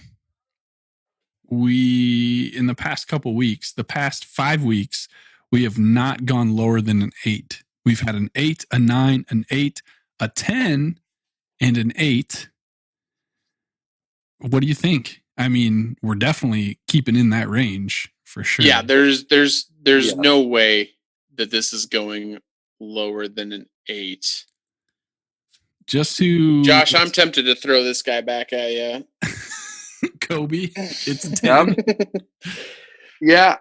we, in the past couple weeks, the past 5 weeks, we have not gone lower than an 8. We've had an 8, a 9, an 8, a 10, and an 8. What do you think? I mean, we're definitely keeping in that range for sure. Yeah, there's no way that this is going lower than an 8. Just to Josh, I'm tempted to throw this guy back at you. Kobe, it's a 10. Yeah.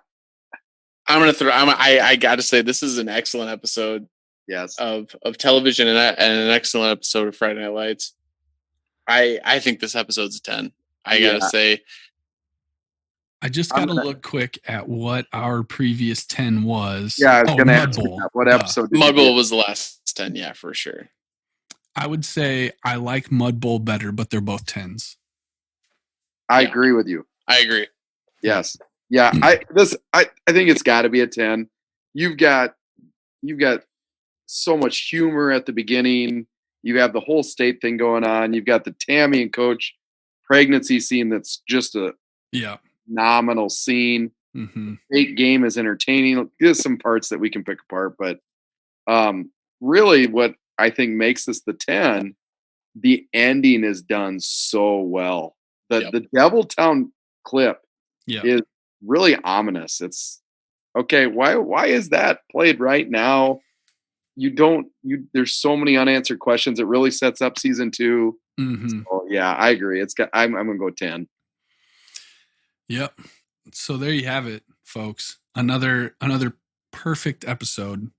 I'm gonna throw. I got to say, this is an excellent episode. Yes. Of television and an excellent episode of Friday Night Lights. I think this episode's a 10. I gotta say. I just gotta look quick at what our previous 10 was. Yeah, I was gonna ask what episode. Mud Bowl was the last 10. Yeah, for sure. I would say I like Mud Bowl better, but they're both 10s. I agree with you. I agree. Yes. Yeah. I think it's got to be a 10. You've got so much humor at the beginning. You have the whole state thing going on. You've got the Tammy and Coach pregnancy scene that's just a phenomenal scene. Mm-hmm. State game is entertaining. There's some parts that we can pick apart, but really what I think makes this the 10, the ending is done so well. The Deviltown clip is really ominous. It's okay. Why is that played right now? There's so many unanswered questions. It really sets up season 2. Mm-hmm. So, yeah, I agree. I'm going to go 10. Yep. So there you have it, folks. Another perfect episode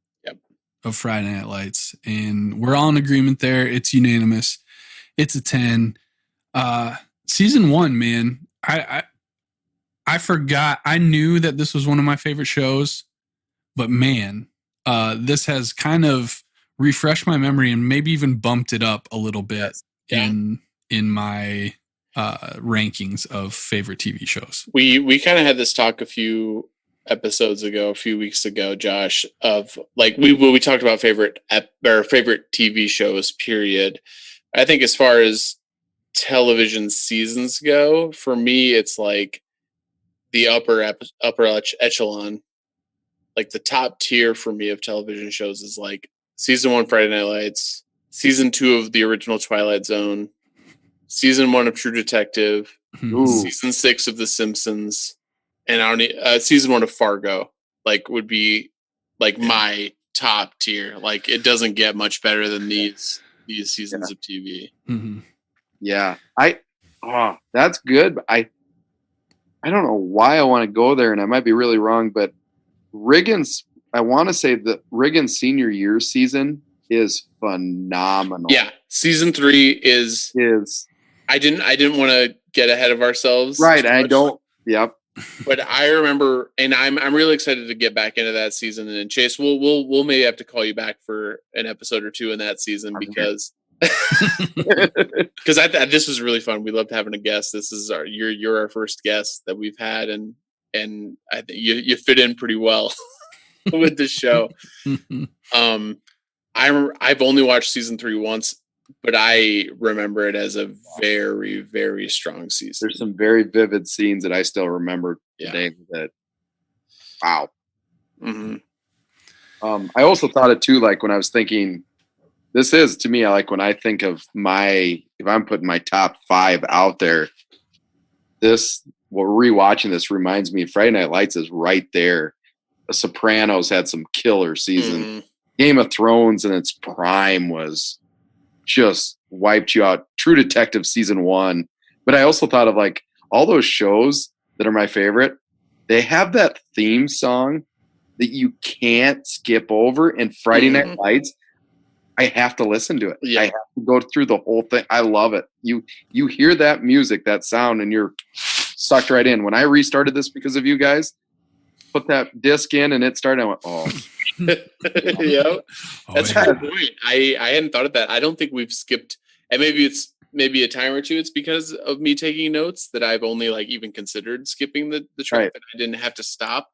of Friday Night Lights. And we're all in agreement there. It's unanimous. It's a 10. Season 1, man. I forgot. I knew that this was one of my favorite shows, but man, this has kind of refreshed my memory and maybe even bumped it up a little bit in my rankings of favorite TV shows. We kind of had this talk a few weeks ago, Josh, of like we talked about favorite TV shows, period. I think as far as television seasons go, for me, it's like the upper echelon, like the top tier for me of television shows is like season 1 Friday Night Lights, season 2 of the original Twilight Zone, season 1 of True Detective, season 6 of The Simpsons, and season 1 of Fargo. Like would be like my top tier. Like it doesn't get much better than these seasons of TV. Mm-hmm. Yeah, that's good. But I don't know why I want to go there, and I might be really wrong, but I want to say that Riggins' senior year season is phenomenal. Yeah, season 3 is. I didn't want to get ahead of ourselves, right? I don't. Yep. But I remember, and I'm really excited to get back into that season. And Chase, we'll maybe have to call you back for an episode or 2 in that season because this was really fun. We loved having a guest. This is you're our first guest that we've had, and I think you fit in pretty well with this show. I've only watched season 3 once, but I remember it as a very, very strong season. There's some very vivid scenes that I still remember today. That wow. Mm-hmm. I also thought it too, like when I was thinking, this is to me, like when I think of if I'm putting my top 5 out there, rewatching this reminds me Friday Night Lights is right there. The Sopranos had some killer season. Mm-hmm. Game of Thrones in its prime was just wiped you out. True Detective season 1. But I also thought of like all those shows that are my favorite, they have that theme song that you can't skip over. And Friday Night Lights, I have to listen to it. Yeah. I have to go through the whole thing. I love it. You hear that music, that sound, and you're sucked right in. When I restarted this because of you guys, put that disc in and it started. I went, oh. Yeah, that's a good point. I hadn't thought of that. I don't think we've skipped, and maybe a time or two. It's because of me taking notes that I've only like even considered skipping the track, Right. and I didn't have to stop.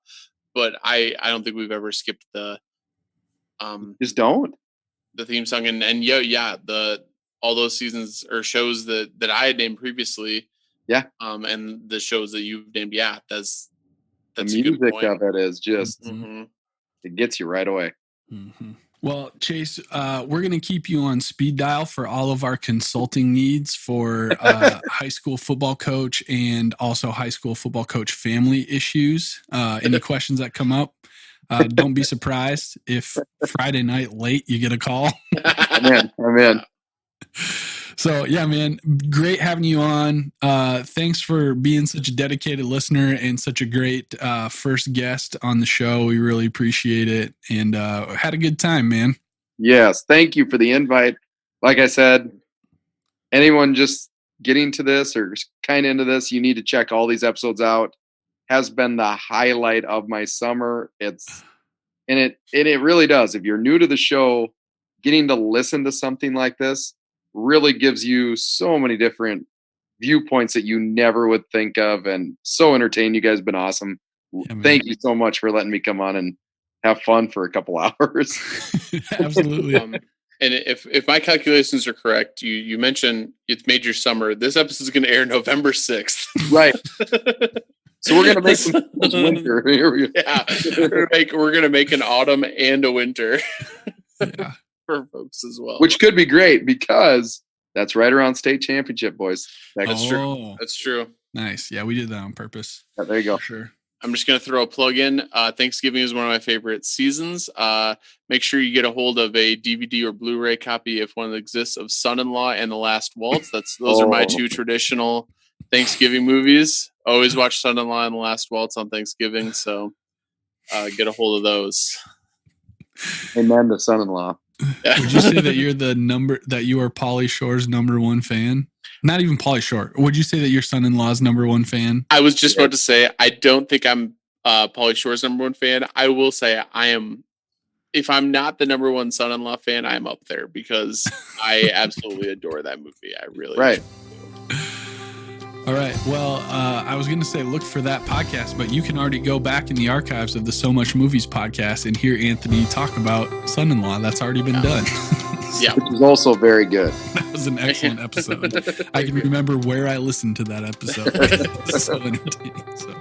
But I don't think we've ever skipped the just don't the theme song and all those seasons or shows that I had named previously. Yeah. And the shows that you've named. Yeah, that's the a good music point. of it is just it gets you right away. Mm-hmm. Well, Chase, we're going to keep you on speed dial for all of our consulting needs for high school football coach and also high school football coach family issues. Any questions that come up, don't be surprised if Friday night late you get a call. I'm in. So, yeah, man, great having you on. Thanks for being such a dedicated listener and such a great first guest on the show. We really appreciate it and had a good time, man. Yes, thank you for the invite. Like I said, anyone just getting to this or kind of into this, you need to check all these episodes out. Has been the highlight of my summer. It really does. If you're new to the show, getting to listen to something like this really gives you so many different viewpoints that you never would think of, and so entertained. You guys have been awesome. Yeah, thank you so much for letting me come on and have fun for a couple hours. Absolutely. And if my calculations are correct, you mentioned it's made your summer. This episode is going to air November 6th. Right. So we're going to make some winter. Here we go. Yeah. We're going to make an autumn and a winter. Yeah. For folks as well, which could be great because that's right around state championship, boys. That's true. That's true. Nice. Yeah, we did that on purpose. Yeah, there you go. For sure. I'm just going to throw a plug in. Thanksgiving is one of my favorite seasons. Make sure you get a hold of a DVD or Blu-ray copy if one exists of Son-in-Law and The Last Waltz. Those are my two traditional Thanksgiving movies. Always watch Son-in-Law and The Last Waltz on Thanksgiving. So get a hold of those. Amen to Son-in-Law. Would you say that you are Pauly Shore's number one fan? Not even Pauly Shore. Would you say that your son-in-law's number one fan? I was just about to say, I don't think I'm Pauly Shore's number one fan. I will say I am. If I'm not the number one son-in-law fan, I'm up there because I absolutely adore that movie. I really right. do. All right. Well, I was going to say look for that podcast, but you can already go back in the archives of the So Much Movies podcast and hear Anthony talk about Son-in-Law. That's already been done. Yeah. Which is also very good. That was an excellent episode. I can remember where I listened to that episode. It's so entertaining. So.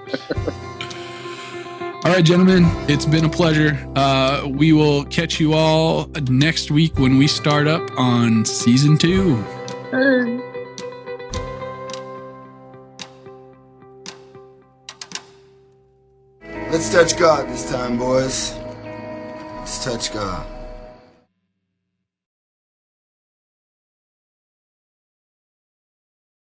All right, gentlemen, it's been a pleasure. We will catch you all next week when we start up on season 2. Hey. Let's touch God this time, boys. Let's touch God.